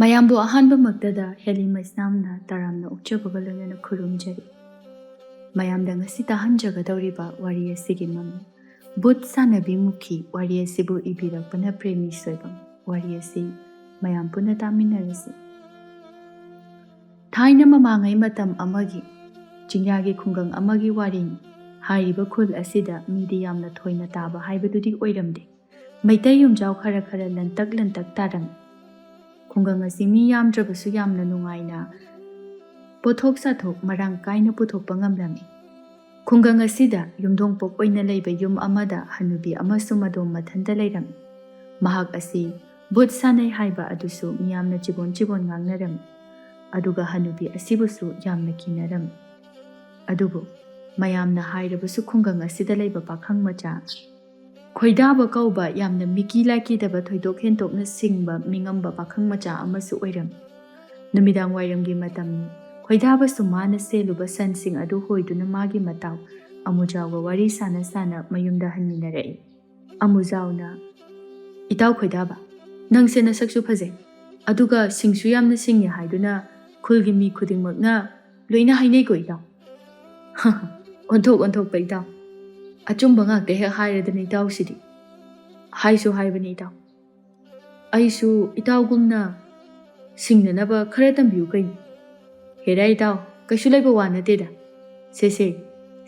ꯃꯌꯥꯝꯕꯨ ꯑꯍꯥꯟꯕꯃꯛꯇꯗ ꯍꯦꯂꯤ ꯃꯩꯁꯅꯥꯝꯅ ꯇꯔꯥꯝꯅ ꯑꯣꯛꯆꯕꯒ ꯂꯣꯏꯅꯅ ꯈꯨꯔꯨꯝꯖꯔꯤ꯫ ꯃꯌꯥꯝꯗ ꯉꯁꯤ ꯇꯥꯍꯟꯖꯒꯗꯧꯔꯤꯕ ꯋꯥꯔꯤ ꯑꯁꯤꯒꯤ ꯃꯃꯤꯡ ꯕꯨꯠ ꯁꯥꯟꯅꯕꯤ ꯃꯨꯈꯤ ꯋꯥꯔꯤ ꯑꯁꯤꯕꯨ ꯏꯕꯤꯔꯛꯄꯅ ꯄ꯭ꯔꯦꯃꯤ ꯁꯣꯏꯕꯝ꯫ ꯋꯥꯔꯤ ꯑꯁꯤ ꯃꯌꯥꯝ ꯄꯨꯟꯅ ꯇꯥꯃꯤꯟꯅꯔꯁꯤ꯫ ꯊꯥꯏꯅ ꯃꯃꯥꯡꯉꯩ ꯃꯇꯝ ꯑꯃꯒꯤ ꯆꯤꯡꯌꯥꯒꯤ ꯈꯨꯡꯒꯪ ꯑꯃꯒꯤ ꯋꯥꯔꯤꯅꯤ꯫ ꯍꯥꯏꯔꯤꯕ ꯈꯨꯜ ꯑꯁꯤꯗ ꯃꯤꯗꯤ ꯌꯥꯝꯅ ꯊꯣꯏꯅ ꯇꯥꯕ ꯍꯥꯏꯕꯗꯨꯗꯤ ꯑꯣꯏꯔꯝꯗꯦ꯫ ꯃꯩꯇꯩ ꯌꯨꯝꯖꯥꯎ ꯈꯔ ꯂꯟꯇꯛ ꯇꯥꯔꯝꯃꯤ꯫ ꯈꯨꯡꯒꯪ ꯑꯁꯤ ꯃꯤ ꯌꯥꯝꯗ꯭ꯔꯕꯁꯨ ꯌꯥꯝꯅ ꯅꯨꯡꯉꯥꯏꯅ ꯄꯣꯠꯊꯣꯛ ꯆꯥꯊꯣꯛ ꯃꯔꯥꯡ ꯀꯥꯏꯅ ꯄꯨꯊꯣꯛꯄ ꯉꯝꯂꯝꯃꯤ꯫ ꯈꯨꯡꯒꯪ ꯑꯁꯤꯗ ꯌꯨꯝꯊꯣꯡꯄꯣꯛ ꯑꯣꯏꯅ ꯂꯩꯕ ꯌꯨꯝ ꯑꯃꯗ ꯍꯅꯨꯕꯤ ꯑꯃꯁꯨꯡ ꯃꯗꯣꯝ ꯃꯊꯟꯇ ꯂꯩꯔꯝꯃꯤ꯫ ꯃꯍꯥꯛ ꯑꯁꯤ ꯕꯨꯠ ꯁꯥꯟꯅꯩ ꯍꯥꯏꯕ ꯑꯗꯨꯁꯨ ꯃꯤꯌꯥꯝꯅ ꯆꯤꯕꯣꯟ ꯉꯥꯡꯅꯔꯝꯃꯤ꯫ ꯑꯗꯨꯒ ꯍꯅꯨꯕꯤ ꯑꯁꯤꯕꯨꯁꯨ ꯌꯥꯝꯅ ꯀꯤꯅꯔꯝꯃꯤ꯫ ꯑꯗꯨꯕꯨ ꯃꯌꯥꯝꯅ ꯍꯥꯏꯔꯕꯁꯨ ꯈꯨꯡꯒꯪ ꯑꯁꯤꯗ ꯂꯩꯕ ꯄꯥꯈꯪ ꯃꯆꯥ ꯈꯣꯏꯗꯥꯕ ꯀꯧꯕ ꯌꯥꯝꯅ ꯃꯤꯀꯤ ꯂꯥꯏꯀꯤꯗꯕ ꯊꯣꯏꯗꯣꯛ ꯍꯦꯟꯗꯣꯛꯅ ꯁꯤꯡꯕ ꯃꯤꯉꯝꯕ ꯄꯥꯈꯪ ꯃꯆꯥ ꯑꯃꯁꯨ ꯑꯣꯏꯔꯝꯃꯤ꯫ ꯅꯨꯃꯤꯗꯥꯡ ꯋꯥꯏꯔꯝꯒꯤ ꯃꯇꯝꯅꯤ꯫ ꯈꯣꯏꯗꯥꯕꯁꯨ ꯃꯥꯅ ꯁꯦꯜꯂꯨꯕ ꯁꯟꯁꯤꯡ ꯑꯗꯨ ꯍꯣꯏꯗꯨꯅ ꯃꯥꯒꯤ ꯃꯇꯥꯎ ꯑꯃꯨꯖꯥꯎꯒ ꯋꯥꯔꯤ ꯁꯥꯅ ꯃꯌꯨꯝꯗ ꯍꯟꯃꯤꯟꯅꯔꯛꯏ꯫ ꯑꯃꯨꯖꯥꯎꯅ "ꯏꯇꯥꯎ ꯈꯣꯏꯗꯥꯕ, ꯅꯪꯁꯦ ꯅꯁꯛꯁꯨ ꯐꯖꯩ, ꯑꯗꯨꯒ ꯁꯤꯡꯁꯨ ꯌꯥꯝꯅ ꯁꯤꯡꯉꯦ ꯍꯥꯏꯗꯨꯅ ꯈꯨꯜꯒꯤ ꯃꯤ ꯈꯨꯗꯤꯡꯃꯛꯅ ꯂꯣꯏꯅ ꯍꯥꯏꯅꯩꯀꯣ ꯏꯇꯥꯎ." "ꯑꯣꯟꯊꯣꯛꯄ ꯏꯇꯥꯎ, ꯑꯆꯨꯝꯕ ꯉꯥꯛꯇ ꯍꯦꯛ ꯍꯥꯏꯔꯗꯅ ꯏꯇꯥꯎꯁꯤꯗꯤ." "ꯍꯥꯏꯁꯨ ꯍꯥꯏꯕꯅꯤ ꯏꯇꯥꯎ, ꯑꯩꯁꯨ ꯏꯇꯥꯎꯒꯨꯝꯅ ꯁꯤꯡꯅꯅꯕ ꯈꯔ ꯇꯝꯕꯤꯌꯨ ꯀꯩꯅꯣ." "ꯍꯦꯔꯥ ꯏꯇꯥꯎ, ꯀꯩꯁꯨ ꯂꯩꯕ ꯋꯥ ꯅꯠꯇꯦꯗ꯫ ꯁꯦ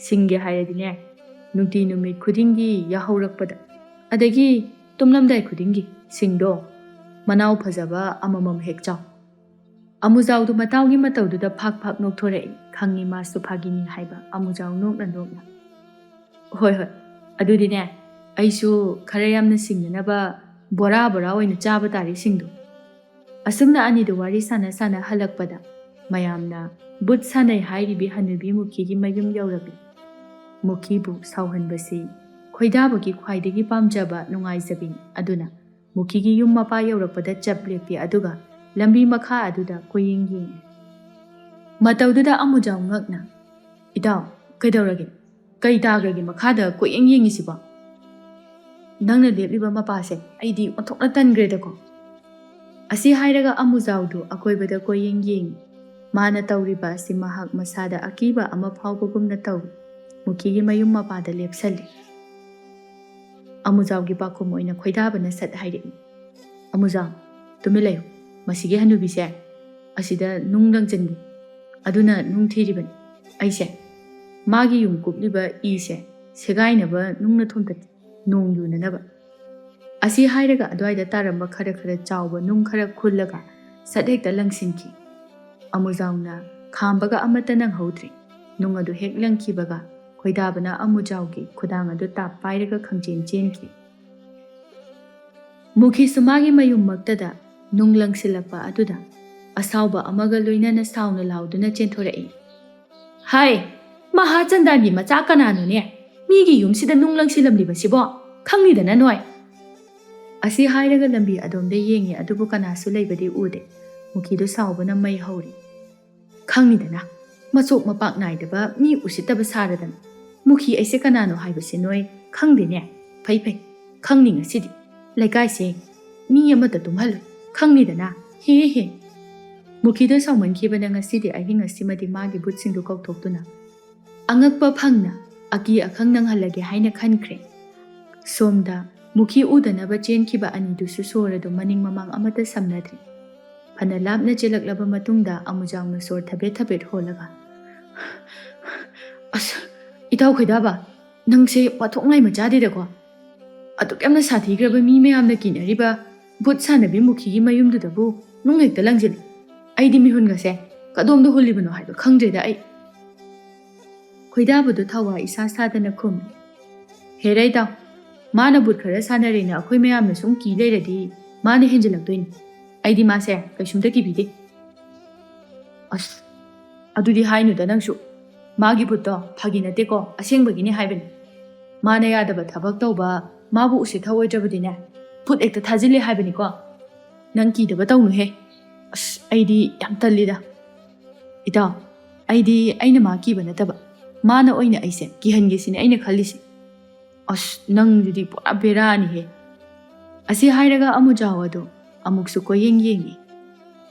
ꯁꯤꯡꯒꯦ ꯍꯥꯏꯔꯗꯤꯅꯦ, ꯅꯨꯡꯇꯤ ꯅꯨꯃꯤꯠ ꯈꯨꯗꯤꯡꯒꯤ ꯌꯥꯍꯧꯔꯛꯄꯗ ꯑꯗꯒꯤ ꯇꯨꯝꯂꯝꯗꯥꯏ ꯈꯨꯗꯤꯡꯒꯤ ꯁꯤꯡꯗꯣ ꯃꯅꯥꯎ ꯐꯖꯕ ꯑꯃꯃꯝ ꯍꯦꯛ ꯆꯥꯎ." ꯑꯃꯨꯖꯥꯎꯗꯨ ꯃꯇꯥꯎꯒꯤ ꯃꯇꯧꯗꯨꯗ ꯐꯥꯛ ꯅꯣꯛꯊꯣꯔꯛꯏ꯫ ꯈꯪꯉꯤ ꯃꯥꯁꯨ ꯐꯥꯒꯤꯅꯤ ꯍꯥꯏꯕ ꯑꯃꯨꯖꯥꯎ ꯅꯣꯛꯅ "ꯍꯣꯏ, ꯑꯗꯨꯗꯤꯅꯦ ꯑꯩꯁꯨ ꯈꯔ ꯌꯥꯝꯅ ꯁꯤꯡꯅꯅꯕ ꯕꯣꯔꯥ ꯑꯣꯏꯅ ꯆꯥꯕ ꯇꯥꯔꯦ ꯁꯤꯡꯗꯨ." ꯑꯁꯨꯝꯅ ꯑꯅꯤꯗꯨ ꯋꯥꯔꯤ ꯁꯥꯅ ꯍꯜꯂꯛꯄꯗ ꯃꯌꯥꯝꯅ ꯕꯨꯠ ꯁꯥꯟꯅꯩ ꯍꯥꯏꯔꯤꯕꯤ ꯍꯅꯨꯕꯤ ꯃꯨꯈꯤꯒꯤ ꯃꯌꯨꯝ ꯌꯧꯔꯛꯂꯤ꯫ ꯃꯨꯈꯤꯕꯨ ꯁꯥꯎꯍꯟꯕꯁꯤ ꯈꯣꯏꯗꯥꯕꯒꯤ ꯈ꯭ꯋꯥꯏꯗꯒꯤ ꯄꯥꯝꯖꯕ ꯅꯨꯡꯉꯥꯏꯖꯕꯤꯅꯤ꯫ ꯑꯗꯨꯅ ꯃꯨꯈꯤꯒꯤ ꯌꯨꯝ ꯃꯄꯥ ꯌꯧꯔꯛꯄꯗ ꯆꯞ ꯂꯦꯞꯄꯤ, ꯑꯗꯨꯒ ꯂꯝꯕꯤ ꯃꯈꯥ ꯑꯗꯨꯗ ꯀꯣꯏꯌꯦꯡ ꯌꯦꯡꯉꯤ꯫ ꯃꯇꯧꯗꯨꯗ ꯑꯃꯨꯖꯥꯎ ꯉꯛꯅ "ꯏꯇꯥꯎ, ꯀꯩꯗꯧꯔꯒꯦ? ꯀꯩ ꯇꯥꯈ꯭ꯔꯒꯦ ꯃꯈꯥꯗ ꯀꯣꯏꯌꯦꯡ ꯌꯦꯡꯉꯤꯁꯤꯕꯣ? ꯅꯪꯅ ꯂꯦꯞꯂꯤꯕ ꯃꯄꯥꯁꯦ ꯑꯩꯗꯤ ꯑꯣꯟꯊꯣꯛꯅ ꯇꯟꯈ꯭ꯔꯦꯗꯀꯣ." ꯑꯁꯤ ꯍꯥꯏꯔꯒ ꯑꯃꯨꯖꯥꯎꯗꯨ ꯑꯀꯣꯏꯕꯗ ꯀꯣꯏꯌꯦꯡ ꯌꯦꯡꯉꯤ꯫ ꯃꯥꯅ ꯇꯧꯔꯤꯕ ꯑꯁꯤ ꯃꯍꯥꯛ ꯃꯁꯥꯗ ꯑꯀꯤꯕ ꯑꯃ ꯐꯥꯎꯕꯒꯨꯝꯅ ꯇꯧꯏ꯫ ꯃꯨꯈꯤꯒꯤ ꯃꯌꯨꯝ ꯃꯄꯥꯗ ꯂꯦꯞꯁꯜꯂꯤ꯫ ꯑꯃꯨꯖꯥꯎꯒꯤ ꯄꯥꯎꯈꯨꯝ ꯑꯣꯏꯅ ꯈꯣꯏꯗꯥꯕꯅ ꯁꯠ ꯍꯥꯏꯔꯛꯏ꯫ "ꯑꯃꯨꯖꯥꯎ, ꯇꯨꯃꯤꯟ ꯂꯩꯌꯨ꯫ ꯃꯁꯤꯒꯤ ꯍꯅꯨꯕꯤꯁꯦ ꯑꯁꯤꯗ ꯅꯨꯡ ꯂꯪꯁꯤꯟꯒꯦ, ꯑꯗꯨꯅ ꯅꯨꯡ ꯊꯤꯔꯤꯕꯅꯤ꯫ ꯑꯩꯁꯦ ꯃꯥꯒꯤ ꯌꯨꯝ ꯀꯨꯞꯂꯤꯕ ꯏꯁꯦ ꯁꯦꯒꯥꯏꯅꯕ ꯅꯨꯡꯅ ꯊꯣꯝꯇꯠꯀꯦ, ꯅꯣꯡ ꯌꯨꯅꯅꯕ." ꯑꯁꯤ ꯍꯥꯏꯔꯒ ꯑꯗꯨꯋꯥꯏꯗ ꯇꯥꯔꯝꯕ ꯈꯔ ꯆꯥꯎꯕ ꯅꯨꯡ ꯈꯔ ꯈꯨꯜꯂꯒ ꯁꯠ ꯍꯦꯛꯇ ꯂꯪꯁꯤꯟꯈꯤ꯫ ꯑꯃꯨꯖꯥꯎꯅ ꯈꯥꯝꯕꯒ ꯑꯃꯠꯇ ꯅꯪꯍꯧꯗ꯭ꯔꯤ꯫ ꯅꯨꯡ ꯑꯗꯨ ꯍꯦꯛ ꯂꯪꯈꯤꯕꯒ ꯈꯣꯏꯗꯥꯕꯅ ꯑꯃꯨꯖꯥꯎꯒꯤ ꯈꯨꯗꯥꯡ ꯑꯗꯨ ꯇꯥꯞ ꯄꯥꯏꯔꯒ ꯈꯪꯆꯦꯟ ꯆꯦꯟꯈꯤ꯫ ꯃꯨꯈꯤꯁꯨ ꯃꯥꯒꯤ ꯃꯌꯨꯝꯃꯛꯇꯗ ꯅꯨꯡ ꯂꯪꯁꯤꯜꯂꯛꯄ ꯑꯗꯨꯗ ꯑꯁꯥꯎꯕ ꯑꯃꯒ ꯂꯣꯏꯅꯅ ꯁꯥꯎꯅ ꯂꯥꯎꯗꯨꯅ ꯆꯦꯟꯊꯣꯔꯛꯏ꯫ "ꯍꯥꯏ, ꯃꯍꯥꯆꯟꯗꯥꯟꯒꯤ ꯃꯆꯥ ꯀꯅꯥꯅꯣꯅꯦ? ꯃꯤꯒꯤ ꯌꯨꯝꯁꯤꯗ ꯅꯨꯡ ꯂꯪꯁꯤꯜꯂꯝꯂꯤꯕꯁꯤꯕꯣ? ꯈꯪꯅꯤꯗꯅ ꯅꯣꯏ." ꯑꯁꯤ ꯍꯥꯏꯔꯒ ꯂꯝꯕꯤ ꯑꯗꯣꯝꯗ ꯌꯦꯡꯉꯤ, ꯑꯗꯨꯕꯨ ꯀꯅꯥꯁꯨ ꯂꯩꯕꯗꯤ ꯎꯗꯦ꯫ ꯃꯨꯈꯤꯗꯨ ꯁꯥꯎꯕꯅ ꯃꯩ ꯍꯧꯔꯤ꯫ "ꯈꯪꯅꯤꯗꯅ, ꯃꯆꯣꯞ ꯃꯄꯥꯛ ꯅꯥꯏꯗꯕ ꯃꯤ ꯎꯁꯤꯠꯇꯕ ꯁꯥꯔꯗꯅ ꯃꯨꯈꯤ ꯑꯩꯁꯦ ꯀꯅꯥꯅꯣ ꯍꯥꯏꯕꯁꯦ ꯅꯣꯏ ꯈꯪꯗꯦꯅꯦ? ꯐꯩ, ꯈꯪꯅꯤ ꯉꯁꯤꯗꯤ꯫ ꯂꯩꯀꯥꯏꯁꯦ ꯃꯤ ꯑꯃꯠꯇ ꯇꯨꯝꯍꯜꯂꯣꯏ, ꯈꯪꯅꯤꯗꯅ? ꯍꯦ." ꯃꯨꯈꯤꯗꯨ ꯁꯥꯎꯃꯟꯈꯤꯕꯅ ꯉꯁꯤꯗꯤ ꯑꯍꯤꯡ ꯑꯁꯤꯃꯗꯤ ꯃꯥꯒꯤ ꯕꯨꯠꯁꯤꯡꯗꯨ ꯀꯧꯊꯣꯛꯇꯨꯅ ꯑꯉꯛꯄ ꯐꯪꯅ ꯑꯀꯤ ꯑꯈꯪ ꯅꯪꯍꯜꯂꯒꯦ ꯍꯥꯏꯅ ꯈꯟꯈ꯭ꯔꯦ꯫ ꯁꯣꯝꯗ ꯃꯨꯈꯤ ꯎꯗꯅꯕ ꯆꯦꯟꯈꯤꯕ ꯑꯅꯤꯗꯨꯁꯨ ꯁꯣꯔ ꯑꯗꯨ ꯃꯅꯤꯡ ꯃꯃꯥꯡ ꯑꯃꯠꯇ ꯁꯝꯅꯗ꯭ꯔꯤ꯫ ꯐꯅ ꯂꯥꯞꯅ ꯆꯦꯜꯂꯛꯂꯕ ꯃꯇꯨꯡꯗ ꯑꯃꯨꯖꯥꯎꯅ ꯁꯣꯔ ꯊꯕꯦꯠ ꯍꯣꯜꯂꯒ "ꯑꯁ, ꯏꯇꯥꯎ ꯈꯣꯏꯗꯥꯕ, ꯅꯪꯁꯦ ꯋꯥꯊꯣꯛꯉꯥꯏ ꯃꯆꯥꯗꯤꯗꯀꯣ! ꯑꯗꯨꯛ ꯌꯥꯝꯅ ꯁꯥꯊꯤꯈ꯭ꯔꯕ ꯃꯤ ꯃꯌꯥꯝꯅ ꯀꯤꯅꯔꯤꯕ ꯕꯨꯠ ꯁꯥꯟꯅꯕꯤ ꯃꯨꯈꯤꯒꯤ ꯃꯌꯨꯝꯗꯨꯗꯕꯨ ꯅꯨꯡ ꯍꯦꯛꯇ ꯂꯪꯁꯤꯜꯂꯤ꯫ ꯑꯩꯗꯤ ꯃꯤꯍꯨꯟꯒꯁꯦ ꯀꯗꯣꯝꯗ ꯍꯨꯜꯂꯤꯕꯅꯣ ꯍꯥꯏꯕ ꯈꯪꯗ꯭ꯔꯦꯗ ꯑꯩ." ꯈꯣꯏꯗꯥꯕꯗꯨ ꯊꯋꯥ ꯏꯁꯥ ꯁꯥꯗꯅ ꯈꯨꯝꯃꯤ꯫ "ꯍꯦꯔꯥ ꯏꯇꯥꯎ, ꯃꯥꯅ ꯕꯨꯠ ꯈꯔ ꯁꯥꯟꯅꯔꯦꯅ ꯑꯩꯈꯣꯏ ꯃꯌꯥꯝꯅ ꯁꯨꯝ ꯀꯤ ꯂꯩꯔꯗꯤ ꯃꯥꯅ ꯍꯦꯟꯖꯤꯜꯂꯛꯇꯣꯏꯅꯤ꯫ ꯑꯩꯗꯤ ꯃꯥꯁꯦ ꯀꯩꯁꯨꯝꯇ ꯀꯤꯕꯤꯗꯦ." "ꯑꯁ, ꯑꯗꯨꯗꯤ ꯍꯥꯏꯅꯨꯗ ꯅꯪꯁꯨ꯫ ꯃꯥꯒꯤ ꯕꯨꯠꯇꯣ ꯐꯥꯒꯤ ꯅꯠꯇꯦꯀꯣ, ꯑꯁꯦꯡꯕꯒꯤꯅꯦ ꯍꯥꯏꯕꯅꯤ꯫ ꯃꯥꯅ ꯌꯥꯗꯕ ꯊꯕꯛ ꯇꯧꯕ, ꯃꯥꯕꯨ ꯎꯁꯤꯠ ꯊꯑꯣꯏꯗ꯭ꯔꯕꯗꯤꯅꯦ, ꯕꯨꯠ ꯍꯦꯛꯇ ꯊꯥꯖꯤꯜꯂꯦ ꯍꯥꯏꯕꯅꯤꯀꯣ꯫ ꯅꯪ ꯀꯤꯗꯕ ꯇꯧꯅꯨꯍꯦ꯫ ꯑꯁ, ꯑꯩꯗꯤ ꯌꯥꯝ ꯇꯜꯂꯤꯗ꯫ ꯏꯇꯥꯎ, ꯑꯩꯅ ꯃꯥ ꯀꯤꯕ ꯅꯠꯇꯕ, ꯃꯥꯅ ꯑꯣꯏꯅ ꯑꯩꯁꯦ ꯀꯤꯍꯟꯒꯦꯁꯤꯅꯦ ꯑꯩꯅ ꯈꯜꯂꯤꯁꯦ." "ꯑꯁ, ꯅꯪꯗꯨꯗꯤ ꯄꯨꯔꯥ ꯕꯦꯔꯥꯅꯤꯍꯦ." ꯑꯁꯤ ꯍꯥꯏꯔꯒ ꯑꯃꯨꯖꯥꯎ ꯑꯗꯣ ꯑꯃꯨꯛꯁꯨ ꯀꯣꯏꯌꯦꯡ ꯌꯦꯡꯉꯤ꯫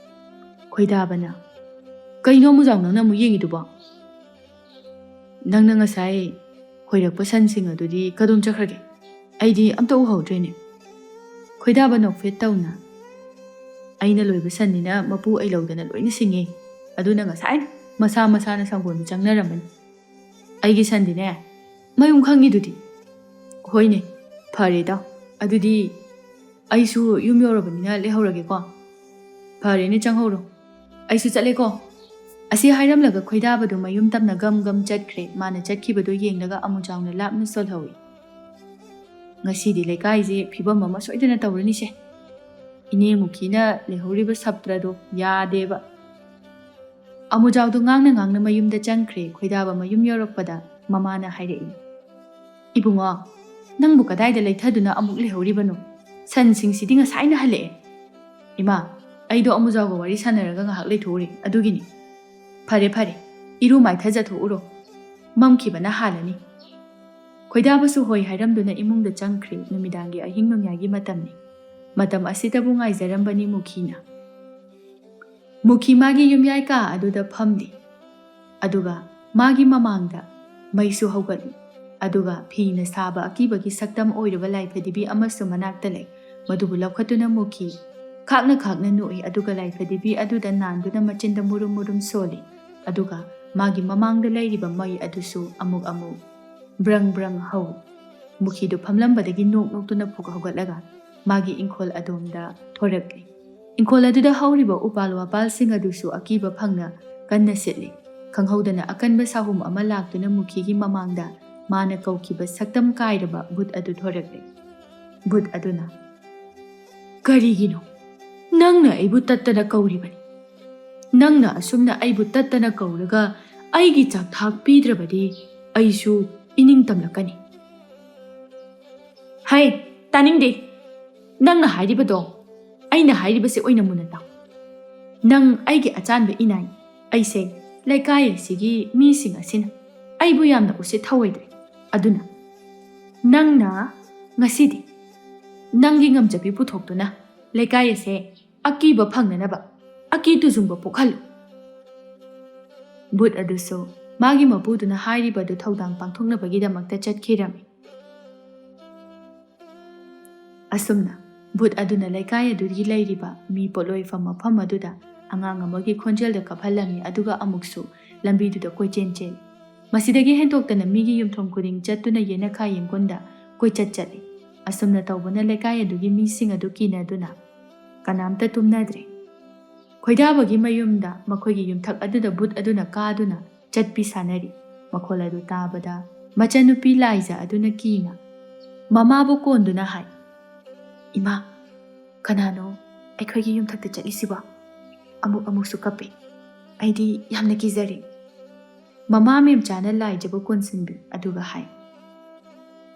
ꯈꯣꯏꯗꯥꯕꯅ ꯀꯩꯅꯣ ꯑꯃꯨꯖꯥꯎ ꯅꯪꯅ ꯑꯃꯨꯛ ꯌꯦꯡꯉꯤꯗꯨꯕꯣ? ꯅꯪꯅ ꯉꯁꯥꯏ ꯈꯣꯏꯔꯛꯄ ꯁꯟꯁꯤꯡ ꯑꯗꯨꯗꯤ ꯀꯗꯣꯝ ꯆꯠꯈ꯭ꯔꯒꯦ? ꯑꯩꯗꯤ ꯑꯝꯇ ꯎꯍꯧꯗ꯭ꯔꯦꯅꯦ꯫ ꯈꯣꯏꯗꯥꯕ ꯅꯣꯛꯐꯦꯠ ꯇꯧꯅ ꯑꯩꯅ ꯂꯣꯏꯕ ꯁꯟꯅꯤꯅ ꯃꯄꯨ ꯑꯩ ꯂꯧꯗꯅ ꯂꯣꯏꯅ ꯁꯤꯡꯉꯦ, ꯑꯗꯨꯅ ꯉꯁꯥꯏ ꯃꯁꯥ ꯃꯁꯥꯅ ꯁꯪꯒꯣꯜꯗ ꯆꯪꯅꯔꯝꯃꯅꯤ꯫ ꯑꯩꯒꯤ ꯁꯟꯗꯤꯅꯦ ꯃꯌꯨꯝ ꯈꯪꯉꯤꯗꯨꯗꯤ꯫ ꯍꯣꯏꯅꯦ, ꯐꯔꯦ ꯏꯇꯥꯎ, ꯑꯗꯨꯗꯤ ꯑꯩꯁꯨ ꯌꯨꯝ ꯌꯧꯔꯕꯅꯤꯅ ꯂꯩꯍꯧꯔꯒꯦꯀꯣ꯫ ꯐꯔꯦꯅꯦ, ꯆꯪꯍꯧꯔꯣ, ꯑꯩꯁꯨ ꯆꯠꯂꯦꯀꯣ꯫ ꯑꯁꯤ ꯍꯥꯏꯔꯝꯂꯒ ꯈꯣꯏꯗꯥꯕꯗꯨ ꯃꯌꯨꯝ ꯇꯝꯅ ꯒꯝ ꯒꯝ ꯆꯠꯈ꯭ꯔꯦ꯫ ꯃꯥꯅ ꯆꯠꯈꯤꯕꯗꯨ ꯌꯦꯡꯂꯒ ꯑꯃꯨꯖꯥꯎꯅ ꯂꯥꯞꯅ ꯁꯣꯜꯍꯧꯏ꯫ ꯉꯁꯤꯗꯤ ꯂꯩꯀꯥꯏꯁꯦ ꯐꯤꯕꯝ ꯑꯃ ꯁꯣꯏꯗꯅ ꯇꯧꯔꯅꯤꯁꯦ꯫ ꯏꯅꯦ ꯃꯨꯈꯤꯅ ꯂꯩꯍꯧꯔꯤꯕ ꯁꯞꯇ꯭ꯔꯗꯣ ꯌꯥꯗꯦꯕ꯫ ꯑꯃꯨꯖꯥꯎꯗꯣ ꯉꯥꯡꯅ ꯉꯥꯡꯅ ꯃꯌꯨꯝꯗ ꯆꯪꯈ꯭ꯔꯦ꯫ ꯈꯣꯏꯗꯥꯕ ꯃꯌꯨꯝ ꯌꯧꯔꯛꯄꯗ ꯃꯃꯥꯅ ꯍꯥꯏꯔꯛꯏ, "ꯏꯕꯨꯡꯉꯣ, ꯅꯪꯕꯨ ꯀꯗꯥꯏꯗ ꯂꯩꯊꯗꯨꯅ ꯑꯃꯨꯛ ꯂꯩꯍꯧꯔꯤꯕꯅꯣ? ꯁꯟꯁꯤꯡꯁꯤꯗꯤ ꯉꯁꯥꯏꯅ ꯍꯜꯂꯛꯑꯦ." "ꯏꯃꯥ, ꯑꯩꯗꯣ ꯑꯃꯨꯖꯥꯎꯒ ꯋꯥꯔꯤ ꯁꯥꯟꯅꯔꯒ ꯉꯥꯏꯍꯥꯛ ꯂꯩꯊꯣꯛꯎꯔꯦ, ꯑꯗꯨꯒꯤꯅꯤ." "ꯐꯔꯦ ꯐꯔꯦ, ꯏꯔꯨ ꯃꯥꯏꯊꯖꯊꯣꯛꯎꯔꯣ, ꯃꯝꯈꯤꯕꯅ ꯍꯥꯜꯂꯅꯤ." ꯈꯣꯏꯗꯥꯕꯁꯨ ꯍꯣꯏ ꯍꯥꯏꯔꯝꯗꯨꯅ ꯏꯃꯨꯡꯗ ꯆꯪꯈ꯭ꯔꯦ꯫ ꯅꯨꯃꯤꯗꯥꯡꯒꯤ ꯑꯍꯤꯡ ꯅꯣꯡꯌꯥꯏꯒꯤ ꯃꯇꯝꯅꯤ꯫ ꯃꯇꯝ ꯑꯁꯤꯗꯕꯨ ꯉꯥꯏꯖꯔꯝꯕꯅꯤ ꯃꯨꯈꯤꯅ꯫ ꯃꯨꯈꯤ ꯃꯥꯒꯤ ꯌꯨꯝꯌꯥꯏ ꯀꯥ ꯑꯗꯨꯗ ꯐꯝꯂꯤ, ꯑꯗꯨꯒ ꯃꯥꯒꯤ ꯃꯃꯥꯡꯗ ꯃꯩꯁꯨ ꯍꯧꯒꯠꯂꯤ, ꯑꯗꯨꯒ ꯐꯤꯅ ꯁꯥꯕ ꯑꯀꯤꯕꯒꯤ ꯁꯛꯇꯝ ꯑꯣꯏꯔꯕ ꯂꯥꯏꯐꯗꯤꯕꯤ ꯑꯃꯁꯨ ꯃꯅꯥꯛꯇ ꯂꯩ꯫ ꯃꯗꯨꯕꯨ ꯂꯧꯈꯠꯇꯨꯅ ꯃꯨꯈꯤ ꯈꯥꯛꯅ ꯈꯥꯛꯅ ꯅꯣꯛꯏ, ꯑꯗꯨꯒ ꯂꯥꯏꯐꯗꯤꯕꯤ ꯑꯗꯨꯗ ꯅꯥꯟꯗꯨꯅ ꯃꯆꯤꯟꯗ ꯃꯨꯔꯨꯝ ꯃꯨꯔꯨꯝ ꯁꯣꯜꯂꯤ꯫ ꯑꯗꯨꯒ ꯃꯥꯒꯤ ꯃꯃꯥꯡꯗ ꯂꯩꯔꯤꯕ ꯃꯩ ꯑꯗꯨꯁꯨ ꯑꯃꯨꯛ ꯑꯃꯨꯛ ꯕ꯭ꯔꯪ ꯕ꯭ꯔꯪ ꯍꯧꯏ꯫ ꯃꯨꯈꯤꯗꯨ ꯐꯝꯂꯝꯕꯗꯒꯤ ꯅꯣꯛ ꯅꯣꯛꯇꯨꯅ ꯐꯨꯛ ꯍꯧꯒꯠꯂꯒ ꯃꯥꯒꯤ ꯏꯪꯈꯣꯜ ꯑꯗꯣꯝꯗ ꯊꯣꯔꯛꯂꯤ꯫ ꯏꯪꯈꯣꯜ ꯑꯗꯨꯗ ꯍꯧꯔꯤꯕ ꯎꯄꯥꯜ ꯋꯥꯄꯥꯜꯁꯤꯡ ꯑꯗꯨꯁꯨ ꯑꯀꯤꯕ ꯐꯪꯅ ꯀꯟꯅ ꯁꯤꯠꯂꯤ꯫ ꯈꯪꯍꯧꯗꯅ ꯑꯀꯟꯕ ꯁꯥꯍꯨꯝ ꯑꯃ ꯂꯥꯛꯇꯨꯅ ꯃꯨꯈꯤꯒꯤ ꯃꯃꯥꯡꯗ ꯃꯥꯅ ꯀꯧꯈꯤꯕ ꯁꯛꯇꯝ ꯀꯥꯏꯔꯕ ꯚꯨꯠ ꯑꯗꯨ ꯊꯣꯔꯛꯂꯤ꯫ ꯚꯨꯠ ꯑꯗꯨꯅ, "ꯀꯔꯤꯒꯤꯅꯣ ꯅꯪꯅ ꯑꯩꯕꯨ ꯇꯠꯇꯅ ꯀꯧꯔꯤꯕꯅꯤ? ꯅꯪꯅ ꯑꯁꯨꯝꯅ ꯑꯩꯕꯨ ꯇꯠꯇꯅ ꯀꯧꯔꯒ ꯑꯩꯒꯤ ꯆꯥꯛꯊꯥꯛ ꯄꯤꯗ꯭ꯔꯕꯗꯤ ꯑꯩꯁꯨ ꯏꯅꯤꯡ ꯇꯝꯂꯛꯀꯅꯤ." "ꯍꯩ, ꯇꯥꯅꯤꯡꯗꯦ! ꯅꯪꯅ ꯍꯥꯏꯔꯤꯕꯗꯣ ꯑꯩꯅ ꯍꯥꯏꯔꯤꯕꯁꯦ ꯑꯣꯏꯅ ꯃꯨꯟꯅ ꯇꯥꯎ꯫ ꯅꯪ ꯑꯩꯒꯤ ꯑꯆꯥꯟꯕ ꯏꯅꯥꯏ꯫ ꯑꯩꯁꯦ ꯂꯩꯀꯥꯏ ꯑꯁꯤꯒꯤ ꯃꯤꯁꯤꯡ ꯑꯁꯤꯅ ꯑꯩꯕꯨ ꯌꯥꯝꯅ ꯎꯁꯤꯠ ꯊꯧꯑꯣꯏꯗ꯭ꯔꯦ꯫ ꯑꯗꯨꯅ ꯅꯪꯅ ꯉꯁꯤꯗꯤ ꯅꯪꯒꯤ ꯉꯝꯖꯕꯤ ꯄꯨꯊꯣꯛꯇꯨꯅ ꯂꯩꯀꯥꯏ ꯑꯁꯦ ꯑꯀꯤꯕ ꯐꯪꯅꯅꯕ ꯑꯀꯤ ꯇꯨꯖꯨꯡꯕ ꯄꯣꯛꯍꯜꯂꯨ." ꯚꯨꯠ ꯑꯗꯨꯁꯨ ꯃꯥꯒꯤ ꯃꯄꯨꯗꯨꯅ ꯍꯥꯏꯔꯤꯕꯗꯨ ꯊꯧꯗꯥꯡ ꯄꯥꯡꯊꯣꯛꯅꯕꯒꯤꯗꯃꯛꯇ ꯆꯠꯈꯤꯔꯝꯃꯤ꯫ ꯑꯁꯨꯝꯅ ꯚꯨꯠ ꯑꯗꯨꯅ ꯂꯩꯀꯥꯏ ꯑꯗꯨꯒꯤ ꯂꯩꯔꯤꯕ ꯃꯤ ꯄꯣꯠꯂꯣꯏꯐꯝ ꯃꯐꯝ ꯑꯗꯨꯗ ꯑꯉꯥꯡ ꯑꯃꯒꯤ ꯈꯣꯟꯖꯦꯜꯗ ꯀꯞꯍꯜꯂꯝꯃꯤ, ꯑꯗꯨꯒ ꯑꯃꯨꯛꯁꯨ ꯂꯝꯕꯤꯗꯨꯗ ꯀꯣꯏꯆꯦꯟ ꯆꯦꯜꯂꯤ꯫ ꯃꯁꯤꯗꯒꯤ ꯍꯦꯟꯗꯣꯛꯇꯅ ꯃꯤꯒꯤ ꯌꯨꯝꯊꯣꯡ ꯈꯨꯗꯤꯡ ꯆꯠꯇꯨꯅ ꯌꯦꯅꯈꯥ ꯌꯦꯡꯒꯣꯟꯗ ꯀꯣꯏꯆꯠ ꯆꯠꯂꯤ꯫ ꯑꯁꯨꯝꯅ ꯇꯧꯕꯅ ꯂꯩꯀꯥꯏ ꯑꯗꯨꯒꯤ ꯃꯤꯁꯤꯡ ꯑꯗꯨ ꯀꯤꯅꯗꯨꯅ ꯀꯅꯥꯝꯇ ꯇꯨꯝꯅꯗ꯭ꯔꯦ꯫ ꯈꯣꯏꯗꯥꯕꯒꯤ ꯃꯌꯨꯝꯗ ꯃꯈꯣꯏꯒꯤ ꯌꯨꯝꯊꯛ ꯑꯗꯨꯗ ꯚꯨꯠ ꯑꯗꯨꯅ ꯀꯥꯗꯨꯅ ꯆꯠꯄꯤ ꯁꯥꯟꯅꯔꯤ꯫ ꯃꯈꯣꯜ ꯑꯗꯨ ꯇꯥꯕꯗ ꯃꯆꯟꯅꯨꯄꯤ ꯂꯥꯏꯖ ꯑꯗꯨꯅ ꯀꯤꯅ ꯃꯃꯥꯕꯨ ꯀꯣꯟꯗꯨꯅ ꯍꯥꯏ, "ꯏꯃꯥ, ꯀꯅꯥꯅꯣ ꯑꯩꯈꯣꯏꯒꯤ ꯌꯨꯝꯊꯛꯇ ꯆꯠꯂꯤꯁꯤꯕꯣ? ꯑꯃꯨꯛ ꯑꯃꯨꯛꯁꯨ ꯀꯞꯄꯤ. ꯑꯩꯗꯤ ꯌꯥꯝꯅ ꯀꯤꯖꯔꯦ." ꯃꯃꯥ ꯃꯦꯝꯆꯥꯅ ꯂꯥꯏꯖꯕꯨ ꯀꯣꯟꯁꯤꯟꯕꯤ, ꯑꯗꯨꯒ ꯍꯥꯏ,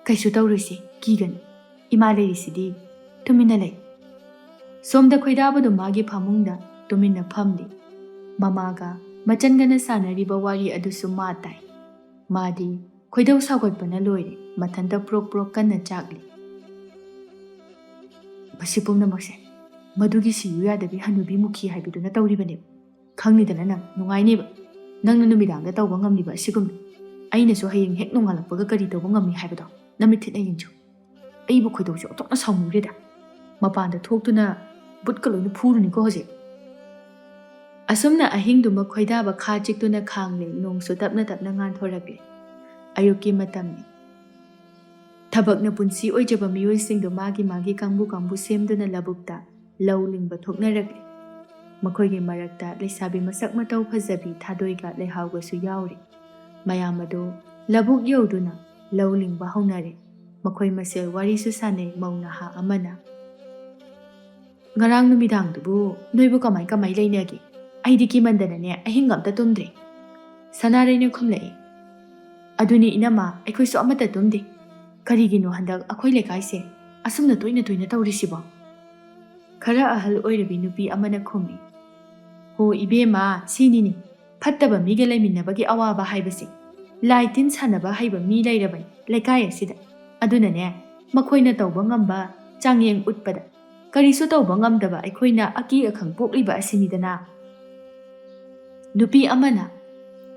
"ꯀꯩꯁꯨ ꯇꯧꯔꯣꯏꯁꯦ, ꯀꯤꯒꯅꯨ. ꯏꯃꯥ ꯂꯩꯔꯤꯁꯤꯗꯤ, ꯇꯨꯃꯤꯟꯅ ꯂꯩ." ꯁꯣꯝꯗ ꯈꯣꯏꯗꯥꯕꯗꯨ ꯃꯥꯒꯤ ꯐꯃꯨꯡꯗ ꯇꯨꯃꯤꯟꯅ ꯐꯝꯂꯤ꯫ ꯃꯃꯥꯒ ꯃꯆꯟꯒꯅ ꯁꯥꯟꯅꯔꯤꯕ ꯋꯥꯔꯤ ꯑꯗꯨꯁꯨ ꯃꯥ ꯇꯥꯏ꯫ ꯃꯥꯗꯤ ꯈꯣꯏꯗꯧ ꯁꯥꯎꯒꯠꯄꯅ ꯂꯣꯏꯔꯦ, ꯃꯊꯟꯇ ꯄ꯭ꯔꯣꯛ ꯄ꯭ꯔꯣꯛ ꯀꯟꯅ ꯆꯥꯛꯂꯤ꯫ ꯃꯁꯤ ꯄꯨꯝꯅꯃꯛꯁꯦ ꯃꯗꯨꯒꯤ ꯁꯤꯌꯨ ꯌꯥꯗꯕꯤ ꯍꯅꯨꯕꯤ ꯃꯨꯈꯤ ꯍꯥꯏꯕꯗꯨꯅ ꯇꯧꯔꯤꯕꯅꯦꯕ. ꯈꯪꯅꯤꯗꯅ ꯅꯪ ꯅꯨꯡꯉꯥꯏꯅꯦꯕ. ꯅꯪꯅ ꯅꯨꯃꯤꯗꯥꯡꯗ ꯇꯧꯕ ꯉꯝꯂꯤꯕ ꯑꯁꯤꯒꯨꯝꯅ ꯑꯩꯅꯁꯨ ꯍꯌꯦꯡ ꯍꯦꯛ ꯅꯣꯡꯉꯥꯜꯂꯛꯄꯒ ꯀꯔꯤ ꯇꯧꯕ ꯉꯝꯃꯤ ꯍꯥꯏꯕꯗꯣ ꯅꯃꯤꯠ ꯊꯤꯠꯅ ꯌꯦꯡꯖꯧ. ꯑꯩꯕꯨ ꯈꯣꯏꯗꯧꯁꯦ ꯑꯣꯟꯊꯣꯛꯅ ꯁꯥꯎꯅꯤꯡꯈ꯭ꯔꯦꯗ. ꯃꯄꯥꯟꯗ ꯊꯣꯛꯇꯨꯅ ꯕꯨꯠꯀ ꯂꯣꯏꯅ ꯐꯨꯔꯨꯅꯤꯀꯣ ꯍꯧꯖꯤꯛ." ꯑꯁꯨꯝꯅ ꯑꯍꯤꯡꯗꯨꯃ ꯈꯣꯏꯗꯥꯕ ꯈꯥ ꯆꯤꯛꯇꯨꯅ ꯈꯥꯡꯂꯦ꯫ ꯅꯣꯡꯁꯨ ꯇꯞꯅ ꯇꯞꯅ ꯉꯥꯟꯊꯣꯔꯛꯂꯦ꯫ ꯑꯌꯨꯛꯀꯤ ꯃꯇꯝꯅꯤ꯫ ꯊꯕꯛꯅ ꯄꯨꯟꯁꯤ ꯑꯣꯏꯖꯕ ꯃꯤꯑꯣꯏꯁꯤꯡꯗꯨ ꯃꯥꯒꯤ ꯃꯥꯒꯤ ꯀꯥꯡꯕꯨ ꯀꯥꯡꯕꯨ ꯁꯦꯝꯗꯨꯅ ꯂꯧꯕꯨꯛꯇ ꯂꯧ ꯂꯤꯡꯕ ꯊꯣꯛꯅꯔꯛꯂꯤ꯫ ꯃꯈꯣꯏꯒꯤ ꯃꯔꯛꯇ ꯂꯩꯁꯥꯕꯤ ꯃꯁꯛ ꯃꯇꯧ ꯐꯖꯕꯤ ꯊꯥꯗꯣꯏꯒ ꯂꯩꯍꯥꯎꯒꯁꯨ ꯌꯥꯎꯔꯤ꯫ ꯃꯌꯥꯝ ꯑꯗꯨ ꯂꯧꯕꯨꯛ ꯌꯧꯗꯨꯅ ꯂꯧ ꯂꯤꯡꯕ ꯍꯧꯅꯔꯦ꯫ ꯃꯈꯣꯏ ꯃꯁꯦꯜ ꯋꯥꯔꯤꯁꯨ ꯁꯥꯟꯅꯩ꯫ ꯃꯧ ꯅꯍꯥ ꯑꯃꯅ, "ꯉꯔꯥꯡ ꯅꯨꯃꯤꯗꯥꯡꯗꯨꯕꯨ ꯅꯣꯏꯕꯨ ꯀꯃꯥꯏ ꯀꯃꯥꯏ ꯂꯩꯅꯒꯦ? ꯑꯩꯗꯤ ꯀꯤꯃꯟꯗꯅꯅꯦ ꯑꯍꯤꯡ ꯑꯝꯇ ꯇꯨꯝꯗ꯭ꯔꯦ." ꯁꯅꯥꯔꯩꯅ ꯈꯨꯝꯂꯛꯏ, "ꯑꯗꯨꯅꯤ ꯏꯅꯝꯃ, ꯑꯩꯈꯣꯏꯁꯨ ꯑꯃꯠꯇ ꯇꯨꯝꯗꯦ. ꯀꯔꯤꯒꯤꯅꯣ ꯍꯟꯗꯛ ꯑꯩꯈꯣꯏ ꯂꯩꯀꯥꯏꯁꯦ ꯑꯁꯨꯝꯅ ꯇꯣꯏꯅ ꯇꯣꯏꯅ ꯇꯧꯔꯤꯁꯤꯕꯣ?" ꯈꯔ ꯑꯍꯜ ꯑꯣꯏꯔꯕꯤ ꯅꯨꯄꯤ ꯑꯃꯅ ꯈꯨꯝꯃꯤ, "ꯍꯣ ꯏꯕꯦꯝꯃ, ꯁꯤꯅꯤꯅꯦ ꯐꯠꯇꯕ ꯃꯤꯒ ꯂꯩꯃꯤꯟꯅꯕꯒꯤ ꯑꯋꯥꯕ ꯍꯥꯏꯕꯁꯦ. ꯂꯥꯏ ꯇꯤꯟ ꯁꯥꯟꯅꯕ ꯍꯩꯕ ꯃꯤ ꯂꯩꯔꯕꯅꯤ ꯂꯩꯀꯥꯏ ꯑꯁꯤꯗ. ꯑꯗꯨꯅꯅꯦ ꯃꯈꯣꯏꯅ ꯇꯧꯕ ꯉꯝꯕ ꯆꯥꯡꯌꯦꯡ ꯎꯠꯄꯗ ꯀꯔꯤꯁꯨ ꯇꯧꯕ ꯉꯝꯗꯕ ꯑꯩꯈꯣꯏꯅ ꯑꯀꯤ ꯑꯈꯪ ꯄꯣꯛꯂꯤꯕ ꯑꯁꯤꯅꯤꯗꯅ." Nupi amana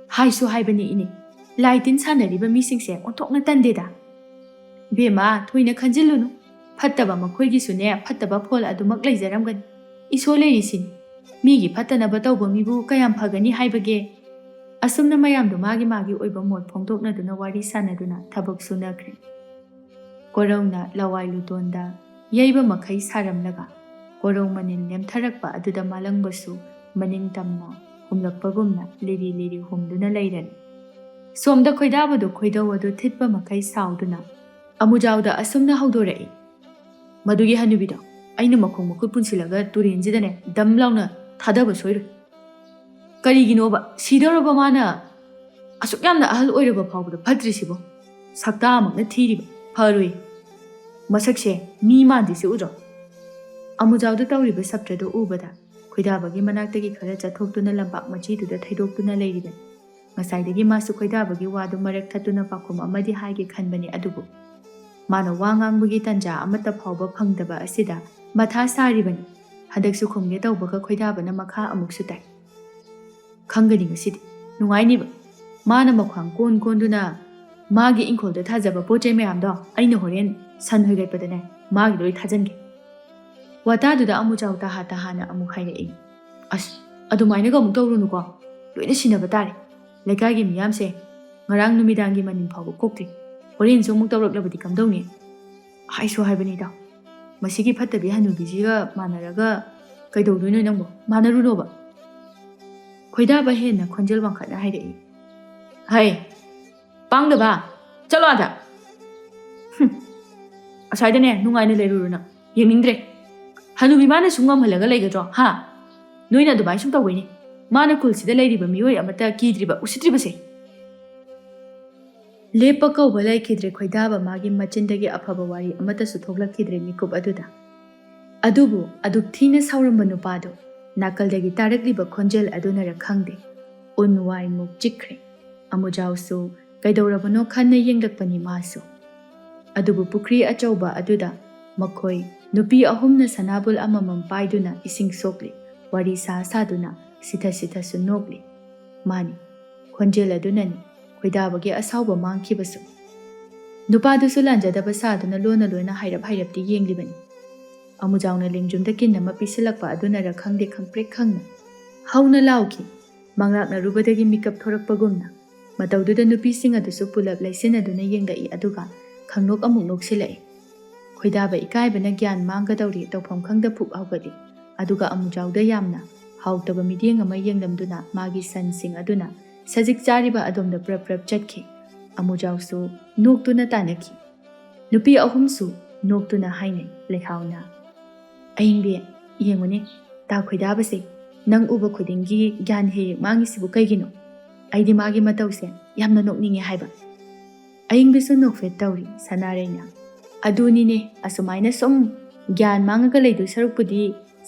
haisu haibani ini laitin sanariba misingse onthokna tandeda bema thoina khanjilunu fattaba makhoigi sune fattaba phol adumak leijaramgani iso leirisin migi fattanaba tawba mibu kayam phagani haibage asumna mayamdu magi magi oiba mot phongdokna duna wari sanaduna thabak sunakre korongna lawai lutonda yaiba makhai saramlaga korong manin nemtharakpa aduda malangbasu maning tamna humlakpagumna liri liri humduna leiran somda khoidabadu khoidawadu thitpa makhai sauduna amujawda asumna haudorai madugi hanubido aina makhong makut punsilaga turenjidane damlauna thadaba soiru kariginoba sidoraba mana asuk yamna ahal oiraba phawbada phatrisibo sakta amakna thiriba pharui masakse mi mandisi ujo amujawda tawriba saptrado ubada khoidabagi manaktagi khara chathoktuna lambak machiduda thaidoktuna leiriben ngasaidagi masu khoidabagi wadu marak thatuna pakhum amadi haige khanbani adubu mana wangangbagi tanja amata phawba phangdaba asida matha saribani hadaksu khumge tawbaga khoidabana makha amuksu tai khangani ngasidi nungainiba mana makhwang kon konduna magi ingkholda thajaba poche mayamdo aina horen san hoigatpadane magi loi thajange wataduda amujaw ta hana amu khairei as adumaina ga amuk tawrunu ko loina sinaba tare lekagi miyamse ngarang numidangi manin phawba kokti horen so muk tawraklabadi kamdawni haisu haibani da masigi fattabi hanubijiga manaraga kaidawdoino nangbo manarunoba khoidaba henna khonjel wangkhana hairei hai pangdaba chalo ada asaidane nungaina leruruna yengindre hanubi mana sungam halaga leigadro ha noina dubai sum tawini mana kulsida leiriba miyoi amata kidriba usitribase lepa kawba laikidre khoidaba magi machindagi afaba wari amata su thoglakidre mikup aduda adubu aduk thina sauramba nupado nakaldagi tarakliba khonjel aduna ra khangde unwai muk chikre amujawsu kaidawrabano khanna yenglakpani masu adubu pukri achauba aduda makhoi nupi ahumna sanabul amamam paiduna ising sokli wari sa saduna sitha su nokli mani khonjel adunani khoidabagi asauba mangkhibasu nupadusu lanjadaba saduna lona hairap ti yenglibani amujawna lingjumda kinnama pisilakpa aduna ra khangde khangprek khangna hauna lauki mangrakna rubadagi mikap thorakpagumna matawduda nupi sing adusu pulap laisin aduna yengai aduga khangnok amuk noksilai khoidaba ikaibana gyan manggadawri tawpham khangda phuk hawgadi aduga amujawda yamna hawtaba mideng ama yenglamduna magi sansing aduna sajik chariba adomda prap chatki amujawsu noktuna tanaki nupi ahumsu noktuna hainai lekhawna aingbe yengone ta khoidabase nang uba khudingi gyan he mangi sibu kaigino aidi magi matawse yamna nokninge haiba aingbesu nokfet tawri sanareina adunine asumaina som gyan mangaga leidu sarukpudi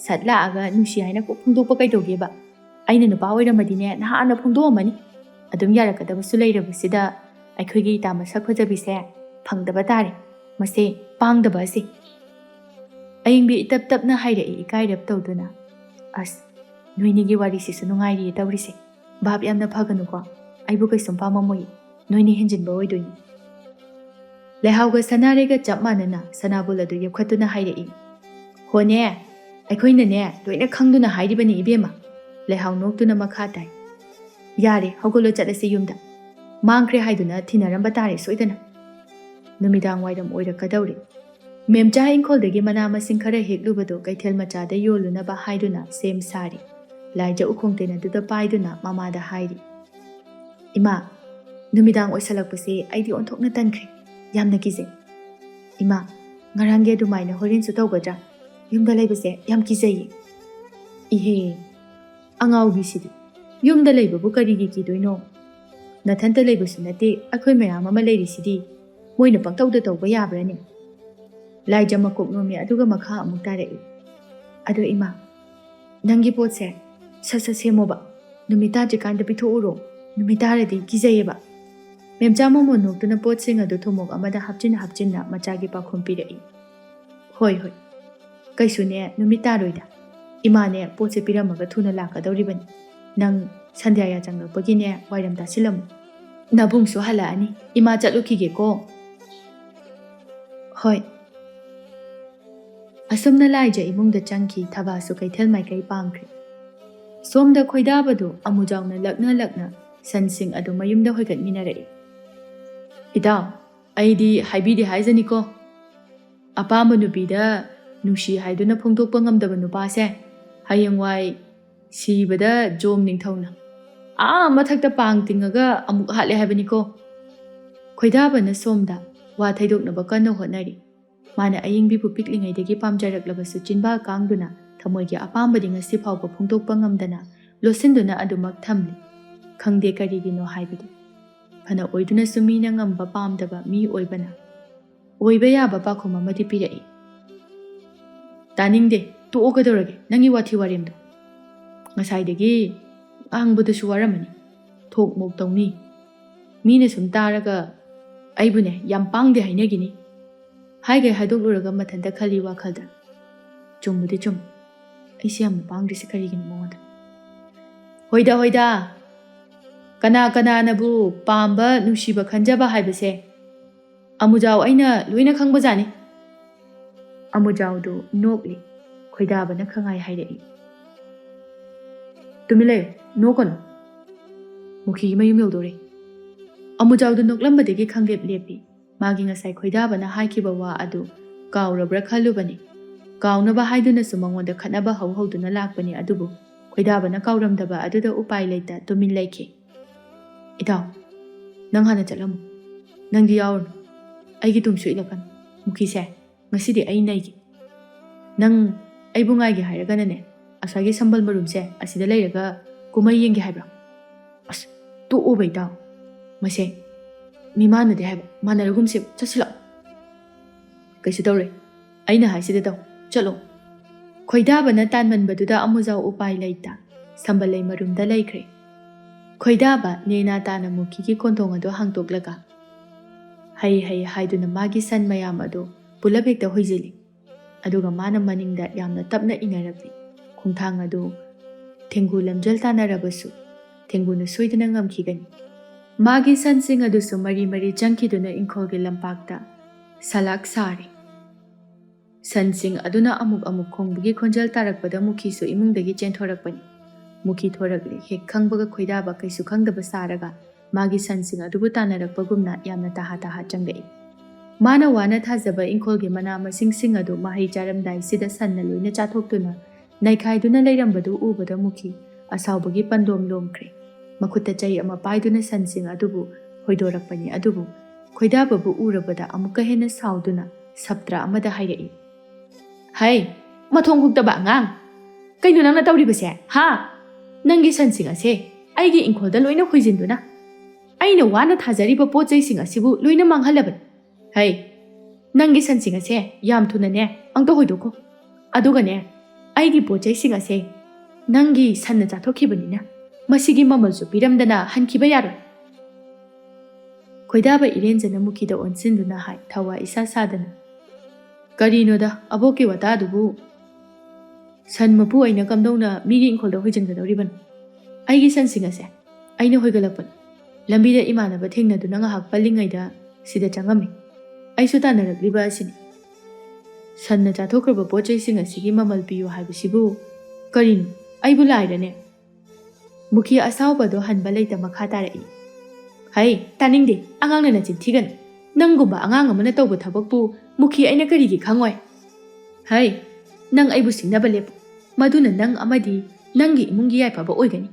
satla aga nusi haina ko phungdokpa kaidogeba aina nupa oiramadine nahana phungdomani adum yarakadabasu leirabasida aikhoigi tama sakhojabise phangdaba tare mase pangdaba ase aingbi tapna hairei ikairap tawduna as noinigi wari sisu nungairi tawrise bab yamna phaganuko aibu kaisum pamamoi noini henjinba oidoini lehauga sanarega chapmanana sanabul adu yepkhatuna hairei hone aikhoinane loina khangduna hairibani ibema lehau noktuna makha tai yare hogolo chatase yumda mangkre haiduna thinaramba tare soidana numidang waidam oirakadawri memcha ingkholdagi mana masing khara heklubado kaithel machada yoluna ba haiduna sem sari laija ukhongtena duda paiduna mamada hairi ima numidang oisalakpase aidi onthokna tankre yamna kize ima ngarange dumaina horin su tawgadra yumda leibase yam kizayi ihe angau bisidi yumda leibabu karigi kidoino nathanta leibasu nate akhoi mayam ama leirisidi moina pangtawda tawba yabrane laija makok nomi aduga makha amuk tarei ado ima nangi potse sasa semoba numita jikanda pitho uro numita radi kizayeba memcha momo noktuna potsing adu thomok amada hapchinna machagi pakhom pirei hoi kaisune numita roida imane potse piramaga thuna lakadawribani nang ꯁꯟꯙ꯭ꯌꯥ ꯆꯪꯂꯛꯄꯒꯤꯅꯦ ꯋꯥꯏꯔꯝ ꯇꯥꯁꯤꯜꯂꯝꯃꯨ ꯅꯕꯨꯡꯁꯨ ꯍꯜꯂꯛꯑꯅꯤ ꯏꯃꯥ ꯆꯠꯂꯨꯈꯤꯒꯦꯀꯣ ꯍꯣꯏ ꯑꯁꯨꯝꯅ ꯂꯥꯏꯖ ꯏꯃꯨꯡꯗ ꯆꯪꯈꯤ ꯊꯕꯥꯁꯨ ꯀꯩꯊꯦꯜ ꯃꯥꯏꯀꯩ ꯄꯥꯡꯈ꯭ꯔꯦ ꯁꯣꯝꯗ ꯈꯣꯏꯗꯥꯕꯗꯨ ꯑꯃꯨꯖꯥꯎꯅ ꯂꯛꯅ ꯁꯟꯁꯤꯡ ꯑꯗꯨ ꯃꯌꯨꯝꯗ ꯍꯣꯏꯒꯠꯃꯤꯟꯅꯔꯛꯏ ꯏꯇꯥꯎ ꯑꯩꯗꯤ ꯍꯥꯏꯕꯤꯗꯦ ꯍꯥꯏꯖꯅꯤꯀꯣ ꯑꯄꯥꯝꯕ ꯅꯨꯄꯤꯗ ꯅꯨꯡꯁꯤ ꯍꯥꯏꯗꯨꯅ ꯐꯣꯡꯗꯣꯛꯄ ꯉꯝꯗꯕ ꯅꯨꯄꯥꯁꯦ ꯍꯌꯦꯡꯋꯥꯏ ꯁꯤꯕꯗ ꯖꯣꯝ ꯅꯤꯡꯊꯧꯅ ꯃꯊꯛꯇ ꯄꯥꯡ ꯇꯤꯡꯉꯒ ꯑꯃꯨꯛ ꯍꯥꯠꯂꯦ ꯍꯥꯏꯕꯅꯤꯀꯣ ꯈꯣꯏꯗꯥꯕꯅ ꯁꯣꯝꯗ ꯋꯥ ꯊꯩꯗꯣꯛꯅꯕ ꯀꯟꯅ ꯍꯣꯠꯅꯔꯤ ꯃꯥꯅ ꯑꯌꯤꯡꯕꯤꯕꯨ ꯄꯤꯛꯂꯤꯉꯩꯗꯒꯤ ꯄꯥꯝꯖꯔꯛꯂꯕꯁꯨ ꯆꯤꯟꯕꯥ ꯀꯥꯡꯗꯨꯅ ꯊꯃꯣꯏꯒꯤ ꯑꯄꯥꯝꯕꯗꯤ ꯉꯁꯤ ꯐꯥꯎꯕ ꯐꯣꯡꯗꯣꯛꯄ ꯉꯝꯗꯅ ꯂꯣꯠꯁꯤꯟꯗꯨꯅ ꯑꯗꯨꯃꯛ ꯊꯝꯂꯤ ꯈꯪꯗꯦ ꯀꯔꯤꯒꯤꯅꯣ ꯍꯥꯏꯕꯗꯤ ꯐꯅ ꯑꯣꯏꯗꯨꯅꯁꯨ ꯃꯤꯅ ꯉꯝꯕ ꯄꯥꯝꯗꯕ ꯃꯤ ꯑꯣꯏꯕꯅ ꯑꯣꯏꯕ ꯌꯥꯕ ꯄꯥꯎꯈꯨꯝ ꯑꯃꯗꯤ ꯄꯤꯔꯛꯏ ꯇꯥꯅꯤꯡꯗꯦ ꯇꯣꯛꯑꯒꯗꯧꯔꯒꯦ ꯅꯪꯒꯤ ꯋꯥꯊꯤ ꯋꯥꯔꯦꯝꯗꯣ ꯉꯁꯥꯏꯗꯒꯤ ꯉꯥꯡꯕꯗꯁꯨ ꯋꯥꯔꯝꯃꯅꯤ ꯊꯣꯛ ꯃꯣꯛ ꯇꯧꯅꯤ ꯃꯤꯅ ꯁꯨꯝ ꯇꯥꯔꯒ ꯑꯩꯕꯨꯅꯦ ꯌꯥꯝ ꯄꯥꯡꯗꯦ ꯍꯥꯏꯅꯒꯤꯅꯤ ꯍꯥꯏꯒꯩ ꯍꯥꯏꯗꯣꯛꯂꯨꯔꯒ ꯃꯊꯟꯇ ꯈꯜꯂꯤ ꯋꯥꯈꯜꯗ ꯆꯨꯝꯕꯨꯗꯤ ꯆꯨꯝ ꯑꯩꯁꯦ ꯌꯥꯝꯅ ꯄꯥꯡꯗ꯭ꯔꯤꯁꯦ ꯀꯔꯤꯒꯤꯅꯣ ꯃꯉꯣꯟꯗ ꯍꯣꯏꯗ ꯀꯅꯥ ꯀꯅꯥꯅꯕꯨ ꯄꯥꯝꯕ ꯅꯨꯡꯁꯤꯕ ꯈꯟꯖꯕ ꯍꯥꯏꯕꯁꯦ ꯑꯃꯨꯖꯥꯎ ꯑꯩꯅ ꯂꯣꯏꯅ ꯈꯪꯕꯖꯥꯅꯤ ꯑꯃꯨꯖꯥꯎꯗꯨ ꯅꯣꯛꯂꯤ ꯈꯣꯏꯗꯥꯕꯅ ꯈꯪꯉꯥꯏ ꯍꯥꯏꯔꯛꯏ ꯇꯨꯃꯤꯟ ꯂꯩꯌꯨ ꯅꯣꯛꯀꯅꯨ ꯃꯨꯈꯤꯒꯤ ꯃꯌꯨꯝ ꯌꯧꯗꯣꯔꯦ ꯑꯃꯨꯖꯥꯎꯗꯨ ꯅꯣꯛꯂꯝꯕꯗꯒꯤ ꯈꯪꯂꯦꯞ ꯂꯦꯞꯄꯤ ꯃꯥꯒꯤ ꯉꯁꯥꯏ ꯈꯣꯏꯗꯥꯕꯅ ꯍꯥꯏꯈꯤꯕ ꯋꯥ ꯑꯗꯨ ꯀꯥꯎꯔꯕ꯭ꯔꯥ ꯈꯜꯂꯨꯕꯅꯤ ꯀꯥꯎꯅꯕ ꯍꯥꯏꯗꯨꯅꯁꯨ ꯃꯉꯣꯟꯗ ꯈꯠꯅꯕ ꯍꯧꯗꯨꯅ ꯂꯥꯛꯄꯅꯤ ꯑꯗꯨꯕꯨ ꯈꯣꯏꯗꯥꯕꯅ ꯀꯥꯎꯔꯝꯗꯕ ꯑꯗꯨꯗ ꯎꯄꯥꯏ ꯂꯩꯇ ꯇꯨꯃꯤꯟ ꯂꯩꯈꯤ ꯏꯇꯥꯎ ꯅꯪ ꯍꯥꯟꯅ ꯆꯠꯂꯝꯃꯨ ꯅꯪꯗꯤ ꯌꯥꯎꯔꯨꯅꯨ ꯑꯩꯒꯤ ꯇꯨꯡꯁꯨ ꯏꯜꯂꯛꯀꯅꯨ ꯃꯨꯈꯤꯁꯦ ꯉꯁꯤꯗꯤ ꯑꯩ ꯅꯩꯒꯦ ꯅꯪ ꯑꯩꯕꯨ ꯉꯥꯏꯒꯦ ꯍꯥꯏꯔꯒꯅꯅꯦ ꯑꯁ꯭ꯋꯥꯏꯒꯤ ꯁꯝꯕꯜ ꯃꯔꯨꯝꯁꯦ ꯑꯁꯤꯗ ꯂꯩꯔꯒ ꯀꯨꯝꯍꯩ ꯌꯦꯡꯒꯦ ꯍꯥꯏꯕ꯭ꯔꯥ ꯑꯁ ꯇꯣꯛꯑꯣꯕ ꯏꯇꯥꯎ ꯃꯁꯦ ꯃꯤꯃꯥꯟꯅꯗꯦ ꯍꯥꯏꯕ ꯃꯥꯟꯅꯔꯒꯨꯝꯁꯦ ꯆꯠꯁꯤꯜꯂꯛꯑꯣ ꯀꯩꯁꯨ ꯇꯧꯔꯣꯏ ꯑꯩꯅ ꯍꯥꯏꯁꯤꯗ ꯇꯧ ꯆꯠꯂꯣ ꯈꯣꯏꯗꯥꯕꯅ ꯇꯥꯟꯃꯟꯕꯗꯨꯗ ꯑꯃꯨꯖꯥꯎ ꯎꯄꯥꯏ ꯂꯩꯇ ꯁꯝꯕꯜꯂꯩ ꯃꯔꯨꯝꯗ ꯂꯩꯈ꯭ꯔꯦ ꯈꯣꯏꯗꯥꯕ ꯅꯦꯅꯥ ꯇꯥꯅ ꯃꯨꯈꯤꯒꯤ ꯀꯣꯟꯊꯣꯡ ꯑꯗꯨ ꯍꯥꯡꯇꯣꯛꯂꯒ ꯍꯩ ꯍꯥꯏꯗꯨꯅ ꯃꯥꯒꯤ ꯁꯟ ꯃꯌꯥꯝ ꯑꯗꯨ ꯄꯨꯂꯞ ꯍꯦꯛꯇ ꯍꯣꯏꯖꯤꯜꯂꯤ ꯑꯗꯨꯒ ꯃꯥꯅ ꯃꯅꯤꯡꯗ ꯌꯥꯝꯅ ꯇꯞꯅ ꯏꯟꯅꯔꯛꯂꯤ ꯈꯣꯡꯊꯥꯡ ꯑꯗꯨ ꯊꯦꯡꯒꯨ ꯂꯝꯖꯦꯜ ꯇꯥꯟꯅꯔꯕꯁꯨ ꯊꯦꯡꯒꯨꯅ ꯁꯣꯏꯗꯅ ꯉꯝꯈꯤꯒꯅꯤ ꯃꯥꯒꯤ ꯁꯟꯁꯤꯡ ꯑꯗꯨꯁꯨ ꯃꯔꯤ ꯆꯪꯈꯤꯗꯨꯅ ꯏꯪꯈꯣꯜꯒꯤ ꯂꯝꯄꯥꯛꯇ ꯁꯂꯥꯛ ꯁꯥꯔꯤ ꯁꯟꯁꯤꯡ ꯑꯗꯨꯅ ꯑꯃꯨꯛ ꯈꯣꯡꯕꯒꯤ ꯈꯣꯟꯖꯦꯜ ꯇꯥꯔꯛꯄꯗ ꯃꯨꯈꯤꯁꯨ ꯏꯃꯨꯡꯗꯒꯤ ꯆꯦꯟꯊꯣꯔꯛꯄꯅꯤ ꯃꯨꯈꯤ ꯊꯣꯔꯛꯂꯤ ꯍꯦꯛ ꯈꯪꯕꯒ ꯈꯣꯏꯗꯥꯕ ꯀꯩꯁꯨ ꯈꯪꯗꯕ ꯁꯥꯔꯒ ꯃꯥꯒꯤ ꯁꯟꯁꯤꯡ ꯑꯗꯨꯕꯨ ꯇꯥꯟꯅꯔꯛꯄꯒꯨꯝꯅ ꯌꯥꯝꯅ ꯇꯍꯥ ꯆꯪꯂꯛꯏ ꯃꯥꯅ ꯋꯥꯅ ꯊꯥꯖꯕ ꯏꯪꯈꯣꯜꯒꯤ ꯃꯅꯥ ꯃꯁꯤꯡꯁꯤꯡ ꯑꯗꯨ ꯃꯍꯩ ꯆꯥꯔꯝꯗꯥꯏꯁꯤꯗ ꯁꯟꯅ ꯂꯣꯏꯅ ꯆꯥꯊꯣꯛꯇꯨꯅ ꯅꯩꯈꯥꯏꯗꯨꯅ ꯂꯩꯔꯝꯕꯗꯨ ꯎꯕꯗ ꯃꯨꯈꯤ ꯑꯁꯥꯎꯕꯒꯤ ꯄꯟꯗꯣꯝ ꯂꯣꯝꯈ꯭ꯔꯦ ꯃꯈꯨꯠꯇ ꯆꯩ ꯑꯃ ꯄꯥꯏꯗꯨꯅ ꯁꯟꯁꯤꯡ ꯑꯗꯨꯕు ꯍꯣꯏꯗꯣꯔꯛꯄꯅꯤ ꯑꯗꯨꯕꯨ ꯈꯣꯏꯗꯥꯕꯕꯨ ꯎꯔꯕꯗ ꯑꯃꯨꯛꯀ ꯍꯦꯟꯅ ꯁꯥꯎꯗꯨꯅ ꯁꯞꯇ꯭ꯔ ꯑꯃꯗ ꯍꯥꯏꯔꯛꯏ ꯍꯩ ꯃꯊꯣꯡ ꯍꯨꯛꯇꯕ ꯑꯉꯥꯡ ꯀꯩꯅꯣ ꯅꯪꯅ ꯇꯧꯔꯤꯕꯁꯦ ꯍꯥ ꯅꯪꯒꯤ ꯁꯟꯁꯤꯡ ꯑꯁꯦ ꯑꯩꯒꯤ ꯏꯪꯈꯣꯜꯗ ꯂꯣꯏꯅ ꯍꯣꯏꯖꯤꯟꯗꯨꯅ ꯑꯩꯅ ꯋꯥꯅ ꯊꯥꯖꯔꯤꯕ ꯄꯣꯠ ꯆꯩꯁꯤꯡ ꯑꯁꯤꯕꯨ ꯂꯣꯏꯅ ꯃꯥꯡꯍꯜꯂꯕꯅꯤ ꯍꯩ ꯅꯪꯒꯤ ꯁꯟꯁꯤꯡ ꯑꯁꯦ ꯌꯥꯝ ꯊꯨꯅꯅꯦ ꯑꯝꯇ ꯍꯣꯏꯗꯣꯛꯈꯣ ꯑꯗꯨꯒꯅꯦ ꯑꯩꯒꯤ ꯄꯣꯠ ꯆꯩꯁꯤꯡ ꯑꯁꯦ ꯅꯪꯒꯤ ꯁꯟꯅ ꯆꯥꯊꯣꯛꯈꯤꯕꯅꯤꯅ ꯃꯁꯤꯒꯤ ꯃꯃꯜꯁꯨ ꯄꯤꯔꯝꯗꯅ ꯍꯟꯈꯤꯕ ꯌꯥꯔꯣꯏ ꯈꯣꯏꯗꯥꯕ ꯏꯔꯦꯟꯖꯅ ꯃꯨꯈꯤꯗ ꯑꯣꯟꯁꯤꯟꯗꯨꯅ ꯍꯥꯏ ꯊꯋꯥ ꯏꯁꯥ ꯁꯥꯗꯅ ꯀꯔꯤꯅꯣꯗ ꯑꯕꯣꯛꯀꯤ ꯋꯥꯇꯥꯗꯨꯕꯨ ꯁꯟ ꯃꯄꯨ ꯑꯩꯅ ꯀꯝꯗꯧꯅ ꯃꯤꯒꯤ ꯏꯪꯈꯣꯜꯗ ꯍꯣꯏꯖꯤꯟꯒꯗꯧꯔꯤꯕꯅꯣ ꯑꯩꯒꯤ ꯁꯟꯁꯤꯡ ꯑꯁꯦ ꯑꯩꯅ ꯍꯣꯏꯒꯠꯂꯛꯄꯅꯤ ꯂꯝꯕꯤꯗ ꯏꯃꯥꯟꯅꯕ ꯊꯦꯡꯅꯗꯨꯅ ꯉꯥꯏꯍꯥꯛ ꯄꯜꯂꯤꯉꯩꯗ ꯁꯤꯗ ꯆꯪꯉꯝꯃꯤ ꯑꯩꯁꯨ ꯇꯥꯟꯅꯔꯛꯂꯤꯕ ꯑꯁꯤꯅꯤ ꯁꯟꯅ ꯆꯥꯊꯣꯛꯈ꯭ꯔꯕ ꯄꯣꯠ ꯆꯩꯁꯤꯡ ꯑꯁꯤꯒꯤ ꯃꯃꯜ ꯄꯤꯌꯨ ꯍꯥꯏꯕꯁꯤꯕꯨ ꯀꯔꯤꯅꯣ ꯑꯩꯕꯨ ꯂꯥꯏꯔꯅꯦ ꯃꯨꯈꯤ ꯑꯁꯥꯎꯕꯗꯣ ꯍꯟꯕ ꯂꯩꯇ ꯃꯈꯥ ꯇꯥꯔꯛꯏ ꯍꯩ ꯇꯥꯅꯤꯡꯗꯦ ꯑꯉꯥꯡꯅ ꯅꯆꯤꯟ ꯊꯤꯒꯅꯨ ꯅꯪꯒꯨꯝꯕ ꯑꯉꯥꯡ ꯑꯃꯅ ꯇꯧꯕ ꯊꯕꯛꯄꯨ ꯃꯨꯈꯤ ꯑꯩꯅ ꯀꯔꯤꯒꯤ ꯈꯪꯉꯣꯏ ꯍꯩ ꯅꯪ ꯑꯩꯕꯨ ꯁꯤꯡꯅꯕ ꯂꯦꯞꯄꯨ ꯃꯗꯨꯅ ꯅꯪ ꯑꯃꯗꯤ ꯅꯪꯒꯤ ꯏꯃꯨꯡꯒꯤ ꯌꯥꯏꯐꯕ ꯑꯣꯏꯒꯅꯤ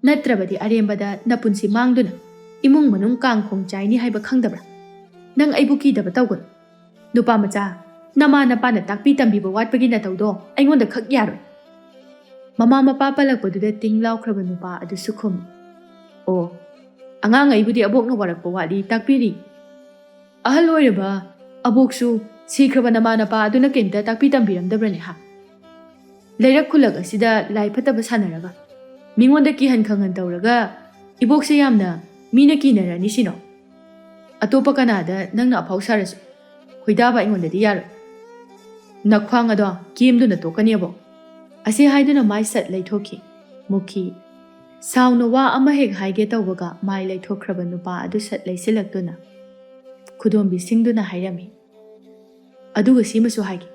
ꯅꯠꯇ꯭ꯔꯕꯗꯤ ꯑꯔꯦꯝꯕꯗ ꯅꯄꯨꯟꯁꯤ ꯃꯥꯡꯗꯨꯅ ꯏꯃꯨꯡ ꯃꯅꯨꯡ ꯀꯥꯡꯈꯣꯡ ꯆꯥꯏꯅꯤ ꯍꯥꯏꯕ ꯈꯪꯗꯕ꯭ꯔꯥ ꯅꯪ ꯑꯩꯕꯨ ꯀꯤꯗꯕ ꯇꯧꯒꯅꯨ ꯅꯨꯄꯥ ꯃꯆꯥ ꯅꯃꯥ ꯅꯄꯥꯅ ꯇꯥꯛꯄꯤ ꯇꯝꯕꯤꯕ ꯋꯥꯠꯄꯒꯤ ꯅꯇꯧꯗꯣ ꯑꯩꯉꯣꯟꯗ ꯈꯛ ꯌꯥꯔꯣꯏ ꯃꯃꯥ ꯃꯄꯥ ꯄꯜꯂꯛꯄꯗꯨꯗ ꯇꯤꯡ ꯂꯥꯎꯈ꯭ꯔꯕ ꯅꯨꯄꯥ ꯑꯗꯨꯁꯨ ꯈꯨꯝꯃꯤ ꯑꯣ ꯑꯉꯥꯡ ꯑꯩꯕꯨꯗꯤ ꯑꯕꯣꯛꯅ ꯋꯥꯔꯛꯄ ꯋꯥꯠꯂꯤ ꯇꯥꯛꯄꯤꯔꯤ ꯑꯍꯜ ꯑꯣꯏꯔꯕ ꯑꯕꯣꯛꯁꯨ ꯁꯤꯈ꯭ꯔꯕ ꯅꯃꯥ ꯅꯄꯥ ꯑꯗꯨꯅ ꯀꯩꯝꯇ ꯇꯥꯛꯄꯤ ꯇꯝꯕꯤꯔꯝꯗꯕ꯭ꯔꯅꯦ ꯍꯥ ꯂꯩꯔꯛ ꯈꯨꯜꯂꯛ ꯑꯁꯤꯗ ꯂꯥꯏ ꯐꯠꯇꯕ ꯁꯥꯟꯅꯔꯒ ꯃꯤꯉꯣꯟꯗ ꯀꯤꯍꯟ ꯈꯪꯍꯟ ꯇꯧꯔꯒ ꯏꯕꯣꯛꯁꯦ ꯌꯥꯝꯅ ꯃꯤꯅ ꯀꯤꯅꯔꯅꯤ ꯁꯤꯅꯣ ꯑꯇꯣꯞꯄ ꯀꯅꯥꯗ ꯅꯪꯅ ꯑꯐꯥꯎ ꯁꯥꯔꯁꯨ ꯈꯣꯏꯗꯥꯕ ꯑꯩꯉꯣꯟꯗꯗꯤ ꯌꯥꯔꯣꯏ ꯅꯈ꯭ꯋꯥꯡ ꯑꯗꯣ ꯀꯦꯝꯗꯨꯅ ꯇꯣꯛꯀꯅꯦꯕꯣ ꯑꯁꯤ ꯍꯥꯏꯗꯨꯅ ꯃꯥꯏ ꯁꯠ ꯂꯩꯊꯣꯛꯈꯤ ꯃꯨꯈꯤ ꯁꯥꯎꯅ ꯋꯥ ꯑꯃ ꯍꯦꯛ ꯍꯥꯏꯒꯦ ꯇꯧꯕꯒ ꯃꯥꯏ ꯂꯩꯊꯣꯛꯈ꯭ꯔꯕ ꯅꯨꯄꯥ ꯑꯗꯨ ꯁꯠ ꯂꯩꯁꯤꯜꯂꯛꯇꯨꯅ ꯈꯨꯗꯣꯝꯕꯤꯁꯤꯡꯗꯨꯅ ꯍꯥꯏꯔꯝꯃꯤ, ꯑꯗꯨꯒ ꯁꯤꯃꯁꯨ ꯍꯥꯏꯒꯦ,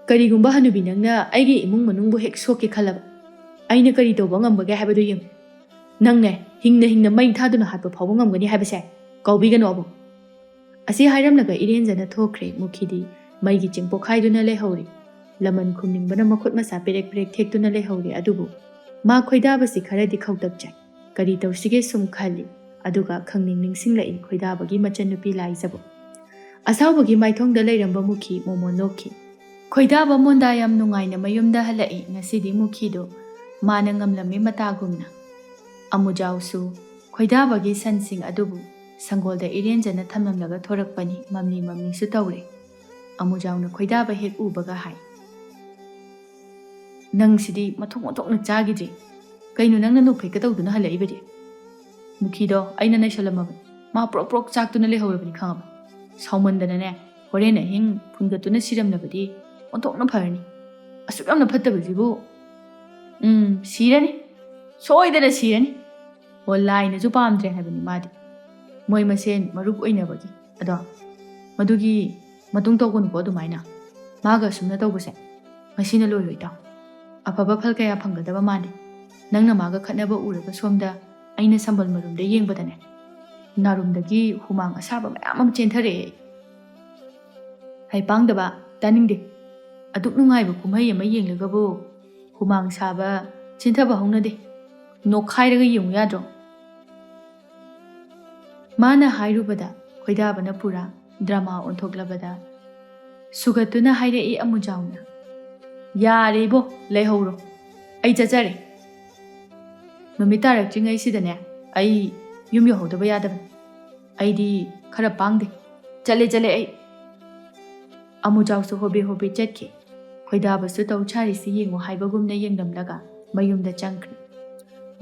ꯀꯔꯤꯒꯨꯝꯕ ꯍꯅꯨꯕꯤ ꯅꯪꯅ ꯑꯩꯒꯤ ꯏꯃꯨꯡ ꯃꯅꯨꯡꯕꯨ ꯍꯦꯛ ꯁꯣꯛꯀꯦ ꯈꯜꯂꯕ, ꯑꯩꯅ ꯀꯔꯤ ꯇꯧꯕ ꯉꯝꯕꯒꯦ ꯍꯥꯏꯕꯗꯨ ꯌꯦꯡꯉꯨ. ꯅꯪꯅꯦ ꯍꯤꯡꯅ ꯃꯩ ꯊꯥꯗꯨꯅ ꯍꯥꯠꯄ ꯐꯥꯎꯕ ꯉꯝꯒꯅꯤ ꯍꯥꯏꯕꯁꯦ ꯀꯥꯎꯕꯤꯒꯅꯨ ꯑꯕꯨꯡ. ꯑꯁꯤ ꯍꯥꯏꯔꯝꯂꯒ ꯏꯔꯦꯟꯖꯅ ꯊꯣꯛꯈ꯭ꯔꯦ. ꯃꯨꯈꯤꯗꯤ ꯃꯩꯒꯤ ꯆꯤꯡꯄꯣꯛꯈꯥꯏꯗꯨꯅ ꯂꯩꯍꯧꯔꯤ. ꯂꯃꯟ ꯈꯨꯝꯅꯤꯡꯕꯅ ꯃꯈꯨꯠ ꯃꯁꯥ ꯄꯦꯔꯦꯛ ꯄꯦꯔꯦꯛ ꯊꯦꯛꯇꯨꯅ ꯂꯩꯍꯧꯔꯤ. ꯑꯗꯨꯕꯨ ꯃꯥ ꯈꯣꯏꯗꯥꯕꯁꯤ ꯈꯔꯗꯤ ꯈꯧꯇꯛꯆꯩ. ꯀꯔꯤ ꯇꯧꯁꯤꯒꯦ ꯁꯨꯝ ꯈꯜꯂꯤ. ꯑꯗꯨꯒ ꯈꯪꯅꯤꯡ ꯅꯤꯡꯁꯤꯡꯂꯛꯏ ꯈꯣꯏꯗꯥꯕꯒꯤ ꯃꯆꯟꯅꯨꯄꯤ ꯂꯥꯏꯖꯕꯨ. ꯑꯁꯥꯎꯕꯒꯤ ꯃꯥꯏꯊꯣꯡꯗ ꯂꯩꯔꯝꯕ ꯃꯨꯈꯤ ꯃꯣꯃꯣ ꯅꯣꯛꯈꯤ. ꯈꯣꯏꯗꯥꯕ ꯃꯣꯟꯗꯥ ꯌꯥꯝ ꯅꯨꯡꯉꯥꯏꯅ ꯃꯌꯨꯝꯗ ꯍꯜꯂꯛꯏ. ꯉꯁꯤꯗꯤ ꯃꯨꯈꯤꯗꯣ ꯃꯥꯅ ꯉꯝꯂꯝꯃꯤ ꯃꯇꯥꯒꯨꯝꯅ. ꯑꯃꯨꯖꯥꯎꯁꯨ ꯈꯣꯏꯗꯥꯕꯒꯤ ꯁꯟꯁꯤꯡ ꯑꯗꯨꯕꯨ ꯁꯪꯒꯣꯜꯗ ꯏꯔꯦꯟꯖꯅ ꯊꯝꯂꯝꯂꯒ ꯊꯣꯔꯛꯄꯅꯤ. ꯃꯝꯂꯤ ꯃꯝꯂꯤꯁꯨ ꯇꯧꯔꯦ. ꯑꯃꯨꯖꯥꯎꯅ ꯈꯣꯏꯗꯥꯕ ꯍꯦꯛ ꯎꯕꯒ ꯍꯥꯏ, ꯅꯪꯁꯤꯗꯤ ꯃꯊꯣꯛ ꯃꯊꯣꯛꯅ ꯆꯥꯈꯤꯗ꯭ꯔꯤ. ꯀꯩꯅꯣ ꯅꯪꯅ ꯅꯣꯛꯐꯦꯠꯀ ꯇꯧꯗꯨꯅ ꯍꯜꯂꯛꯏꯕꯗꯤ? ꯃꯨꯈꯤꯗꯣ ꯑꯩꯅ ꯅꯩꯁꯜꯂꯝꯃꯕꯅꯤ. ꯃꯥ ꯄ꯭ꯔꯣꯛ ꯄ꯭ꯔꯣꯛ ꯆꯥꯛꯇꯨꯅ ꯂꯩꯍꯧꯔꯕꯅꯤ ꯈꯪꯉꯕ. ꯁꯥꯎꯃꯟꯗꯅꯅꯦ ꯍꯣꯔꯦꯟ ꯑꯍꯤꯡ ꯐꯨꯟꯒꯠꯇꯨꯅ ꯁꯤꯔꯝꯂꯕꯗꯤ ꯑꯣꯟꯊꯣꯛꯅ ꯐꯔꯅꯤ. ꯑꯁꯨꯛ ꯌꯥꯝꯅ ꯐꯠꯇꯕꯁꯤꯕꯨ ꯁꯤꯔꯅꯤ. ꯁꯣꯏꯗꯅ ꯁꯤꯔꯅꯤ. ꯑꯣ ꯂꯥꯏꯅꯁꯨ ꯄꯥꯝꯗ꯭ꯔꯦ ꯍꯥꯏꯕꯅꯤ ꯃꯥꯗꯤ. ꯃꯣꯏ ꯃꯁꯦꯟ ꯃꯔꯨꯞ ꯑꯣꯏꯅꯕꯒꯤ. ꯑꯗꯣ ꯃꯗꯨꯒꯤ ꯃꯇꯨꯡ ꯇꯧꯒꯅꯨꯀꯣ ꯑꯗꯨꯃꯥꯏꯅ. ꯃꯥꯒ ꯑꯁꯨꯝꯅ ꯇꯧꯕꯁꯦ ꯉꯁꯤꯅ ꯂꯣꯏꯔꯣꯏ ꯏꯇꯥꯎ. ꯑꯐꯕ ꯐꯜ ꯀꯌꯥ ꯐꯪꯒꯗꯕ ꯃꯥꯟꯗꯦ. ꯅꯪꯅ ꯃꯥꯒ ꯈꯠꯅꯕ ꯎꯔꯒ ꯁꯣꯝꯗ ꯑꯩꯅ ꯁꯝꯕꯜ ꯃꯔꯨꯝꯗ ꯌꯦꯡꯕꯗꯅꯦ ꯅꯥꯔꯨꯝꯗꯒꯤ ꯍꯨꯃꯥꯡ ꯑꯁꯥꯕ ꯃꯌꯥꯝ ꯑꯃ ꯆꯦꯟꯊꯔꯛꯑꯦ. ꯍꯩꯄꯥꯡꯗꯕ ꯇꯥꯅꯤꯡꯗꯦ. ꯑꯗꯨꯛ ꯅꯨꯡꯉꯥꯏꯕ ꯀꯨꯝꯍꯩ ꯑꯃ ꯌꯦꯡꯂꯒꯕꯨ ꯍꯨꯃꯥꯡ ꯁꯥꯕ ꯆꯦꯟꯊꯕ ꯍꯧꯅꯗꯦ. ꯅꯣꯛꯈꯥꯏꯔꯒ ꯌꯦꯡꯉꯨ ꯌꯥꯗ꯭ꯔꯣ? ꯃꯥꯅ ꯍꯥꯏꯔꯨꯕꯗ ꯈꯣꯏꯗꯥꯕꯅ ꯄꯨꯔꯥ ꯗ꯭ꯔꯃꯥ ꯑꯣꯟꯊꯣꯛꯂꯕꯗ ꯁꯨꯒꯠꯇꯨꯅ ꯍꯥꯏꯔꯛꯏ ꯑꯃꯨꯖꯥꯎꯅ, ꯌꯥꯔꯦ ꯏꯕꯣ ꯂꯩꯍꯧꯔꯣ. ꯑꯩ ꯆꯠꯆꯔꯦ. ꯅꯨꯃꯤꯠ ꯇꯥꯔꯛꯇ꯭ꯔꯤꯉꯩꯁꯤꯗꯅꯦ ꯑꯩ ꯌꯨꯝ ꯌꯧꯍꯧꯗꯕ ꯌꯥꯗꯕꯅꯤ. ꯑꯩꯗꯤ ꯈꯔ ꯄꯥꯡꯗꯦ. ꯆꯠꯂꯦ ꯑꯩ. ꯑꯃꯨꯖꯥꯎꯁꯨ ꯍꯣꯕꯦ ꯍꯣꯕꯦ ꯆꯠꯈꯤ. ꯈꯣꯏꯗꯥꯕꯁꯨ ꯇꯧ ꯁꯥꯔꯤꯁꯤ ꯌꯦꯡꯉꯨ ꯍꯥꯏꯕꯒꯨꯝꯅ ꯌꯦꯡꯂꯝꯂꯒ ꯃꯌꯨꯝꯗ ꯆꯪꯈ꯭ꯔꯦ.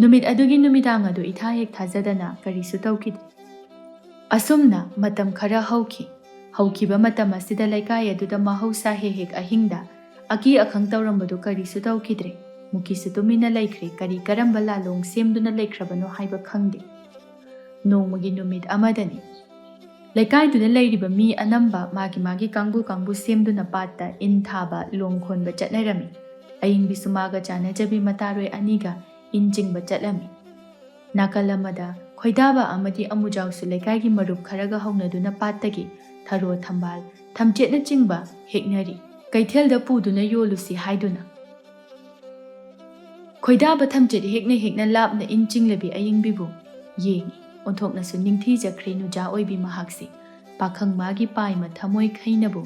ꯅꯨꯃꯤꯠ ꯑꯗꯨꯒꯤ ꯅꯨꯃꯤꯗꯥꯡ ꯑꯗꯨ ꯏꯊꯥ ꯍꯦꯛ ꯊꯥꯖꯗꯅ ꯀꯔꯤꯁꯨ ꯇꯧꯈꯤꯗꯦ. ꯑꯁꯨꯝꯅ ꯃꯇꯝ ꯈꯔ ꯍꯧꯈꯤ. ꯍꯧꯈꯤꯕ ꯃꯇꯝ ꯑꯁꯤꯗ ꯂꯩꯀꯥꯏ ꯑꯗꯨꯗ ꯃꯍꯧꯁꯥ ꯍꯦꯛ ꯑꯍꯤꯡꯗ ꯑꯀꯤ ꯑꯈꯪ ꯇꯧꯔꯝꯕꯗꯨ ꯀꯔꯤꯁꯨ ꯇꯧꯈꯤꯗ꯭ꯔꯦ. ꯃꯨꯈꯤꯁꯨ ꯇꯨꯃꯤꯟꯅ ꯂꯩꯈ꯭ꯔꯦ. ꯀꯔꯤ ꯀꯔꯝꯕ ꯂꯥꯂꯣꯡ ꯁꯦꯝꯗꯨꯅ ꯂꯩꯈ꯭ꯔꯕꯅꯣ ꯍꯥꯏꯕ ꯈꯪꯗꯦ. ꯅꯣꯡꯃꯒꯤ ꯅꯨꯃꯤꯠ ꯑꯃꯗꯅꯤ. ꯂꯩꯀꯥꯏꯗꯨꯗ ꯂꯩꯔꯤꯕ ꯃꯤ ꯑꯅꯝꯕ ꯃꯥꯒꯤ ꯀꯥꯡꯕꯨ ꯁꯦꯝꯗꯨꯅ ꯄꯥꯠꯇ ꯏꯟ ꯊꯥꯕ ꯂꯣꯡ ꯈꯣꯟꯕ ꯆꯠꯅꯔꯝꯃꯤ. ꯑꯏꯪꯕꯤꯁꯨ ꯃꯥꯒ ꯆꯥꯅꯖꯕꯤ ꯃꯇꯥꯔꯣꯏ ꯑꯅꯤꯒ ꯏꯟ ꯆꯤꯡꯕ ꯆꯠꯂꯝꯃꯤ. ꯅꯥꯀꯜ ꯑꯃꯗ ꯈꯣꯏꯗꯥꯕ ꯑꯃꯗꯤ ꯑꯃꯨꯖꯥꯎꯁꯨ ꯂꯩꯀꯥꯏꯒꯤ ꯃꯔꯨꯞ ꯈꯔꯒ ꯍꯧꯅꯗꯨꯅ ꯄꯥꯠꯇꯒꯤ ꯊꯔꯣ ꯊꯝꯕꯥꯜ ꯊꯝꯆꯦꯠꯅꯆꯤꯡꯕ ꯍꯦꯛꯅꯔꯤ. ꯀꯩꯊꯦꯜꯗ ꯄꯨꯗꯨꯅ ꯌꯣꯜꯂꯨꯁꯤ ꯍꯥꯏꯗꯨꯅ. ꯈꯣꯏꯗꯥꯕ ꯊꯝꯆꯦꯠ ꯍꯦꯛꯅ ꯂꯥꯞꯅ ꯏꯟ ꯆꯤꯡꯂꯕꯤ ꯑꯏꯪꯕꯤꯕꯨ ꯌꯦꯡꯉꯤ. ꯑꯣꯟꯊꯣꯛꯅꯁꯨ ꯅꯤꯡꯊꯤꯖꯈ꯭ꯔꯦ ꯅꯨꯖꯥ ꯑꯣꯏꯕꯤ ꯃꯍꯥꯛꯁꯤ. ꯄꯥꯈꯪ ꯃꯥꯒꯤ ꯄꯥꯏꯃ ꯊꯃꯣꯏ ꯈꯩꯅꯕꯨ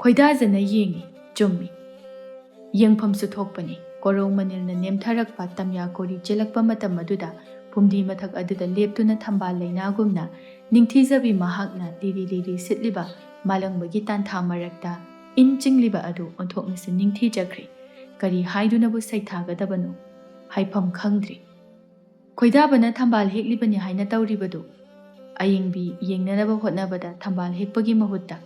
ꯈꯣꯏꯗꯥꯖꯅ ꯌꯦꯡꯉꯤ. ꯆꯨꯝꯃꯤ. ꯌꯦꯡꯐꯝꯁꯨ ꯊꯣꯛꯄꯅꯤ. ꯀꯣꯔꯧ ꯃꯅꯤꯜꯅ ꯅꯦꯝꯊꯔꯛꯄ ꯇꯝꯌꯥ ꯀꯣꯔꯤ ꯆꯦꯜꯂꯛꯄ ꯃꯇꯝ ꯑꯗꯨꯗ ꯐꯨꯝꯗꯤ ꯃꯊꯛ ꯑꯗꯨꯗ लेप्तुना थंबाल लैनागुमना निंगथीजबी महाकना लिरी लिरी सिटलिबा मालंबगी तांथा मरक्ता इन चिंगलिबा अदु ओंथोकनसु निंगथीजख्रे करी हाइदुनबु सैथागदबनो हाइफम खंद्री खोइदाबना थंबाल हेक्लिबनि हाइना तौरिबदु अयिंगबी येंगननबा होटनबदा थंबाल हेक्पगी महुत्ता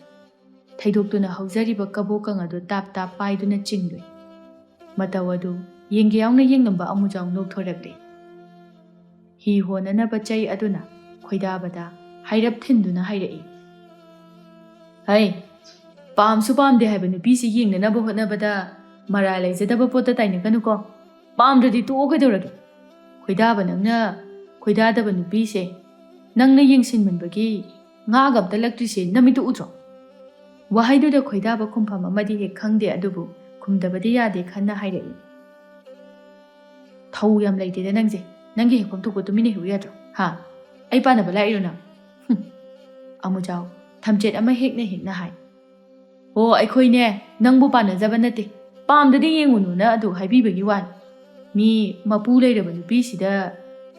थैदोक्तुना हौजरिबा कबोकंग अदु ताप ताप पाइदुना चिंगलुई मतौ अदु येंगे यावना येंगलंबा अमुजाव नोक्थोरक्ले हि होननबा चै अदुना खोइदाबदा हाइरप थिंदुना हाइरई है पामसु पामदे हाइबा नुपीसि येंगननबा होटनबदा मरा लैजदबा पोता ताइनगनुको पामद्रदि तो कइदौरगे खोइदाबा नंगना खोइदादबा नुपीसे नंगना येंसिनमनबगी ngaga amta laktrise namitu utro wahaiduda khoidaba khumpham amadi he khangde adubu khumdabadi yade khanna hairai thau yam leite de nangje nangge he khom thoko tumine hu yadro ha ai pa na bala iruna amujao thamjet ama hekna hai o ai khoi ne nangbu pa na jaba nate pamdadi yengunu na adu haibibagi wan mi mapu leiraba nupi sida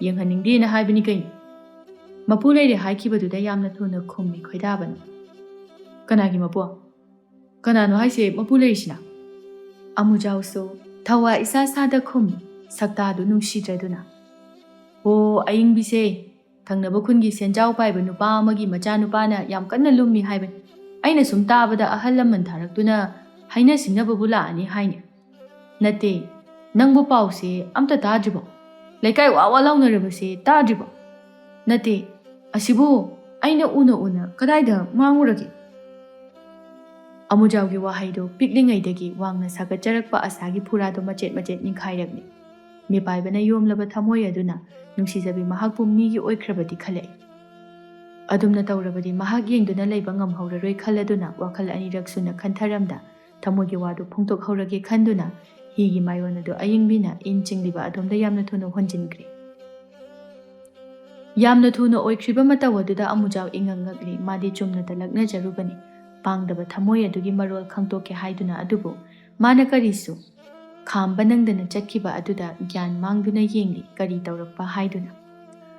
yenghaningde na haibani kai मपू लेरे हाइखिबदुदा यामना थुना खुम्मी खोइदाबन कनागी मपू कनानो हाइसे मपू लेरिसिना अमुजाउसो थवा इसा सादा खुम सक्तादु नुंसिद्रदुना ओ अयिंगबिसे थंगनबा खुनगी सेंजाव पाइबा नुपा अमगी मचा नुपाना याम कन्ना लुम्मी हाइबन अइना सुम ताबदा अहल लमन थारक्तुना हाइना सिंगनबबु लाअनी हाइने नते नंगबु पाउसे अमता ताजुबो ꯂꯩꯀꯥꯏ ꯋꯥ ꯂꯥꯎꯅꯔꯕꯁꯦ ꯇꯥꯗ꯭ꯔꯤꯕꯣ? ꯅꯠꯇꯦ, ꯑꯁꯤꯕꯨ ꯑꯩꯅ ꯎꯅ ꯀꯗꯥꯏꯗ ꯃꯥꯡꯉꯨꯔꯒꯦ? ꯑꯃꯨꯖꯥꯎꯒꯤ ꯋꯥꯍꯩꯗꯨ ꯄꯤꯛꯂꯤꯉꯩꯗꯒꯤ ꯋꯥꯡꯅ ꯁꯥꯒꯠꯆꯔꯛꯄ ꯑꯁꯥꯒꯤ ꯐꯨꯔꯥꯗꯨ ꯃꯆꯦꯠ ꯃꯆꯦꯠ ꯅꯤꯡꯈꯥꯏꯔꯛꯂꯤ꯫ ꯃꯤꯄꯥꯏꯕꯅ ꯌꯣꯝꯂꯕ ꯊꯃꯣꯏ ꯑꯗꯨꯅ ꯅꯨꯡꯁꯤꯖꯕꯤ ꯃꯍꯥꯛꯄꯨ ꯃꯤꯒꯤ ꯑꯣꯏꯈ꯭ꯔꯕꯗꯤ ꯈꯜꯂꯛꯏ꯫ ꯑꯗꯨꯝꯅ ꯇꯧꯔꯕꯗꯤ ꯃꯍꯥꯛ ꯌꯦꯡꯗꯨꯅ ꯂꯩꯕ ꯉꯝꯍꯧꯔꯔꯣꯏ ꯈꯜꯂꯗꯨꯅ ꯋꯥꯈꯜ ꯑꯅꯤꯔꯛ ꯁꯨꯅ ꯈꯟꯊꯔꯝꯗ ꯊꯃꯣꯏꯒꯤ ꯋꯥꯗꯨ ꯐꯣꯡꯗꯣꯛꯍꯧꯔꯒꯦ ꯈꯟꯗꯨꯅ ꯍꯤꯒꯤ ꯃꯥꯏꯑꯣꯟ ꯑꯗꯨ ꯑꯏꯪꯕꯤꯅ ꯏꯟ ꯆꯤꯡꯂꯤꯕ ꯑꯗꯣꯝꯗ ꯌꯥꯝꯅ ꯊꯨꯅ ꯍꯣꯟꯖꯤꯟꯈ꯭ꯔꯦ꯫ ꯌꯥꯝꯅ ꯊꯨꯅ ꯑꯣꯏꯈ꯭ꯔꯤꯕ ꯃꯇꯧ ꯑꯗꯨꯗ ꯑꯃꯨꯖꯥꯎ ꯏꯉꯛ ꯉꯛꯂꯤ꯫ ꯃꯥꯗꯤ ꯆꯨꯝꯅꯇ ꯂꯛꯅꯖꯔꯨꯕꯅꯤ, ꯄꯥꯡꯗꯕ ꯊꯃꯣꯏ ꯑꯗꯨꯒꯤ ꯃꯔꯣꯜ ꯈꯪꯇꯣꯛꯀꯦ ꯍꯥꯏꯗꯨꯅ, ꯑꯗꯨꯕꯨ ꯃꯥꯅ ꯀꯔꯤꯁꯨ ꯈꯥꯝꯕ ꯅꯪꯗꯅ ꯆꯠꯈꯤꯕ ꯑꯗꯨꯗ ꯒ꯭ꯌꯥꯟ ꯃꯥꯡꯗꯨꯅ ꯌꯦꯡꯂꯤ ꯀꯔꯤ ꯇꯧꯔꯛꯄ ꯍꯥꯏꯗꯨꯅ꯫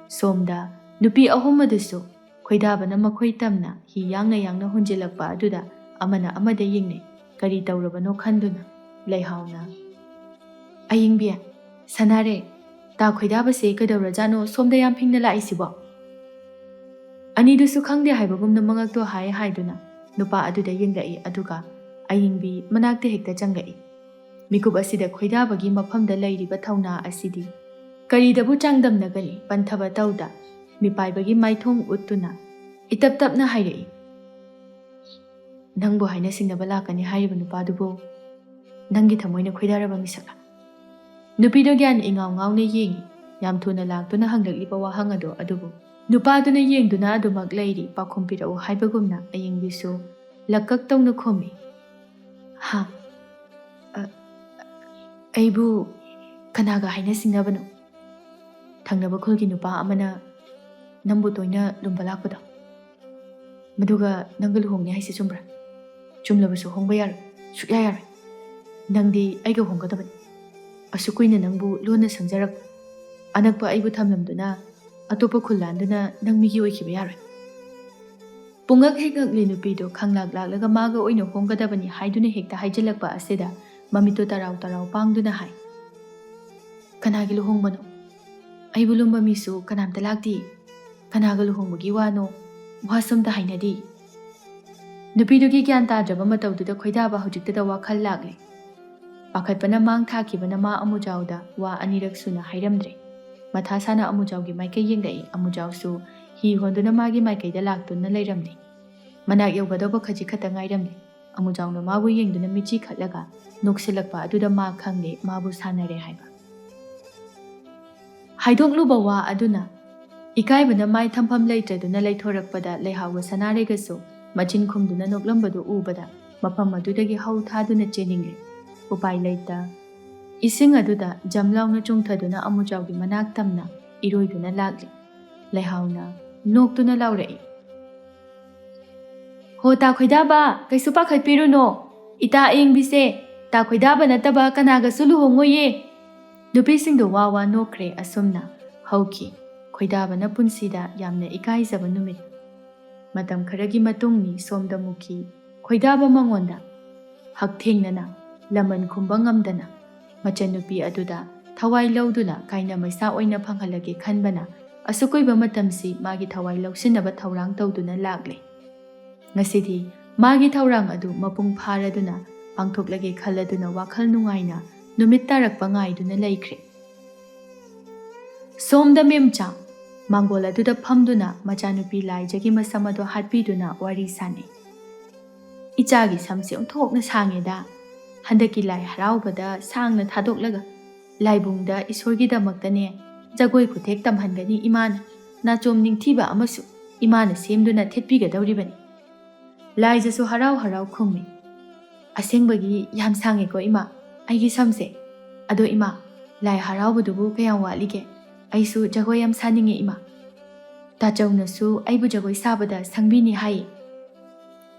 ꯁꯣꯝꯗ ꯅꯨꯄꯤ ꯑꯍꯨꯝ ꯑꯗꯨꯁꯨ ꯈꯣꯏꯗꯥꯕꯅ ꯃꯈꯣꯏ ꯇꯝꯅ ꯍꯤ ꯌꯥꯡꯅ ꯍꯣꯟꯖꯤꯜꯂꯛꯄ ꯑꯗꯨꯗ ꯑꯃꯅ ꯑꯃꯗ ꯌꯦꯡꯅꯩ ꯀꯔꯤ ꯇꯧꯔꯕꯅꯣ ꯈꯟꯗꯨꯅ꯫ ꯂꯩꯍꯥꯎꯅ, ꯑꯏꯪꯕꯤ, ꯁꯅꯥꯔꯦ, ꯇꯥ ꯈꯣꯏꯗꯥꯕꯁꯦ ꯀꯩꯗꯧꯔꯖꯥꯠꯅꯣ ꯁꯣꯝꯗ ꯌꯥꯝ ꯐꯤꯡꯅ ꯂꯥꯛꯏꯁꯤꯕꯣ? ꯑꯅꯤꯗꯨꯁꯨ ꯈꯪꯗꯦ ꯍꯥꯏꯕꯒꯨꯝꯅ ꯃꯉꯛꯇꯣ ꯍꯥꯏꯗꯨꯅ ꯅꯨꯄꯥ ꯑꯗꯨꯗ ꯌꯦꯡꯂꯛꯏ, ꯑꯗꯨꯒ ꯑꯏꯪꯕꯤ ꯃꯅꯥꯛꯇ ꯍꯦꯛꯇ ꯆꯪꯂꯛꯏ꯫ ꯃꯤꯀꯨꯞ ꯑꯁꯤꯗ ꯈꯣꯏꯗꯥꯕꯒꯤ ꯃꯐꯝꯗ ꯂꯩꯔꯤꯕ ꯊꯧꯅꯥ ꯑꯁꯤꯗꯤ ꯀꯔꯤꯗꯕꯨ ꯆꯥꯡꯗꯝꯅꯒꯅꯤ? ꯄꯟꯊꯕ ꯇꯧꯗ ꯃꯤꯄꯥꯏꯕꯒꯤ ꯃꯥꯏꯊꯣꯡ ꯎꯠꯇꯨꯅ ꯏꯇꯞ ꯇꯞꯅ ꯍꯥꯏꯔꯛꯏ, ꯅꯪꯕꯨ ꯍꯥꯏꯅ ꯁꯤꯡꯅꯕ ꯂꯥꯛꯀꯅꯤ ꯍꯥꯏꯔꯤꯕ ꯅꯨꯄꯥꯗꯨꯕꯨ ꯅꯪꯒꯤ ꯊꯃꯣꯏꯅ ꯈꯣꯏꯗꯥꯔꯕ ꯃꯤꯁꯛꯂꯥ? ꯅꯨꯄꯤꯗꯣ ꯒ꯭ꯌꯥꯟ ꯏꯉꯥꯎ ꯉꯥꯎꯅ ꯌꯦꯡꯉꯤ ꯌꯥꯝ ꯊꯨꯅ ꯂꯥꯛꯇꯨꯅ ꯍꯪꯂꯛꯂꯤꯕ ꯋꯥꯍꯪ ꯑꯗꯣ, ꯑꯗꯨꯕꯨ ꯅꯨꯄꯥꯗꯨꯅ ꯌꯦꯡꯗꯨꯅ ꯑꯗꯨꯃꯛ ꯂꯩꯔꯤ꯫ ꯄꯥꯎꯈꯨꯝ ꯄꯤꯔꯛꯎ ꯍꯥꯏꯕꯒꯨꯝꯅ ꯑꯏꯪꯕꯤꯁꯨ ꯂꯛꯀꯛ ꯇꯧꯅ ꯈꯨꯝꯃꯤ, ꯍꯥ, ꯑꯩꯕꯨ ꯀꯅꯥꯒ ꯍꯥꯏꯅ ꯁꯤꯡꯅꯕꯅꯣ? ꯊꯪꯅꯕ ꯈꯨꯜꯒꯤ ꯅꯨꯄꯥ ꯑꯃꯅ ꯅꯪꯕꯨ ꯇꯣꯏꯅ ꯂꯨꯝꯕ ꯂꯥꯛꯄꯗꯣ, ꯃꯗꯨꯒ ꯅꯪꯒ ꯂꯨꯍꯣꯡꯅꯤ ꯍꯥꯏꯁꯤ ꯆꯨꯝꯕ꯭ꯔꯥ? ꯆꯨꯝꯂꯕꯁꯨ ꯍꯣꯡꯕ ꯌꯥꯔꯣꯏ, ꯁꯨꯛꯌꯥ ꯌꯥꯔꯣꯏ꯫ ꯅꯪꯗꯤ ꯑꯩꯒ ꯍꯣꯡꯒꯗꯕꯅꯤ꯫ ꯑꯁꯨꯛ ꯀꯨꯏꯅ ꯅꯪꯕు ꯂꯣꯟꯅ ꯁꯪꯖꯔꯛꯄ ꯑꯅꯛꯄ ꯑꯩꯕꯨ ꯊꯝꯂꯝꯗꯨꯅ ꯑꯇꯣꯞꯄ ꯈꯨꯜ ꯂꯥꯟꯗꯨꯅ ꯅꯪ ꯃꯤꯒꯤ ꯑꯣꯏꯈꯤꯕ ꯌꯥꯔꯣꯏ꯫ ꯄꯨꯡꯉꯛ ꯍꯦꯛ ꯉꯛꯂꯤ ꯅꯨꯄꯤꯗꯣ ꯈꯪꯂꯥꯛ ꯂꯥꯛꯂꯒ ꯃꯥꯒ ꯑꯣꯏꯅ ꯍꯣꯡꯒꯗꯕꯅꯤ ꯍꯥꯏꯗꯨꯅ ꯍꯦꯛꯇ ꯍꯥꯏꯖꯤꯜꯂꯛꯄ ꯑꯁꯤꯗ ꯃꯃꯤꯠꯇꯣ ꯇꯔꯥꯎ ꯄꯥꯡꯗꯨꯅ ꯍꯥꯏ, ꯀꯅꯥꯒꯤ ꯂꯨꯍꯣꯡꯕꯅꯣ? ꯑꯩꯕꯨ ꯂꯨꯝꯕ ꯃꯤꯁꯨ ꯀꯅꯥꯝꯇ ꯂꯥꯛꯇꯦ꯫ ꯀꯅꯥꯒ ꯂꯨꯍꯣꯡꯕꯒꯤ ꯋꯥꯅꯣ? ꯋꯥ ꯁꯨꯝꯇ ꯍꯥꯏꯅꯗꯦ꯫ ꯅꯨꯄꯤꯗꯨꯒꯤ ꯒ꯭ꯌꯥꯟ ꯇꯥꯗ꯭ꯔꯕ ꯃꯇꯧꯗꯨꯗ ꯈꯣꯏꯗꯥꯕ ꯍꯧꯖꯤꯛꯇꯗ ꯋꯥꯈꯜ ꯂꯥꯛꯂꯤ꯫ ꯄꯥꯈꯠꯄꯅ ꯃꯥꯡ ꯊꯥꯈꯤꯕꯅ ꯃꯥ ꯑꯃꯨꯖꯥꯎꯗ ꯋꯥ ꯑꯅꯤꯔꯛ ꯁꯨꯅ ꯍꯥꯏꯔꯝꯗ꯭ꯔꯦ꯫ ꯃꯊꯥ ꯁꯥꯅ ꯑꯃꯨꯖꯥꯎꯒꯤ ꯃꯥꯏꯀꯩ ꯌꯦꯡꯂꯛꯏ꯫ ꯑꯃꯨꯖꯥꯎꯁꯨ ꯍꯤ ꯍꯣꯟꯗꯨꯅ ꯃꯥꯒꯤ ꯃꯥꯏꯀꯩꯗ ꯂꯥꯛꯇꯨꯅ ꯂꯩꯔꯝꯂꯤ꯫ ꯃꯅꯥꯛ ꯌꯧꯒꯗꯧꯕ ꯈꯖꯤꯛ ꯈꯛꯇ ꯉꯥꯏꯔꯝꯂꯤ꯫ ꯑꯃꯨꯖꯥꯎꯅ ꯃꯥꯕꯨ ꯌꯦꯡꯗꯨꯅ ꯃꯤꯠꯆꯤ ꯈꯠꯂꯒ ꯅꯣꯛꯁꯤꯜꯂꯛꯄ ꯑꯗꯨꯗ ꯃꯥ ꯈꯪꯂꯦ ꯃꯥꯕꯨ ꯁꯥꯟꯅꯔꯦ ꯍꯥꯏꯕ꯫ ꯍꯥꯏꯗꯣꯛꯂꯨꯕ ꯋꯥ ꯑꯗꯨꯅ ꯏꯀꯥꯏꯕꯅ ꯃꯥꯏ ꯊꯝꯐꯝ ꯂꯩꯇ꯭ꯔꯗꯨꯅ ꯂꯩꯊꯣꯔꯛꯄꯗ ꯂꯩꯍꯥꯎꯒ ꯁꯅꯥꯔꯩꯒꯁꯨ ꯃꯆꯤꯟ ꯈꯨꯝꯗꯨꯅ ꯅꯣꯛꯂꯝꯕꯗꯨ ꯎꯕꯗ ꯃꯐꯝ ꯑꯗꯨꯗꯒꯤ ꯍꯧ ꯊꯥꯗꯨꯅ ꯆꯦꯟꯅꯤꯡꯂꯦ꯫ ꯎꯄꯥꯏ ꯂꯩꯇ ꯏꯁꯤꯡ ꯑꯗꯨꯗ ꯖꯝ ꯂꯥꯎꯅ ꯆꯣꯡꯊꯗꯨꯅ ꯑꯃꯨꯖꯥꯎꯒꯤ ꯃꯅꯥꯛ ꯇꯝꯅ ꯏꯔꯣꯏꯗꯨꯅ ꯂꯥꯛꯂꯤ꯫ ꯂꯩꯍꯥꯎꯅ ꯅꯣꯛꯇꯨꯅ ꯂꯥꯎꯔꯛꯏ, ꯍꯣ ꯇꯥ ꯈꯣꯏꯗꯥꯕ, ꯀꯩꯁꯨ ꯄꯥꯈꯠꯄꯤꯔꯨꯅꯣ꯫ ꯏꯇꯥ ꯑꯌꯤꯡꯕꯤꯁꯦ ꯇꯥ ꯈꯣꯏꯗꯥꯕ ꯅꯠꯇꯕ ꯀꯅꯥꯒꯁꯨ ꯂꯨꯍꯣꯡꯉꯣꯏꯌꯦ꯫ ꯅꯨꯄꯤꯁꯤꯡꯗꯣ ꯋꯥ ꯅꯣꯛꯈ꯭ꯔꯦ꯫ ꯑꯁꯨꯝꯅ ꯍꯧꯈꯤ ꯈꯣꯏꯗꯥꯕꯅ ꯄꯨꯟꯁꯤꯗ ꯌꯥꯝꯅ ꯏꯀꯥꯏꯖꯕ ꯅꯨꯃꯤꯠ꯫ ꯃꯇꯝ ꯈꯔꯒꯤ ꯃꯇꯨꯡꯅꯤ ꯁꯣꯝꯗ ꯃꯨꯈꯤ ꯈꯣꯏꯗꯥꯕ ꯃꯉꯣꯟꯗ ꯍꯛꯊꯦꯡꯅꯅ ꯂꯃꯟ ꯈꯨꯝꯕ ꯉꯝꯗꯅ ꯃꯆꯟꯅꯨꯄꯤ ꯑꯗꯨꯗ ꯊꯋꯥꯏ ꯂꯧꯗꯨꯅ ꯀꯥꯏꯅ ꯃꯩꯁꯥ ꯑꯣꯏꯅ ꯐꯪꯍꯜꯂꯒꯦ ꯈꯟꯕꯅ ꯑꯁꯨꯛ ꯀꯨꯏꯕ ꯃꯇꯝꯁꯤ ꯃꯥꯒꯤ ꯊꯋꯥꯏ ꯂꯧꯁꯤꯟꯅꯕ ꯊꯧꯔꯥꯡ ꯇꯧꯗꯨꯅ ꯂꯥꯛꯂꯦ꯫ ꯉꯁꯤꯗꯤ ꯃꯥꯒꯤ ꯊꯧꯔꯥꯡ ꯑꯗꯨ ꯃꯄꯨꯡ ꯐꯥꯔꯗꯨꯅ ꯄꯥꯡꯊꯣꯛꯂꯒꯦ ꯈꯜꯂꯗꯨꯅ ꯋꯥꯈꯜ ꯅꯨꯡꯉꯥꯏꯅ ꯅꯨꯃꯤꯠ ꯇꯥꯔꯛꯄ ꯉꯥꯏꯗꯨꯅ ꯂꯩꯈ꯭ꯔꯦ꯫ ꯁꯣꯝꯗ ꯃꯦꯝꯆꯥ ꯃꯥꯡꯒꯣꯜ ꯑꯗꯨꯗ ꯐꯝꯗꯨꯅ ꯃꯆꯥꯅꯨꯄꯤ ꯂꯥꯏꯖꯒꯤ ꯃꯁꯝ ꯑꯗꯨ ꯍꯥꯠꯄꯤꯗꯨꯅ ꯋꯥꯔꯤ ꯁꯥꯅꯩ꯫ ꯏꯆꯥꯒꯤ ꯁꯝꯁꯦ ꯑꯣꯟꯊꯣꯛꯅ ꯁꯥꯡꯉꯦꯗ꯫ ꯍꯟꯗꯛꯀꯤ ꯂꯥꯏ ꯍꯔꯥꯎꯕꯗ ꯁꯥꯡꯅ ꯊꯥꯗꯣꯛꯂꯒ ꯂꯥꯏꯕꯨꯡꯗ ꯏꯁꯣꯔꯒꯤꯗꯃꯛꯇꯅꯦ ꯖꯒꯣꯏ ꯈꯨꯊꯦꯛ ꯇꯝꯍꯟꯒꯅꯤ ꯏꯃꯥꯅ꯫ ꯅꯥꯆꯣꯝ ꯅꯤꯡꯊꯤꯕ ꯑꯃꯁꯨ ꯏꯃꯥꯅ ꯁꯦꯝꯗꯨꯅ ꯊꯦꯠꯄꯤꯒꯗꯧꯔꯤꯕꯅꯤ꯫ ꯂꯥꯏꯖꯁꯨ ꯍꯔꯥꯎ ꯍꯔꯥꯎ ꯈꯨꯝꯃꯤ, ꯑꯁꯦꯡꯕꯒꯤ ꯌꯥꯝ ꯁꯥꯡꯉꯦꯀꯣ ꯏꯃꯥ ꯑꯩꯒꯤ ꯁꯝꯁꯦ꯫ ꯑꯗꯣ ꯏꯃꯥ, ꯂꯥꯏ ꯍꯔꯥꯎꯕꯗꯨꯕꯨ ꯀꯌꯥꯝ ꯋꯥꯠꯂꯤꯒꯦ? ꯑꯩꯁꯨ ꯖꯒꯣꯏ ꯌꯥꯝ ꯁꯥꯅꯤꯡꯉꯦ ꯏꯃꯥ꯫ ꯇꯥꯆꯧꯅꯁꯨ ꯑꯩꯕꯨ ꯖꯒꯣꯏ ꯁꯥꯕꯗ ꯁꯪꯕꯤꯅꯤ ꯍꯥꯏꯌꯦ꯫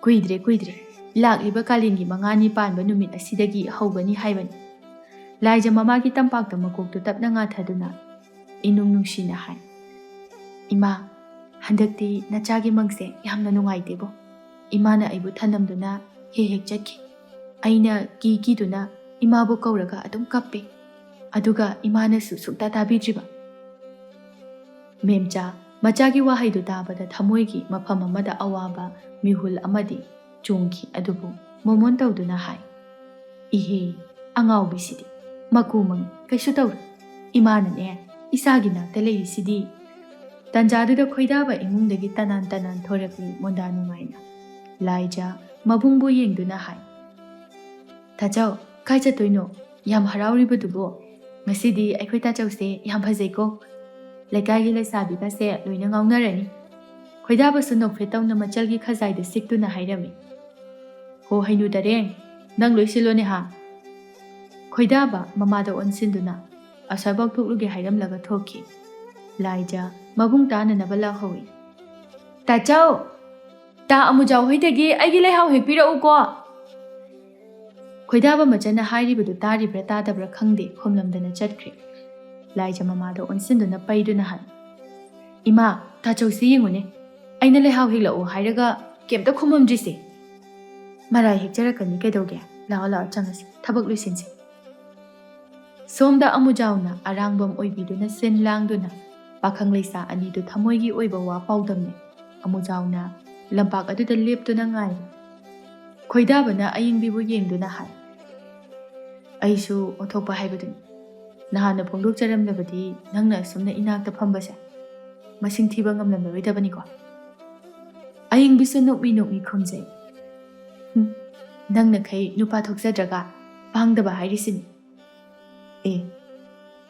ꯀꯨꯏꯗ꯭ꯔꯦ ꯂꯥꯛꯂꯤꯕ ꯀꯥꯂꯦꯟꯒꯤ 5ꯅꯤ ꯄꯥꯟꯕ ꯅꯨꯃꯤꯠ ꯑꯁꯤꯗꯒꯤ ꯍꯧꯒꯅꯤ ꯍꯥꯏꯕꯅꯤ꯫ ꯂꯥꯏꯖ ꯃꯃꯥꯒꯤ ꯇꯝꯄꯥꯛꯇ ꯃꯀꯣꯛꯇꯨ ꯇꯞꯅ ꯉꯥꯊꯗꯨꯅ ꯏꯅꯨꯡ ꯅꯨꯡꯁꯤꯅ ꯍꯥꯏ, ꯏꯃꯥ, ꯍꯟꯗꯛꯇꯤ ꯅꯆꯥꯒꯤ ꯃꯪꯁꯦ ꯌꯥꯝꯅ ꯅꯨꯡꯉꯥꯏꯇꯦꯕꯣ꯫ ꯏꯃꯥꯅ ꯑꯩꯕꯨ ꯊꯅꯝꯗꯨꯅ ꯍꯦꯛ ꯆꯠꯈꯤ꯫ ꯑꯩꯅ ꯀꯤꯗꯨꯅ ꯏꯃꯥꯕꯨ ꯀꯧꯔꯒ ꯑꯗꯨꯝ ꯀꯞꯄꯦ꯫ ꯑꯗꯨꯒ ꯏꯃꯥꯅꯁꯨ ꯁꯨꯛꯇꯥ ꯇꯥꯕꯤꯗ꯭ꯔꯤꯕ꯫ ꯃꯦꯝꯆꯥ ꯃꯆꯥꯒꯤ ꯋꯥꯍꯩꯗꯨ ꯇꯥꯕꯗ ꯊꯃꯣꯏꯒꯤ ꯃꯐꯝ ꯑꯃꯗ ꯑꯋꯥꯕ ꯃꯤꯍꯨꯜ ꯑꯃꯗꯤ ꯆꯣꯡꯈꯤ꯫ ꯑꯗꯨꯕꯨ ꯃꯣꯃꯣꯟ ꯇꯧꯗꯨꯅ ꯍꯥꯏ, ꯏꯍꯦ, ꯑꯉꯥꯎꯕꯤꯁꯤꯗꯤ ꯃꯀꯨ ꯃꯪ ꯀꯩꯁꯨ ꯇꯧꯔꯣꯏ꯫ ꯏꯃꯥꯅꯅꯦ ꯏꯁꯥꯒꯤ ꯅꯥꯛꯇ ꯂꯩꯔꯤꯁꯤꯗꯤ ꯇꯥꯟꯖꯥꯗꯨꯗ ꯈꯣꯏꯗꯥꯕ ꯏꯃꯨꯡꯗꯒꯤ ꯇꯅꯥꯟ ꯊꯣꯔꯛꯂꯤ ꯃꯣꯟꯗꯥ ꯅꯨꯡꯉꯥꯏꯅ ꯂꯥꯏꯖ ꯃꯕꯨꯡꯕꯨ ꯌꯦꯡꯗꯨꯅ ꯍꯥꯏ ꯇꯥꯆꯧ ꯀꯥꯏ ꯆꯠꯇꯣꯏꯅꯣ ꯌꯥꯝ ꯍꯔꯥꯎꯔꯤꯕꯗꯨꯕꯣ ꯉꯁꯤꯗꯤ ꯑꯩꯈꯣꯏ ꯇꯥꯆꯧꯁꯦ ꯌꯥꯝ ꯐꯖꯩꯀꯣ ꯂꯩꯀꯥꯏꯒꯤ ꯂꯩꯁꯥꯕꯤꯒꯁꯦ ꯂꯣꯏꯅ ꯉꯥꯎꯅꯔꯅꯤ ꯈꯣꯏꯗꯥꯕꯁꯨ ꯅꯣꯛꯐꯦꯠ ꯇꯧꯅ ꯃꯆꯜꯒꯤ ꯈꯖꯥꯏꯗ ꯁꯤꯛꯇꯨꯅ ꯍꯥꯏꯔꯝꯃꯤ ꯍꯣ ꯍꯩꯅꯨ ꯇꯔꯦꯡ ꯅꯪ ꯂꯣꯏꯁꯤꯜꯂꯣꯅꯦ ꯍꯥ ꯈꯣꯏꯗꯥꯕ ꯃꯃꯥꯗ ꯑꯣꯟꯁꯤꯟꯗꯨꯅ ꯑꯁ꯭ꯋꯥꯏꯐꯥꯎ ꯊꯣꯛꯂꯨꯒꯦ ꯍꯥꯏꯔꯝꯂꯒ ꯊꯣꯛꯈꯤ ꯂꯥꯏꯖ ꯃꯕꯨꯡ ꯇꯥꯅꯅꯕ ꯂꯥꯛꯍꯧꯏ ꯇꯥꯆꯧ ꯇꯥ ꯑꯃꯨꯖꯥꯎ ꯍꯣꯏꯗꯒꯤ ꯑꯩꯒꯤ ꯂꯩꯍꯥꯎ ꯍꯦꯛꯄꯤꯔꯛꯎꯀꯣ ꯈꯣꯏꯗꯥꯕ ꯃꯆꯟꯅ ꯍꯥꯏꯔꯤꯕꯗꯨ ꯇꯥꯔꯤꯕ꯭ꯔꯥ ꯇꯥꯗꯕ꯭ꯔꯥ ꯈꯪꯗꯦ ꯈꯨꯝꯂꯝꯗꯅ ꯆꯠꯈ꯭ꯔꯦ ꯂꯥꯏꯖ ꯃꯃꯥꯗ ꯑꯣꯟꯁꯤꯟꯗꯨꯅ ꯄꯩꯗꯨꯅ ꯍꯥꯏ ꯏꯃꯥ ꯇꯥꯆꯧꯁꯤ ꯌꯦꯡꯉꯨꯅꯦ ꯑꯩꯅ ꯂꯩꯍꯥꯎ ꯍꯦꯛꯂꯛꯎ ꯍꯥꯏꯔꯒ ꯀꯩꯝꯇ ꯈꯨꯝꯃꯝꯗ꯭ꯔꯤꯁꯦ ꯃꯔꯥꯏ ꯍꯦꯛꯆꯔꯛꯀꯅꯤ ꯀꯩꯗꯧꯒꯦ ꯂꯥꯛꯑꯣ ꯂꯥꯛꯑꯣ ꯆꯪꯉꯁꯤ ꯊꯕꯛ ꯂꯣꯏꯁꯤꯟꯁꯤ ꯁꯣꯝꯗ ꯑꯃꯨꯖꯥꯎꯅ ꯑꯔꯥꯡꯕꯝ ꯑꯣꯏꯕꯤꯗꯨꯅ ꯁꯤꯟ ꯂꯥꯡꯗꯨꯅ ꯄꯥꯈꯪ ꯂꯩꯁꯥ ꯑꯅꯤꯗꯨ ꯊꯃꯣꯏꯒꯤ ꯑꯣꯏꯕ ꯋꯥ ꯄꯥꯎꯗꯝꯅꯩ ꯑꯃꯨꯖꯥꯎꯅ ꯂꯝꯄꯥꯛ ꯑꯗꯨꯗ ꯂꯦꯞꯇꯨꯅ ꯉꯥꯏꯔꯤ ꯈꯣꯏꯗꯥꯕꯅ ꯑꯏꯪꯕꯤꯕꯨ ꯌꯦꯡꯗꯨꯅ ꯍꯥꯏ ꯑꯩꯁꯨ ꯑꯣꯟꯊꯣꯛꯄ ꯍꯥꯏꯕꯗꯨꯅꯤ ꯅꯍꯥꯟꯅ ꯐꯣꯡꯗꯣꯛꯆꯔꯝꯂꯕꯗꯤ ꯅꯪꯅ ꯑꯁꯨꯝꯅ ꯏꯅꯥꯛꯇ ꯐꯝꯕꯁꯦ ꯃꯁꯤꯡ ꯊꯤꯕ ꯉꯝꯂꯝꯂꯔꯣꯏꯗꯕꯅꯤꯀꯣ ꯑꯏꯪꯕꯤꯁꯨ ꯅꯣꯛꯃꯤ ꯈꯨꯝꯖꯩ ꯅꯪꯅꯈꯩ ꯅꯨꯄꯥ ꯊꯣꯛꯆꯗ꯭ꯔꯒ ꯄꯥꯡꯗꯕ ꯍꯥꯏꯔꯤꯁꯤꯅꯤ ꯑꯦ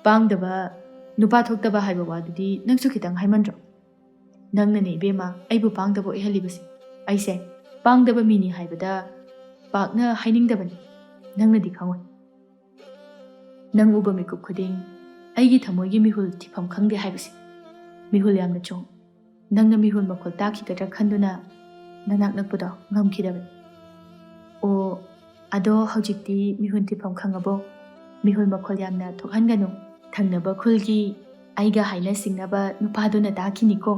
ꯄꯥꯡꯗꯕ ꯅꯨꯄꯥ ꯊꯣꯛꯇꯕ ꯍꯥꯏꯕ ꯋꯥꯗꯨꯗꯤ ꯅꯪꯁꯨ ꯈꯤꯇꯪ ꯍꯥꯏꯃꯟꯗ꯭ꯔꯣ ꯅꯪꯅꯅꯦ ꯏꯕꯦꯝꯃ ꯑꯩꯕꯨ ꯄꯥꯡꯗꯕ ꯑꯣꯏꯍꯜꯂꯤꯕꯁꯦ ꯑꯩꯁꯦ ꯄꯥꯡꯗꯕ ꯃꯤꯅꯤ ꯍꯥꯏꯕꯗ ꯄꯥꯛꯅ ꯍꯥꯏꯅꯤꯡꯗꯕꯅꯤ ꯅꯪꯅꯗꯤ ꯈꯪꯉꯣꯏ ꯅꯪ ꯎꯕ ꯃꯤꯀꯨꯞ ꯈꯨꯗꯤꯡ ꯑꯩꯒꯤ ꯊꯃꯣꯏꯒꯤ ꯃꯤꯍꯨꯜ ꯊꯤꯐꯝ ꯈꯪꯗꯦ ꯍꯥꯏꯕꯁꯦ ꯃꯤꯍꯨꯜ ꯌꯥꯝꯅ ꯆꯣꯡ ꯅꯪꯅ ꯃꯤꯍꯨꯜ ꯃꯈꯣꯜ ꯇꯥꯈꯤꯒꯗ꯭ꯔꯥ ꯈꯟꯗꯨꯅ ꯅꯅꯥꯛ ꯅꯛꯄꯗꯣ ꯉꯝꯈꯤꯗꯕꯅꯤ ꯑꯣ ꯑꯗꯣ ꯍꯧꯖꯤꯛꯇꯤ ꯃꯤꯍꯨꯜ ꯊꯤꯐꯝ ꯈꯪꯉꯕꯣ ꯃꯤꯍꯨꯜ ꯃꯈꯣꯜ ꯌꯥꯝꯅ ꯊꯣꯛꯍꯟꯒꯅꯨ ꯊꯪꯅꯕ ꯈꯨꯜꯒꯤ ꯑꯩꯒ ꯍꯥꯏꯅ ꯁꯤꯡꯅꯕ ꯅꯨꯄꯥꯗꯨꯅ ꯇꯥꯈꯤꯅꯤꯀꯣ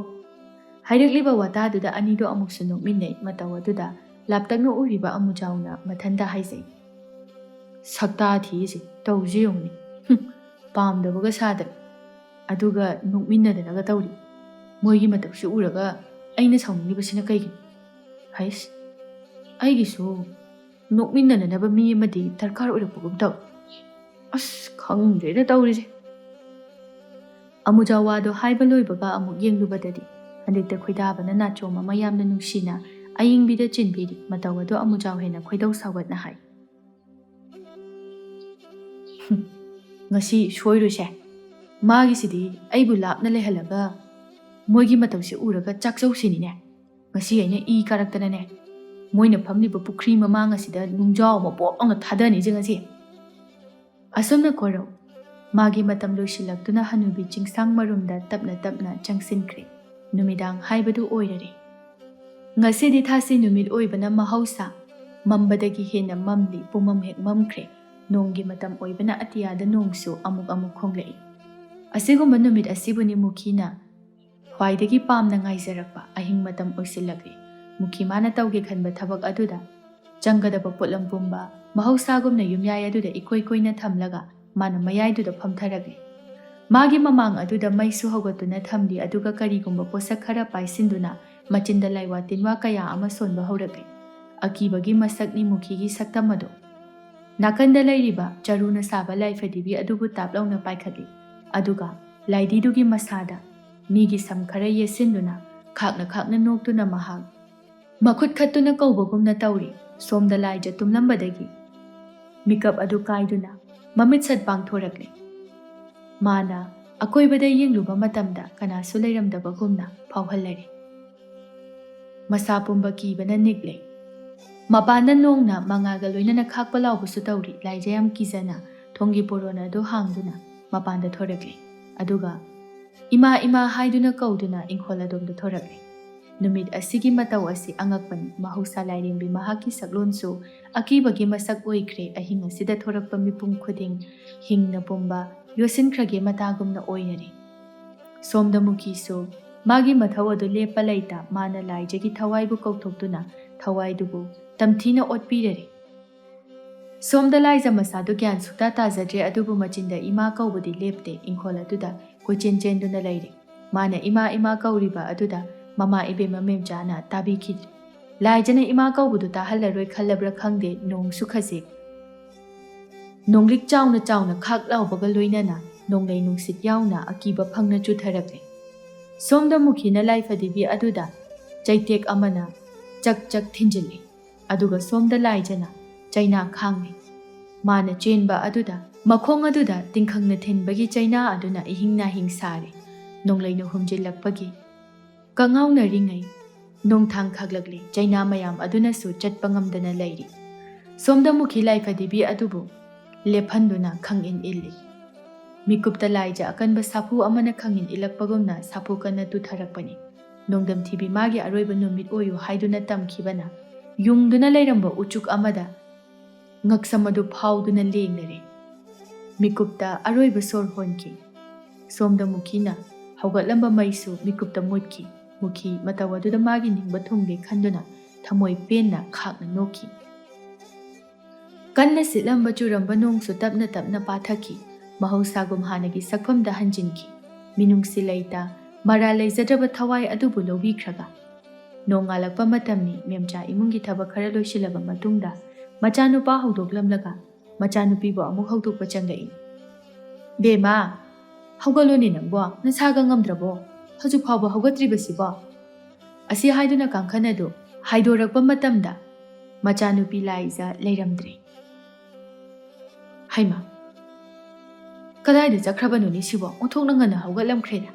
ꯍꯥꯏꯔꯛꯂꯤꯕ ꯋꯥꯇꯥꯗꯨꯗ ꯑꯅꯤꯗꯣ ꯑꯃꯨꯛꯁꯨ ꯅꯣꯛꯃꯤꯟꯅꯩ ꯃꯇꯧ ꯑꯗꯨꯗ ꯂꯥꯞꯇꯛꯅ ꯎꯔꯤꯕ ꯑꯃꯨꯖꯥꯎꯅ ꯃꯊꯟꯇ ꯍꯥꯏꯖꯩ ꯁꯛꯇꯥ ꯊꯤꯁꯦ ꯇꯧꯁꯦ ꯌꯦꯡꯉꯨꯅꯤ ꯄꯥꯝꯗꯕꯒ ꯁꯥꯗ꯭ꯔꯦ ꯑꯗꯨꯒ ꯅꯣꯛꯃꯤꯟꯅꯗꯅꯒ ꯇꯧꯔꯤ ꯃꯣꯏꯒꯤ ꯃꯇꯧꯁꯤ ꯎꯔꯒ ꯑꯩꯅ ꯁꯥꯎꯅꯤꯡꯂꯤꯕꯁꯤꯅ ꯀꯩꯒꯤꯅꯣ ꯍꯩꯁ ꯑꯩꯒꯤꯁꯨ ꯅꯣꯛꯃꯤꯟꯅꯅꯕ ꯃꯤ ꯑꯃꯗꯤ ꯗꯔꯀꯥꯔ ꯑꯣꯏꯔꯛꯄꯒꯨꯝ ꯇꯧ ꯑꯁ ꯈꯪꯗ꯭ꯔꯦꯗ ꯇꯧꯔꯤꯁꯦ ꯑꯃꯨꯖꯥꯎ ꯋꯥꯗꯣ ꯍꯥꯏꯕ ꯂꯣꯏꯕꯒ ꯑꯃꯨꯛ ꯌꯦꯡꯂꯨꯕꯗꯗꯤ ꯍꯟꯗꯛꯇ ꯈꯣꯏꯗꯥꯕꯅ ꯅꯥꯆꯣꯝ ꯑꯃ ꯌꯥꯝꯅ ꯅꯨꯡꯁꯤꯅ ꯑꯏꯪꯕꯤꯗ ꯆꯤꯟꯕꯤꯔꯤ ꯃꯇꯧ ꯑꯗꯨ ꯑꯃꯨꯖꯥꯎ ꯍꯦꯟꯅ ꯈꯣꯏꯗꯧ ꯁꯥꯎꯒꯠꯅ ꯍꯥꯏ ꯉꯁꯤ ꯁꯣꯏꯔꯨꯁꯦ ꯃꯥꯒꯤꯁꯤꯗꯤ ꯑꯩꯕꯨ ꯂꯥꯞꯅ ꯂꯩꯍꯜꯂꯒ ꯃꯣꯏꯒꯤ ꯃꯇꯧꯁꯤ ꯎꯔꯒ ꯆꯥꯛꯆꯧꯁꯤꯅꯤꯅꯦ ꯉꯁꯤ ꯑꯩꯅ ꯏ ꯀꯥꯔꯛꯇꯅꯅꯦ ꯃꯣꯏꯅ ꯐꯝꯂꯤꯕ ꯄꯨꯈ꯭ꯔꯤ ꯃꯃꯥꯡ ꯑꯁꯤꯗ ꯅꯨꯡꯖꯥꯎ ꯑꯃ ꯄꯣꯞ ꯑꯃ ꯊꯥꯗꯅꯤꯁꯦ ꯉꯁꯤ ꯑꯁꯨꯝꯅ ꯀꯣꯔꯧ ꯃꯥꯒꯤ ꯃꯇꯝ ꯂꯣꯏꯁꯤꯜꯂꯛꯇꯨꯅ ꯍꯅꯨꯕꯤ ꯆꯤꯡꯁꯥꯡ ꯃꯔꯨꯝꯗ ꯇꯞꯅ ꯆꯪꯁꯤꯟꯈ꯭ꯔꯦ ꯅꯨꯃꯤꯗꯥꯡ ꯍꯥꯏꯕꯗꯨ ꯑꯣꯏꯔꯔꯦ ꯉꯁꯤꯗꯤ ꯊꯥꯁꯤ ꯅꯨꯃꯤꯠ ꯑꯣꯏꯕꯅ ꯃꯍꯧꯁꯥ ꯃꯝꯕꯗꯒꯤ ꯍꯦꯟꯅ ꯃꯝꯂꯤ ꯄꯨꯃꯝ ꯍꯦꯛ ꯃꯝꯈ꯭ꯔꯦ ꯅꯣꯡꯒꯤ ꯃꯇꯝ ꯑꯣꯏꯕꯅ ꯑꯇꯤꯌꯥꯗ ꯅꯣꯡꯁꯨ ꯑꯃꯨꯛ ꯈꯣꯡꯂꯛꯏ ꯑꯁꯤꯒꯨꯝꯕ ꯅꯨꯃꯤꯠ ꯑꯁꯤꯕꯨꯅꯤ ꯃꯨꯈꯤꯅ ꯈ꯭ꯋꯥꯏꯗꯒꯤ ꯄꯥꯝꯅ ꯉꯥꯏꯖꯔꯛꯄ ꯑꯍꯤꯡ ꯃꯇꯝ ꯑꯣꯏꯁꯤꯜꯂꯛꯂꯤ ꯃꯨꯈꯤ ꯃꯥꯅ ꯇꯧꯒꯦ ꯈꯟꯕ ꯊꯕꯛ ꯑꯗꯨꯗ ꯆꯪꯒꯗꯕ ꯄꯣꯠꯂꯝ ꯄꯨꯝꯕ ꯃꯍꯧꯁꯥꯒꯨꯝꯅ ꯌꯨꯝꯌꯥꯏ ꯑꯗꯨꯗ ꯏꯀꯣꯏ ꯀꯣꯏꯅ ꯊꯝꯂꯒ ꯃꯥꯅ ꯃꯌꯥꯏꯗꯨꯗ ꯐꯝꯊꯔꯛꯂꯤ ꯃꯥꯒꯤ ꯃꯃꯥꯡ ꯑꯗꯨꯗ ꯃꯩꯁꯨ ꯍꯧꯒꯠꯇꯨꯅ ꯊꯝꯂꯤ ꯑꯗꯨꯒ ꯀꯔꯤꯒꯨꯝꯕ ꯄꯣꯠꯁꯛ ꯈꯔ ꯄꯥꯏꯁꯤꯟꯗꯨꯅ ꯃꯆꯤꯟꯗ ꯂꯥꯏꯋꯥ ꯇꯤꯟꯋꯥ ꯀꯌꯥ ꯑꯃ ꯁꯣꯟꯕ ꯍꯧꯔꯛꯂꯤ ꯑꯀꯤꯕꯒꯤ ꯃꯁꯛꯅꯤ ꯃꯨꯈꯤꯒꯤ ꯁꯛꯇꯝ ꯑꯗꯨ ꯅꯥꯀꯟꯗ ꯂꯩꯔꯤꯕ ꯆꯔꯨꯅ ꯁꯥꯕ ꯂꯥꯏꯐꯗꯤꯕꯤ ꯑꯗꯨꯕꯨ ꯇꯥꯞꯂꯧꯅ ꯄꯥꯏꯈꯠꯂꯤ ꯑꯗꯨꯒ ꯂꯥꯏꯙꯤꯗꯨꯒꯤ ꯃꯁꯥꯗ ꯃꯤꯒꯤ ꯁꯝ ꯈꯔ ꯌꯦꯠꯁꯤꯟꯗꯨꯅ ꯈꯥꯛꯅ ꯅꯣꯛꯇꯨꯅ ꯃꯍꯥꯛ ꯃꯈꯨꯠ ꯈꯠꯇꯨꯅ ꯀꯧꯕꯒꯨꯝꯅ ꯇꯧꯔꯤ ꯁꯣꯝꯗ ꯂꯥꯏꯖ ꯇꯨꯝꯂꯝꯕꯗꯒꯤ ꯃꯤꯀꯞ ꯑꯗꯨ ꯀꯥꯏꯗꯨꯅ ꯃꯃꯤꯠ ꯁꯠ ꯄꯥꯡꯊꯣꯔꯛꯂꯤ ꯃꯥꯅ ꯑꯀꯣꯏꯕꯗ ꯌꯦꯡꯂꯨꯕ ꯃꯇꯝꯗ ꯀꯅꯥꯁꯨ ꯂꯩꯔꯝꯗꯕꯒꯨꯝꯅ ꯐꯥꯎꯍꯜꯂꯔꯤ ꯃꯁꯥ ꯄꯨꯝꯕ ꯀꯤꯕꯅ ꯅꯤꯛꯂꯦ ꯃꯄꯥꯟꯗ ꯅꯣꯡꯅ ꯃꯉꯥꯜꯒ ꯂꯣꯏꯅꯅ ꯈꯥꯛꯄ ꯂꯥꯎꯕꯁꯨ ꯇꯧꯔꯤ ꯂꯥꯏꯖ ꯌꯥꯝ ꯀꯤꯖꯅ ꯊꯣꯡꯒꯤ ꯄꯣꯔꯣꯟ ꯑꯗꯨ ꯍꯥꯡꯗꯨꯅ ꯃꯄꯥꯟꯗ ꯊꯣꯔꯛꯂꯤ ꯑꯗꯨꯒ ꯏꯃꯥ ꯏꯃꯥ ꯍꯥꯏꯗꯨꯅ ꯀꯧꯗꯨꯅ ꯏꯪꯈꯣꯜ ꯑꯗꯣꯝꯗ ꯊꯣꯔꯛꯂꯤ ꯅꯨꯃꯤꯠ ꯑꯁꯤꯒꯤ ꯃꯇꯧ ꯑꯁꯤ ꯑꯉꯛꯄꯅꯤ ꯃꯍꯧꯁꯥ ꯂꯥꯏꯔꯦꯝꯕꯤ ꯃꯍꯥꯛꯀꯤ ꯁꯛꯂꯣꯟꯁꯨ ꯑꯀꯤꯕꯒꯤ ꯃꯁꯛ ꯑꯣꯏꯈ꯭ꯔꯦ ꯑꯍꯤꯡ ꯑꯁꯤꯗ ꯊꯣꯔꯛꯄ ꯃꯤꯄꯨꯝ ꯈꯨꯗꯤꯡ ꯍꯤꯡꯅ ꯄꯨꯝꯕ ꯌꯣꯠꯁꯤꯟꯈ꯭ꯔꯒꯦ ꯃꯇꯥꯒꯨꯝꯅ ꯑꯣꯏꯅꯔꯤ ꯁꯣꯝꯗ ꯃꯨꯈꯤꯁꯨ ꯃꯥꯒꯤ ꯃꯊꯧ ꯑꯗꯨ ꯂꯦꯞꯄ ꯂꯩꯇ ꯃꯥꯅ ꯂꯥꯏꯖꯒꯤ ꯊꯋꯥꯏꯕꯨ ꯀꯧꯊꯣꯛꯇꯨꯅ ꯊꯋꯥꯏꯗꯨꯕꯨ ꯇꯝꯊꯤꯅ ꯑꯣꯠꯄꯤꯔꯔꯤ ꯁꯣꯝꯗ ꯂꯥꯏꯖ ꯃꯁꯥꯗꯨ ꯒ꯭ꯌꯥꯟ ꯁꯨꯛꯇꯥ ꯇꯥꯖꯗ꯭ꯔꯦ ꯑꯗꯨꯕꯨ ꯃꯆꯤꯟꯗ ꯏꯃꯥ ꯀꯧꯕꯗꯤ ꯂꯦꯞꯇꯦ ꯏꯪꯈꯣꯜ ꯑꯗꯨꯗ ꯀꯣꯏꯆꯦꯟ ꯆꯦꯟꯗꯨꯅ ꯂꯩꯔꯤ ꯃꯥꯅ ꯏꯃꯥ ꯏꯃꯥ ꯀꯧꯔꯤꯕ ꯑꯗꯨꯗ ꯃꯃꯥ ꯏꯕꯦꯝꯃ ꯃꯦꯝꯆꯥꯅ ꯇꯥꯕꯤꯈꯤꯗ꯭ꯔꯦ ꯂꯥꯏꯖꯅ ꯏꯃꯥ ꯀꯧꯕꯗꯨ ꯇꯥꯍꯜꯂꯔꯣꯏ ꯈꯜꯂꯕ꯭ꯔꯥ ꯈꯪꯗꯦ ꯅꯣꯡꯁꯨ ꯈꯖꯤꯛ ꯅꯣꯡꯂꯤꯛ ꯆꯥꯎꯅ ꯈꯥꯛ ꯂꯥꯎꯕꯒ ꯂꯣꯏꯅꯅ ꯅꯣꯡꯂꯩ ꯅꯨꯡꯁꯤꯠ ꯌꯥꯎꯅ ꯑꯀꯤꯕ ꯐꯪꯅ ꯆꯨꯊꯔꯛꯂꯦ꯫ ꯁꯣꯝꯗ ꯃꯨꯈꯤꯅ ꯂꯥꯏꯐꯗꯤꯕꯤ ꯑꯗꯨꯗ ꯆꯩꯇꯦꯛ ꯑꯃꯅ ꯆꯛ ꯆꯛ ꯊꯤꯟꯖꯤꯜꯂꯤ, ꯑꯗꯨꯒ ꯁꯣꯝꯗ ꯂꯥꯏꯖꯅ ꯆꯩꯅꯥ ꯈꯥꯡꯂꯤ꯫ ꯃꯥꯅ ꯆꯦꯟꯕ ꯑꯗꯨꯗ ꯃꯈꯣꯡ ꯑꯗꯨꯗ ꯇꯤꯡꯈꯪꯅ ꯊꯤꯟꯕꯒꯤ ꯆꯩꯅꯥ ꯑꯗꯨꯅ ꯏꯍꯤꯡ ꯅꯥꯍꯤꯡ ꯁꯥꯔꯤ꯫ ꯅꯣꯡꯂꯩꯅ ꯍꯨꯝꯖꯤꯜꯂꯛꯄꯒꯤ ꯀꯪꯉꯥꯎꯅꯔꯤꯉꯩ ꯅꯣꯡꯊꯥꯡ ꯈꯥꯛꯂꯛꯂꯤ꯫ ꯆꯩꯅꯥ ꯃꯌꯥꯝ ꯑꯗꯨꯅꯁꯨ ꯆꯠꯄ ꯉꯝꯗꯅ ꯂꯩꯔꯤ꯫ ꯁꯣꯝꯗ ꯃꯨꯈꯤ ꯂꯥꯏꯐꯗꯤꯕꯤ ꯑꯗꯨꯕꯨ ꯂꯦꯞꯍꯟꯗꯨꯅ ꯈꯪꯏꯟ ꯏꯜꯂꯤ꯫ ꯃꯤꯀꯨꯞꯇ ꯂꯥꯏꯖ ꯑꯀꯟꯕ ꯁꯥꯐꯨ ꯑꯃꯅ ꯈꯪꯏꯟ ꯏꯜꯂꯛꯄꯒꯨꯝꯅ ꯁꯥꯐꯨ ꯀꯟꯅ ꯇꯨꯊꯔꯛꯄꯅꯤ꯫ ꯅꯣꯡꯗꯝꯊꯤꯕꯤ ꯃꯥꯒꯤ ꯑꯔꯣꯏꯕ ꯅꯨꯃꯤꯠ ꯑꯣꯏꯌꯨ ꯍꯥꯏꯗꯨꯅ ꯇꯝꯈꯤꯕꯅ ꯌꯨꯡꯗꯨꯅ ꯂꯩꯔꯝꯕ ꯎꯆꯨꯛ ꯑꯃꯗ ꯉꯛꯁꯝ ꯑꯗꯨ ꯐꯥꯎꯗꯨꯅ ꯂꯦꯡꯂꯔꯦ꯫ ꯃꯤꯀꯨꯞꯇ ꯑꯔꯣꯏꯕ ꯁꯣꯔ ꯍꯣꯟꯈꯤ꯫ ꯁꯣꯝꯗ ꯃꯨꯈꯤꯅ ꯍꯧꯒꯠꯂꯝꯕ ꯃꯩꯁꯨ ꯃꯤꯀꯨꯞꯇ ꯃꯨꯠꯈꯤ꯫ ꯃꯨꯈꯤ ꯃꯇꯧ ꯑꯗꯨꯗ ꯃꯥꯒꯤ ꯅꯤꯡꯕ ꯊꯨꯡꯒꯦ ꯈꯟꯗꯨꯅ ꯊꯃꯣꯏ ꯄꯦꯟꯅ ꯈꯥꯛꯅ ꯅꯣꯛꯈꯤ꯫ ꯀꯟꯅ ꯁꯤꯠꯂꯝꯕ ꯆꯨꯔꯝꯕ ꯅꯣꯡꯁꯨ ꯇꯞꯅ ꯇꯞꯅ ꯄꯥꯊꯈꯤ꯫ ꯃꯍꯧꯁꯥꯒꯨꯝ ꯍꯥꯟꯅꯒꯤ ꯁꯛꯐꯝꯗ ꯍꯟꯖꯤꯟꯈꯤ꯫ ꯃꯤꯅꯨꯡꯁꯤ ꯂꯩꯇ ꯃꯔꯥꯜ ꯂꯩꯖꯗ꯭ꯔꯕ ꯊꯋꯥꯏ ꯑꯗꯨꯕꯨ ꯂꯧꯕꯤꯈ꯭ꯔꯒ ꯅꯣꯡ ꯉꯥꯜꯂꯛꯄ ꯃꯇꯝꯅꯤ꯫ ꯃꯦꯝꯆꯥ ꯏꯃꯨꯡꯒꯤ ꯊꯕꯛ ꯈꯔ ꯂꯣꯏꯁꯤꯜꯂꯕ ꯃꯇꯨꯡꯗ ꯃꯆꯥꯅꯨꯄꯥ ꯍꯧꯗꯣꯛꯂꯝꯂꯒ ꯃꯆꯥꯅꯨꯄꯤꯕꯨ ꯑꯃꯨꯛ ꯍꯧꯗꯣꯛꯄ ꯆꯪꯂꯛꯏ꯫ "ꯕꯦꯃꯥ, ꯍꯧꯒꯠꯂꯣꯅꯦ ꯅꯪꯕꯣ, ꯅꯁꯥꯒ ꯉꯝꯗ꯭ꯔꯕꯣ? ꯍꯧꯖꯤꯛ ꯐꯥꯎꯕ ꯍꯧꯒꯠꯇ꯭ꯔꯤꯕꯁꯤꯕꯣ?" ꯑꯁꯤ ꯍꯥꯏꯗꯨꯅ ꯀꯥꯡꯈꯟ ꯑꯗꯨ ꯍꯥꯏꯗꯣꯔꯛꯄ ꯃꯇꯝꯗ ꯃꯆꯥꯅꯨꯄꯤ ꯂꯥꯏꯖ ꯂꯩꯔꯝꯗ꯭ꯔꯦ꯫ "ꯍꯩꯃꯥ, ꯀꯗꯥꯏꯗ ꯆꯠꯈ꯭ꯔꯕꯅꯣꯅꯦ ꯁꯤꯕꯣ? ꯑꯣꯟꯊꯣꯛꯅ ꯉꯟꯅ ꯍꯧꯒꯠꯂꯝꯈ꯭ꯔꯦꯗ꯫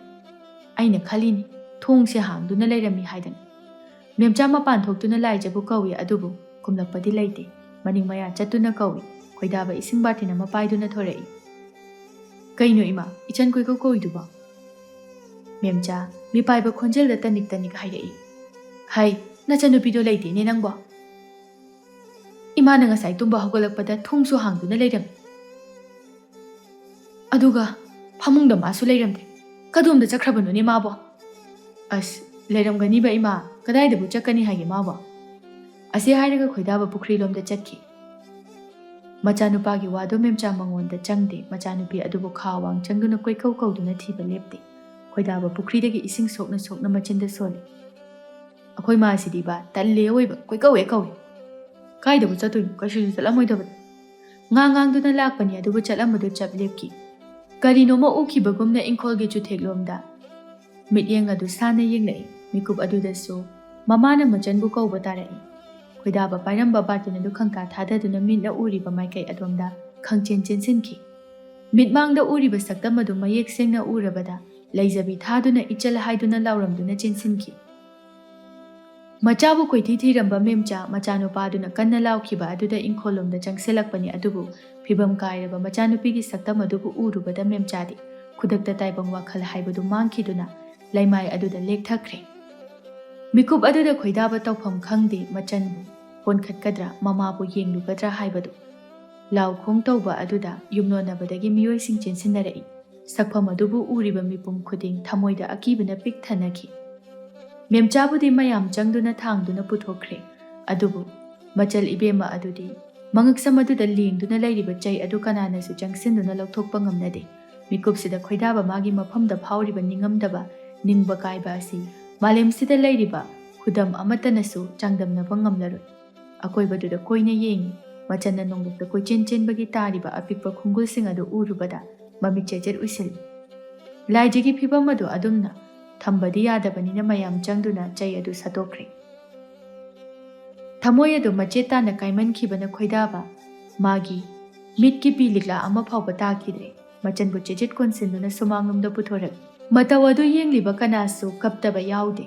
ꯑꯩꯅ ꯈꯜꯂꯤꯅꯤ ꯊꯣꯡꯁꯦ ꯍꯥꯡꯗꯨꯅ ꯂꯩꯔꯝꯃꯤ ꯍꯥꯏꯗꯅ." ꯃꯦꯝꯆꯥ ꯃꯄꯥꯟ ꯊꯣꯛꯇꯨꯅ ꯂꯥꯏꯖꯕꯨ ꯀꯧꯏ, ꯑꯗꯨꯕꯨ ꯈꯨꯝꯂꯛꯄꯗꯤ ꯂꯩꯇꯦ꯫ ꯃꯅꯤꯡ ꯃꯌꯥ ꯆꯠꯇꯨꯅ ꯀꯧꯏ꯫ ꯈꯣꯏꯗꯥꯕ ꯏꯁꯤꯡ ꯕꯥꯔꯇꯤꯟ ꯑꯃ ꯄꯥꯏꯗꯨꯅ ꯊꯣꯔꯛꯏ꯫ "ꯀꯩꯅꯣ ꯏꯃꯥ, ꯏꯆꯟ ꯀꯣꯏꯀꯧ ꯀꯧꯏꯗꯨꯕꯣ?" ꯃꯦꯝꯆꯥ ꯃꯤꯄꯥꯏꯕ ꯈꯣꯟꯖꯦꯜꯗ ꯇꯅꯤꯛ ꯇꯅꯤꯛ ꯍꯥꯏꯔꯛꯏ꯫ "ꯍꯩ, ꯅꯆꯟꯅꯨꯄꯤꯗꯣ ꯂꯩꯇꯦꯅꯦ ꯅꯪꯕꯣ? ꯏꯃꯥꯅ ꯉꯁꯥꯏ ꯇꯨꯝꯕ ꯍꯧꯒꯠꯂꯛꯄꯗ ꯊꯣꯡꯁꯨ ꯍꯥꯡꯗꯨꯅ ꯂꯩꯔꯝꯃꯤ, ꯑꯗꯨꯒ ꯐꯃꯨꯡꯗ ꯃꯥꯁꯨ ꯂꯩꯔꯝꯗꯦ꯫ ꯀꯗꯣꯝꯗ ꯆꯠꯈ꯭ꯔꯕꯅꯣꯅꯦ ꯃꯥꯕꯣ?" "ꯑꯁ, ꯂꯩꯔꯝꯒꯅꯤꯕ ꯏꯃꯥ, ꯀꯗꯥꯏꯗꯕꯨ ꯆꯠꯀꯅꯤ ꯍꯥꯏꯒꯦ ꯃꯥꯕꯣ?" ꯑꯁꯤ ꯍꯥꯏꯔꯒ ꯈꯣꯏꯗꯥꯕ ꯄꯨꯈ꯭ꯔꯤꯂꯣꯝꯗ ꯆꯠꯈꯤ꯫ ꯃꯆꯥꯅꯨꯄꯥꯒꯤ ꯋꯥꯗꯣ ꯃꯦꯝꯆꯥ ꯃꯉꯣꯟꯗ ꯆꯪꯗꯦ꯫ ꯃꯆꯥꯅꯨꯄꯤ ꯑꯗꯨꯕꯨ ꯈꯥ ꯋꯥꯡ ꯆꯪꯗꯨꯅ ꯀꯣꯏꯀꯧ ꯀꯧꯗꯨꯅ ꯊꯤꯕ ꯂꯦꯞꯇꯦ꯫ ꯈꯣꯏꯗꯥꯕ ꯄꯨꯈ꯭ꯔꯤꯗꯒꯤ ꯏꯁꯤꯡ ꯁꯣꯛꯅ ꯁꯣꯛꯅ ꯃꯆꯤꯟꯗ ꯁꯣꯜꯂꯤ꯫ "ꯑꯩꯈꯣꯏ ꯃꯥꯁꯤꯗꯤ ꯕꯥ ꯇꯜꯂꯦ ꯑꯣꯏꯕ, ꯀꯣꯏꯀꯧ ꯍꯦꯛ ꯀꯧꯏ꯫ ꯀꯥꯏꯗꯕꯨ ꯆꯠꯇꯣꯏꯅꯣ, ꯀꯩꯁꯨꯁꯨ ꯆꯠꯂꯝꯃꯣꯏꯗꯕꯗ." ꯉꯥꯡꯗꯨꯅ ꯂꯥꯛꯄꯅꯤ, ꯑꯗꯨꯕꯨ ꯆꯠꯂꯝꯕꯗꯨ ꯆꯞ ꯂꯦꯞꯈꯤ꯫ ꯀꯔꯤꯅꯣꯃ ꯎꯈꯤꯕꯒꯨꯝꯅ ꯏꯪꯈꯣꯜꯒꯤ ꯆꯨꯊꯦꯛꯂꯣꯝꯗ ꯃꯤꯠꯌꯦꯡ ꯑꯗꯨ ꯁꯥꯟꯅ ꯌꯦꯡꯂꯛꯏ꯫ ꯃꯤꯀꯨꯞ ꯑꯗꯨꯗꯁꯨ ꯃꯃꯥꯅ ꯃꯆꯟꯕꯨ ꯀꯧꯕ ꯇꯥꯔꯛꯏ꯫ ꯈꯣꯏꯗꯥꯕ ꯄꯥꯏꯔꯝꯕ ꯕꯥꯔꯇꯤꯟ ꯑꯗꯨ ꯈꯪꯀꯥ ꯊꯥꯗꯗꯨꯅ ꯃꯤꯠꯅ ꯎꯔꯤꯕ ꯃꯥꯏꯀꯩ ꯑꯗꯣꯝꯗ ꯈꯪꯆꯦꯟ ꯆꯦꯟꯁꯤꯟꯈꯤ꯫ ꯃꯤꯠꯃꯥꯡꯗ ꯎꯔꯤꯕ ꯁꯛꯇꯝ ꯑꯗꯨ ꯃꯌꯦꯛ ꯁꯦꯡꯅ ꯎꯔꯕꯗ ꯂꯩꯖꯕꯤ ꯊꯥꯗꯨꯅ ꯏꯆꯜ ꯍꯥꯏꯗꯨꯅ ꯂꯥꯎꯔꯝꯗꯨꯅ ꯆꯦꯟꯁꯤꯟꯈꯤ꯫ ꯃꯆꯥꯕꯨ ꯀꯣꯏꯊꯤ ꯊꯤꯔꯝꯕ ꯃꯦꯝꯆꯥ ꯃꯆꯥꯅꯨꯄꯥꯗꯨꯅ ꯀꯟꯅ ꯂꯥꯎꯈꯤꯕ ꯑꯗꯨꯗ ꯏꯪꯈꯣꯜꯂꯣꯝꯗ ꯆꯪꯁꯤꯜꯂꯛꯄꯅꯤ, ꯑꯗꯨꯕꯨ ꯐꯤꯕꯝ ꯀꯥꯏꯔꯕ ꯃꯆꯥꯅꯨꯄꯤꯒꯤ ꯁꯛꯇꯝ ꯑꯗꯨꯕꯨ ꯎꯔꯨꯕꯗ ꯃꯦꯝꯆꯥꯗꯤ ꯈꯨꯗꯛꯇ ꯇꯥꯏꯕꯪ ꯋꯥꯈꯜ ꯍꯥꯏꯕꯗꯨ ꯃꯥꯡꯈꯤꯗꯨꯅ ꯂꯩꯃꯥꯏ ꯑꯗꯨꯗ ꯂꯦꯛꯊꯈ꯭ꯔꯦ꯫ ꯃꯤꯀꯨꯞ ꯑꯗꯨꯗ ꯈꯣꯏꯗꯥꯕ ꯇꯧꯐꯝ ꯈꯪꯗꯦ꯫ ꯃꯆꯟꯕꯨ ꯀꯣꯟꯈꯠꯀꯗ꯭ꯔꯥ, ꯃꯃꯥꯕꯨ ꯌꯦꯡꯂꯨꯒꯗ꯭ꯔꯥ ꯍꯥꯏꯕꯗꯨ꯫ ꯂꯥꯎ ꯈꯣꯡ ꯇꯧꯕ ꯑꯗꯨꯗ ꯌꯨꯝꯂꯣꯟꯅꯕꯗꯒꯤ ꯃꯤꯑꯣꯏꯁꯤꯡ ꯆꯦꯟꯁꯤꯟꯅꯔꯛꯏ꯫ ꯁꯛꯐꯝ ꯑꯗꯨꯕꯨ ꯎꯔꯤꯕ ꯃꯤꯄꯨꯝ ꯈꯨꯗꯤꯡ ꯊꯃꯣꯏꯗ ꯑꯀꯤꯕꯅ ꯄꯤꯛ ꯊꯟꯅꯈꯤ꯫ ꯃꯦꯝꯆꯥꯕꯨꯗꯤ ꯃꯌꯥꯝ ꯆꯪꯗꯨꯅ ꯊꯥꯡꯗꯨꯅ ꯄꯨꯊꯣꯛꯈ꯭ꯔꯦ, ꯑꯗꯨꯕꯨ ꯃꯆꯜ ꯏꯕꯦꯝꯃ ꯑꯗꯨꯗꯤ ꯃꯉꯛꯁꯝ ꯑꯗꯨꯗ ꯂꯦꯡꯗꯨꯅ ꯂꯩꯔꯤꯕ ꯆꯩ ꯑꯗꯨ ꯀꯅꯥꯅꯁꯨ ꯆꯪꯁꯤꯟꯗꯨꯅ ꯂꯧꯊꯣꯛꯄ ꯉꯝꯅꯗꯦ꯫ ꯃꯤꯀꯨꯞꯁꯤꯗ ꯈꯣꯏꯗꯥꯕ ꯃꯥꯒꯤ ꯃꯐꯝꯗ ꯐꯥꯎꯔꯤꯕ ꯅꯤꯡꯉꯝꯗꯕ, ꯅꯤꯡꯕ ꯀꯥꯏꯕ ꯑꯁꯤ ꯃꯥꯂꯦꯝꯁꯤꯗ ꯂꯩꯔꯤꯕ ꯈꯨꯗꯝ ꯑꯃꯠꯇꯅꯁꯨ ꯆꯥꯡꯗꯝꯅꯕ ꯉꯝꯂꯔꯣꯏ꯫ ꯑꯀꯣꯏꯕꯗꯨꯗ ꯀꯣꯏꯅ ꯌꯦꯡꯉꯤ꯫ ꯃꯆꯟꯅ ꯅꯣꯡꯂꯨꯛꯇ ꯀꯣꯏꯆꯦꯟ ꯆꯦꯟꯕꯒꯤ ꯇꯥꯔꯤꯕ ꯑꯄꯤꯛꯄ ꯈꯣꯡꯒꯨꯜꯁꯤꯡ ꯑꯗꯨ ꯎꯔꯨꯕꯗ ꯃꯃꯤꯠ ꯆꯦꯆꯦꯠ ꯎꯏꯁꯤꯜꯂꯤ꯫ ꯂꯥꯏꯖꯒꯤ ꯐꯤꯕꯝ ꯑꯗꯨ ꯑꯗꯨꯝꯅ ꯊꯝꯕꯗꯤ ꯌꯥꯗꯕꯅꯤꯅ ꯃꯌꯥꯝ ꯆꯪꯗꯨꯅ ꯆꯩ ꯑꯗꯨ ꯁꯠꯇꯣꯛꯈ꯭ꯔꯦ꯫ ꯊꯃꯣꯏ ꯑꯗꯨ ꯃꯆꯦꯠ ꯇꯥꯅ ꯀꯥꯏꯃꯟꯈꯤꯕꯅ ꯈꯣꯏꯗꯥꯕ ꯃꯥꯒꯤ ꯃꯤꯠꯀꯤ ꯄꯤ ꯂꯤꯛꯂꯥ ꯑꯃ ꯐꯥꯎꯕ ꯇꯥꯈꯤꯗ꯭ꯔꯦ꯫ ꯃꯆꯟꯕꯨ ꯆꯦꯆꯦꯠ ꯀꯣꯟꯁꯤꯟꯗꯨꯅ ꯁꯨꯃꯥꯡꯂꯣꯝꯗ ꯄꯨꯊꯣꯔꯛꯏ꯫ ꯃꯇꯧ ꯑꯗꯨ ꯌꯦꯡꯂꯤꯕ ꯀꯅꯥꯁꯨ ꯀꯞꯇꯕ ꯌꯥꯎꯗꯦ꯫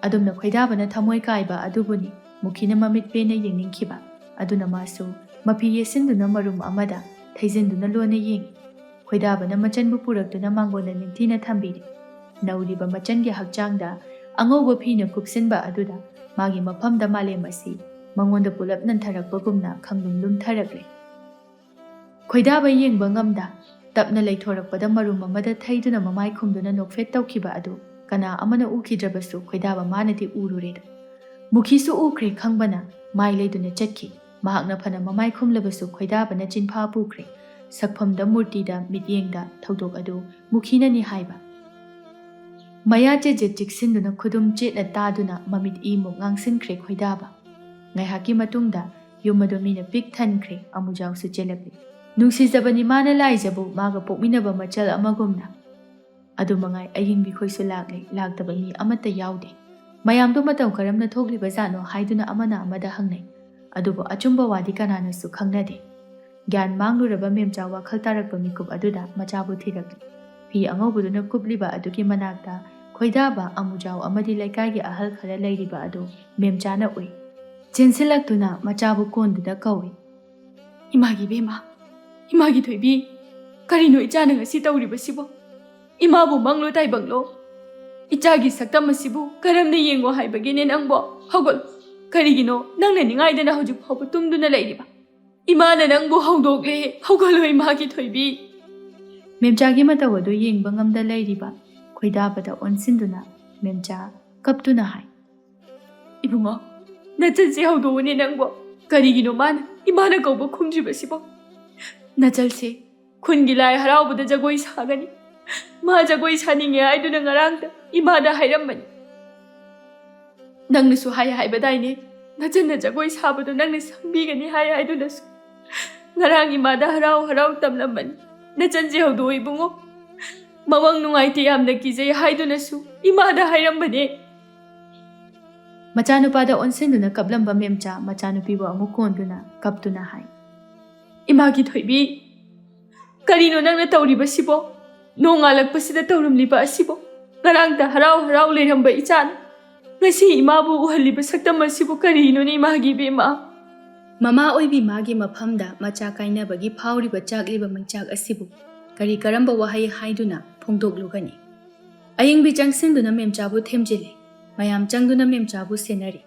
ꯑꯗꯨꯝꯅ ꯈꯣꯏꯗꯥꯕꯅ ꯊꯃꯣꯏ ꯀꯥꯏꯕ ꯑꯗꯨꯕꯨꯅꯤ ꯃꯨꯈꯤꯅ ꯃꯃꯤꯠ ꯄꯦꯟꯅ ꯌꯦꯡꯅꯤꯡꯈꯤꯕ꯫ ꯑꯗꯨꯅ ꯃꯥꯁꯨ ꯃꯐꯤ ꯌꯦꯠꯁꯤꯟꯗꯨꯅ ꯃꯔꯨꯝ ꯑꯃꯗ ꯊꯩꯖꯤꯟꯗꯨꯅ ꯂꯣꯟꯅ ꯌꯦꯡꯉꯤ꯫ ꯈꯣꯏꯗꯥꯕꯅ ꯃꯆꯟꯕꯨ ꯄꯨꯔꯛꯇꯨꯅ ꯃꯥꯡꯒꯣꯟꯗ ꯅꯤꯡꯊꯤꯅ ꯊꯝꯕꯤꯔꯤ꯫ ꯅꯧꯔꯤꯕ ꯃꯆꯟꯒꯤ ꯍꯛꯆꯥꯡꯗ ꯑꯉꯧꯕ ꯐꯤꯅ ꯀꯨꯞꯁꯤꯟꯕ ꯑꯗꯨꯗ ꯃꯥꯒꯤ ꯃꯐꯝꯗ ꯃꯥꯂꯦꯝ ꯑꯁꯤ ꯃꯉꯣꯟꯗ ꯄꯨꯂꯞ ꯅꯟꯊꯔꯛꯄꯒꯨꯝꯅ ꯈꯪꯂꯨꯝ ꯂꯨꯝꯊꯔꯛꯂꯦ꯫ ꯈꯣꯏꯗꯥꯕ ꯌꯦꯡꯕ ꯉꯝꯗ ꯇꯞꯅ ꯂꯩꯊꯣꯔꯛꯄꯗ ꯃꯔꯨꯝ ꯑꯃꯗ ꯊꯩꯗꯨꯅ ꯃꯃꯥꯏ ꯈꯨꯝꯗꯨꯅ ꯅꯣꯛꯐꯦꯠ ꯇꯧꯈꯤꯕ ꯑꯗꯨ ꯀꯅꯥ ꯑꯃꯅ ꯎꯈꯤꯗ꯭ꯔꯕꯁꯨ ꯈꯣꯏꯗꯥꯕ ꯃꯥꯅꯗꯤ ꯎꯔꯨꯔꯦꯗ꯫ ꯃꯨꯈꯤꯁꯨ ꯎꯈ꯭ꯔꯦ ꯈꯪꯕꯅ ꯃꯥꯏ ꯂꯩꯗꯨꯅ ꯆꯠꯈꯤ꯫ ꯃꯍꯥꯛꯅ ꯐꯅ ꯃꯃꯥꯏ ꯈꯨꯝꯂꯕꯁꯨ ꯈꯣꯏꯗꯥꯕꯅ ꯆꯤꯟꯐꯥ ꯄꯨꯈ꯭ꯔꯦ꯫ ꯁꯛꯐꯝꯗ, ꯃꯨꯔꯇꯤꯗ, ꯃꯤꯠꯌꯦꯡꯗ ꯊꯧꯗꯣꯛ ꯑꯗꯨ ꯃꯨꯈꯤꯅꯅꯤ ꯍꯥꯏꯕ꯫ ꯃꯌꯥ ꯆꯦꯠꯆꯦꯠ ꯆꯤꯛꯁꯤꯟꯗꯨꯅ ꯈꯨꯗꯨꯝ ꯆꯦꯠꯅ ꯇꯥꯗꯨꯅ ꯃꯃꯤꯠ ꯏꯃꯨꯛ ꯉꯥꯡꯁꯤꯟꯈ꯭ꯔꯦ ꯈꯣꯏꯗꯥꯕ꯫ ꯉꯥꯏꯍꯥꯛꯀꯤ ꯃꯇꯨꯡꯗ ꯌꯨꯝ ꯑꯗꯨ ꯃꯤꯅ ꯄꯤꯛ ꯊꯟꯈ꯭ꯔꯦ꯫ ꯑꯃꯨꯖꯥꯎꯁꯨ ꯆꯦꯜꯂꯛꯂꯤ꯫ ꯅꯨꯡꯁꯤꯖꯕꯅꯤ ꯃꯥꯅ ꯂꯥꯏꯖꯕꯨ ꯃꯥꯒ ꯄꯣꯛꯃꯤꯟꯅꯕ ꯃꯆꯜ ꯑꯃꯒꯨꯝꯅ ꯑꯗꯨ ꯃꯉꯥꯏ ꯑꯌꯤꯡꯕꯤ ꯈꯣꯏꯁꯨ ꯂꯥꯛꯂꯦ ꯂꯥꯛꯇꯕ ꯃꯤ ꯑꯃꯠꯇ ꯌꯥꯎꯗꯦ ꯃꯌꯥꯝꯗꯣ ꯃꯇꯝ ꯀꯔꯝꯅ ꯊꯣꯛꯂꯤꯕꯖꯥꯠꯅꯣ ꯍꯥꯏꯗꯨꯅ ꯑꯃꯅ ꯑꯃꯗ ꯍꯪꯅꯩ ꯑꯗꯨꯕꯨ ꯑꯆꯨꯝꯕ ꯋꯥꯗꯤ ꯀꯅꯥꯅꯁꯨ ꯈꯪꯅꯗꯦ ꯒ꯭ꯌꯥꯟ ꯃꯥꯡꯂꯨꯔꯕ ꯃꯦꯝꯆꯥ ꯋꯥꯈꯜ ꯇꯥꯔꯛꯄ ꯃꯤꯀꯨꯞ ꯑꯗꯨꯗ ꯃꯆꯥꯕꯨ ꯊꯤꯔꯛꯂꯤ ꯐꯤ ꯑꯉꯧꯕꯗꯨꯅ ꯀꯨꯞꯂꯤꯕ ꯑꯗꯨꯒꯤ ꯃꯅꯥꯛꯇ ꯈꯣꯏꯗꯥꯕ ꯑꯃꯨꯖꯥꯎ ꯑꯃꯗꯤ ꯂꯩꯀꯥꯏꯒꯤ ꯑꯍꯜ ꯈꯔ ꯂꯩꯔꯤꯕ ꯑꯗꯨ ꯃꯦꯝꯆꯥꯅ ꯎꯏ ꯆꯦꯟꯁꯤꯜꯂꯛꯇꯨꯅ ꯃꯆꯥꯕꯨ ꯀꯣꯟꯗꯨꯗ ꯀꯧꯏ ꯏꯃꯥꯒꯤ ꯕꯦꯝꯃ ꯏꯃꯥꯒꯤ ꯊꯣꯏꯕꯤ ꯀꯔꯤꯅꯣ ꯏꯆꯥꯅ ꯉꯁꯤ ꯇꯧꯔꯤꯕꯁꯤꯕꯣ ꯏꯃꯥꯕꯨ ꯃꯪꯂꯣ ꯇꯥꯏꯕꯪꯂꯣ ꯏꯆꯥꯒꯤ ꯁꯛꯇꯝ ꯑꯁꯤꯕꯨ ꯀꯔꯝꯅ ꯌꯦꯡꯉꯣ ꯍꯥꯏꯕꯒꯤꯅꯦ ꯅꯪꯕꯣ ꯍꯧꯒꯠꯂꯨ ꯀꯔꯤꯒꯤꯅꯣ ꯅꯪꯅ ꯅꯤꯡꯉꯥꯏꯗꯅ ꯍꯧꯖꯤꯛ ꯐꯥꯎꯕ ꯇꯨꯝꯗꯨꯅ ꯂꯩꯔꯤꯕ 이마는 낭부 ꯍꯧꯗꯣꯛꯂꯦ ꯍꯧꯒꯠꯂꯣ 이마ꯒꯤ ꯊꯣꯏꯕꯤ ꯃꯦꯝꯆꯥꯒꯤ ꯃꯇꯧ ꯑꯗꯨ ꯌꯦꯡꯕ ꯉꯝꯗ ꯂꯩꯔꯤꯕ ꯈꯣꯏꯗꯥꯕꯗ ꯑꯣꯟꯁꯤꯟꯗꯨꯅ ꯃꯦꯝꯆꯥ ꯀꯞꯇꯨꯅ ꯍꯥꯏ 이붕어 나철씨 ꯍꯧꯗꯣꯛꯎꯅꯦ ꯅꯪꯕꯣ ꯀꯔꯤꯒꯤꯅꯣ 이마나 ꯀꯧꯕ ꯈꯨꯝꯗ꯭ꯔꯤꯕꯁꯤꯕꯣ 나철씨 ꯈꯨꯟꯒꯤ ꯂꯥꯏ ꯍꯔꯥꯎꯕꯗ ꯖꯒꯣꯏ ꯁꯥꯒꯅꯤ ꯃꯥ ꯖꯒꯣꯏ ꯁꯥꯅꯤꯡꯉꯦ ꯍꯥꯏꯗꯨꯅ ꯉꯔꯥꯡꯗ 이마ꯗ ꯍꯥꯏꯔꯝꯕꯅꯤ ꯅꯪꯅꯁꯨ ꯍꯥꯏꯕꯗꯥꯏꯅꯦ ꯅꯆꯟꯅ ꯖꯒꯣꯏ ꯁꯥꯕꯗꯣ ꯅꯪꯅ ꯁꯪꯕꯤꯒꯅꯤ ꯍꯥꯏꯗꯨꯅꯁꯨ ngarang imada haraw haraw tamlaman nacanji hawdo ibungo mawang nungaite yamna kizay haiduna su imada hairambane machanupada onsinduna kablamba memcha machanupibu amuk konduna kaptuna hai imagi thoibi karino nangna tawribasibo nongalakpasida tawrumliba asibo ngarangta haraw haraw leiramba ichan ngasi imabu uhaliba saktam asibo karino ni imagi bema Mama oibi magi mafamda macha kainabagi phawriba chakliba mangchak asibu kari karamba wahai haiduna phongdoklugani ayingbi changsinduna memchabu themjile mayam changduna memchabu senari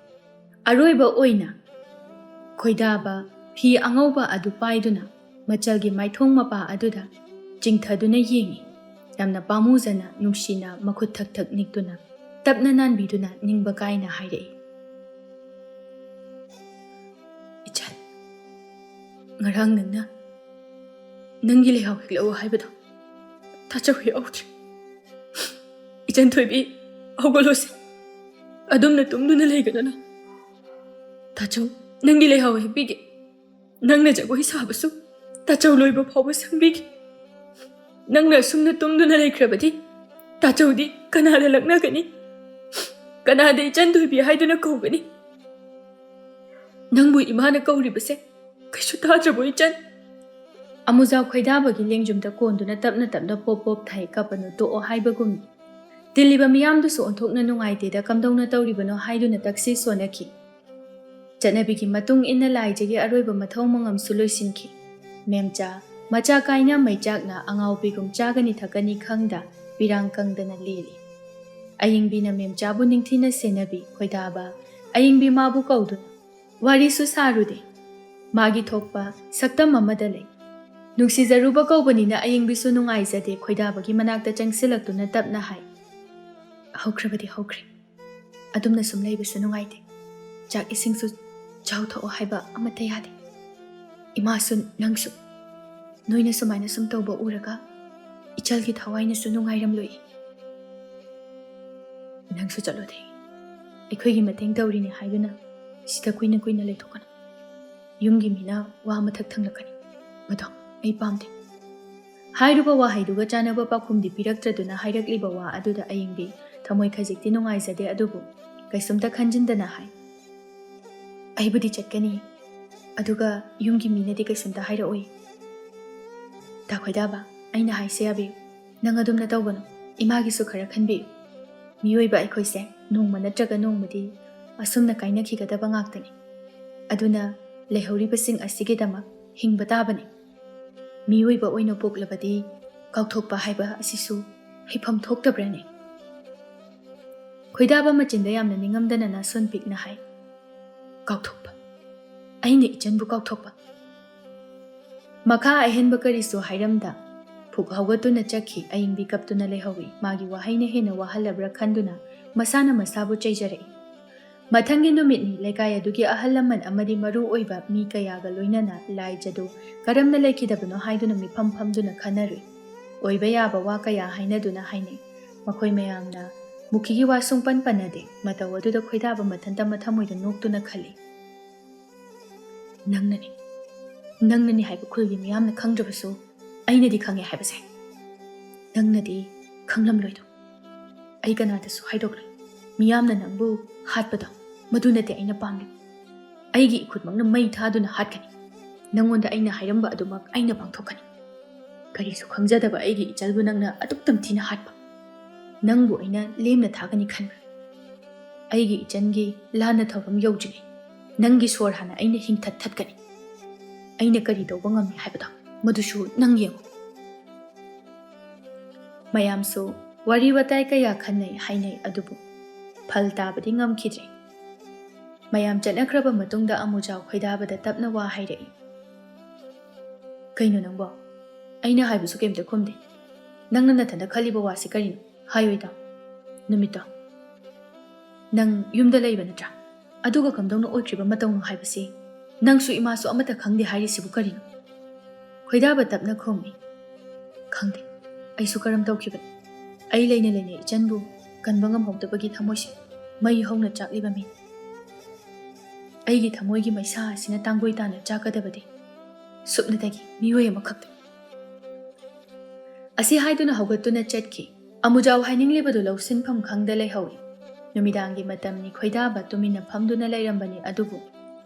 aroiba oina khoidaba phi angauba adu paiduna machalgi maithong mapa aduda jingthaduna yengi yamna pamuzana nungsina makhut thak thak nikduna tapna nanbiduna ningba kaina hairei ngarang nangna nangi lehaw heklo haibado tachaw hi outri ichan thoibi hogolose adumna tumduna leganana tachaw nangi lehaw hepige nangna jagoi sabasu tachaw loiba phawba sangbige nangna sumna tumduna lekrabadi tachawdi kanada lakna gani kanada ichan thoibi haiduna kawgani nangbu imana kawribase kaisu tadrabo ichan amujau khoidabagi lengjumda konduna tapna tapna pop pop thai kapanu to o haibagum diliba miyamdu so onthokna nungaite da kamdongna tawribano haiduna taksi sonaki janabigi matung inna laijagi aroiba mathong mangam suloisinki memcha macha kaina maichakna angau bigum chagani thakani khangda birang kangdana leli ayingbina memcha bu ningthina senabi khoidaba ayingbi mabu kauduna wari su sarude magi thokpa saktam amada lei nungsijaruba kaubanina ayingbisu nungaizade khoidabagi manakta changsilaktuna tapna hai haukrabadi haukre adumna sumleibisu nungaite chak isingsu chawtho haiba amata yade imasun nangsu noina sumaina sum tawba uraga ichalgi thawaina su nungairam loi nangsu chalode ekhoigi mateng tawrini haiduna sida kuina kuina leithokana yumgi mina wa mathak thanglakani mado ai pamde hairuba wa haiduga chanaba pakhumdi piraktraduna hairakliba wa aduda ayingbi thamoi khajikti nungaizade adubu kaisumta khanjindana hai aibudi chatkani aduga yumgi mina de kaisumta hairaoi ta khoidaba aina haise abi nang adumna tawgano imagi su khara khanbi miyoiba aikhoise nongma natraga nongmadi asumna kaina khigadaba ngaktani aduna lehauribasing asigidama hingba tabani miyoiba oina poklabadi kaukthokpa haiba asisu hifam thoktabrani khoidaba machinda yamna ningamdana na son pikna hai kaukthokpa aine ichanbu kaukthokpa makha ahenba karisu hairamda phuk hawgatuna chakhi ayingbi kaptuna lehawi magi wahaina hena wahalabra khanduna masana masabu chaijare mathangi numitni lekaya dugi ahallaman amadi maru oiba mi kayaga loinana lai jadu karamna lekhidabano haiduna mi phamduna khanari oiba yaba wa kaya hainaduna haine makhoi mayamna mukhigi wa sungpan panade matawaduda khoidaba mathanta mathamoida noktuna khali nangnani ꯅꯪꯅꯅꯤ ꯍꯥꯏꯕ ꯈꯨꯜꯒꯤ ꯃꯤꯌꯥꯝꯅ ꯈꯪꯗ꯭ꯔꯕꯁꯨ ꯑꯩꯅꯗꯤ ꯈꯪꯉꯦ ꯍꯥꯏꯕꯁꯦ ꯅꯪꯅꯗꯤ ꯈꯪꯂꯝꯂꯣꯏꯗꯣ ꯑꯩ ꯀꯅꯥꯗꯁꯨ ꯍꯥꯏꯗꯣꯛꯂꯣꯏ ꯃꯤꯌꯥꯝꯅ ꯅꯪꯕꯨ ꯍꯥꯠꯄꯗꯣ ꯃꯗꯨ ꯅꯠꯇꯦ ꯑꯩꯅ ꯄꯥꯝꯂꯤ ꯑꯩꯒꯤ ꯏꯈꯨꯠꯃꯛꯅ ꯃꯩ ꯊꯥꯗꯨꯅ ꯍꯥꯠꯀꯅꯤ ꯅꯪꯉꯣꯟꯗ ꯑꯩꯅ ꯍꯥꯏꯔꯝꯕ ꯑꯗꯨꯃꯛ ꯑꯩꯅ ꯄꯥꯡꯊꯣꯛꯀꯅꯤ ꯀꯔꯤꯁꯨ ꯈꯪꯖꯗꯕ ꯑꯩꯒꯤ ꯏꯆꯜꯕꯨ ꯅꯪꯅ ꯑꯗꯨꯛ ꯇꯝꯊꯤꯅ ꯍꯥꯠꯄ ꯅꯪꯕꯨ ꯑꯩꯅ ꯂꯦꯝꯅ ꯊꯥꯒꯅꯤ ꯈꯟꯕ꯭ꯔꯥ ꯑꯩꯒꯤ ꯏꯆꯟꯒꯤ ꯂꯥꯟꯅ ꯊꯧꯔꯝ ꯌꯧꯗ꯭ꯔꯤꯉꯩ ꯅꯪꯒꯤ ꯁꯣꯔ ꯍꯥꯟꯅ ꯑꯩꯅ ꯍꯤꯡꯊꯠ ꯊꯠꯀꯅꯤ ꯑꯩꯅ ꯀꯔꯤ ꯇꯧꯕ ꯉꯝꯃꯤ ꯍꯥꯏꯕꯗꯣ ꯃꯗꯨꯁꯨ ꯅꯪ ꯌꯦꯡꯉꯨ ꯃꯌꯥꯝꯁꯨ ꯋꯥꯔꯤ ꯋꯥꯇꯥꯏ ꯀꯌꯥ ꯈꯟꯅꯩ ꯍꯥꯏꯅꯩ ꯑꯗꯨꯕꯨ ꯐꯜ ꯇꯥꯕꯗꯤ ꯉꯝꯈꯤꯗ꯭ꯔꯦ ꯃꯌꯥꯝ ꯆꯠꯅꯈ꯭ꯔꯕ ꯃꯇꯨꯡꯗ ꯑꯃꯨꯖꯥꯎ ꯈꯣꯏꯗꯥꯕꯗ ꯇꯞꯅ ꯋꯥ ꯍꯥꯏꯔꯛꯏ ꯀꯩꯅꯣ ꯅꯪꯕꯣ ꯑꯩꯅ ꯍꯥꯏꯕꯁꯨ ꯀꯩꯝꯇ ꯈꯨꯝꯗꯦ ꯅꯪꯅ ꯅꯊꯟꯗ ꯈꯜꯂꯤꯕ ꯋꯥꯁꯤ ꯀꯔꯤꯅꯣ ꯍꯥꯏꯌꯣ ꯏꯇꯥꯎ ꯅꯨꯃꯤꯠꯇꯣ ꯅꯪ ꯌꯨꯝꯗ ꯂꯩꯕ ꯅꯠꯇ꯭ꯔꯥ ꯑꯗꯨꯒ ꯀꯝꯗꯧꯅ ꯑꯣꯏꯈ꯭ꯔꯤꯕ ꯃꯇꯧꯅꯣ ꯍꯥꯏꯕꯁꯤ ꯅꯪꯁꯨ ꯏꯃꯥꯁꯨ ꯑꯃꯠꯇ ꯈꯪꯗꯦ ꯍꯥꯏꯔꯤꯁꯤꯕꯨ ꯀꯔꯤꯅꯣ ꯈꯣꯏꯗꯥꯕ ꯇꯞꯅ ꯈꯨꯝꯃꯤ ꯈꯪꯗꯦ ꯑꯩꯁꯨ ꯀꯔꯝ ꯇꯧꯈꯤꯕꯅꯤ ꯑꯩ ꯂꯩꯅ ꯂꯩꯅ ꯏꯆꯟꯕꯨ ꯀꯟꯕ ꯉꯝꯍꯧꯗꯕꯒꯤ ꯊꯃꯣꯏꯁꯤ ꯃꯩ ꯍꯧꯅ ꯆꯥꯛꯂꯤꯕ ꯃꯤ ꯑꯩꯒꯤ ꯊꯃꯣꯏꯒꯤ ꯃꯩꯁꯥ ꯑꯁꯤꯅ ꯇꯥꯡꯒꯣꯏ ꯇꯥꯅ ꯆꯥꯛꯀꯗꯕꯗꯤ ꯁꯨꯞꯅꯇꯒꯤ ꯃꯤꯑꯣꯏ ꯑꯃꯈꯛꯇ ꯑꯁꯤ ꯍꯥꯏꯗꯨꯅ ꯍꯧꯒꯠꯇꯨꯅ ꯆꯠꯈꯤ ꯑꯃꯨꯖꯥꯎ ꯍꯥꯏꯅꯤꯡꯂꯤꯕꯗꯨ ꯂꯧꯁꯤꯟꯐꯝ ꯈꯪꯗ ꯂꯩꯍꯧꯏ ꯅꯨꯃꯤꯗꯥꯡꯒꯤ ꯃꯇꯝꯅꯤ ꯈꯣꯏꯗꯥꯕ ꯇꯨꯃꯤꯟꯅ ꯐꯝꯗꯨꯅ ꯂꯩꯔꯝꯕꯅꯤ ꯑꯗꯨꯕꯨ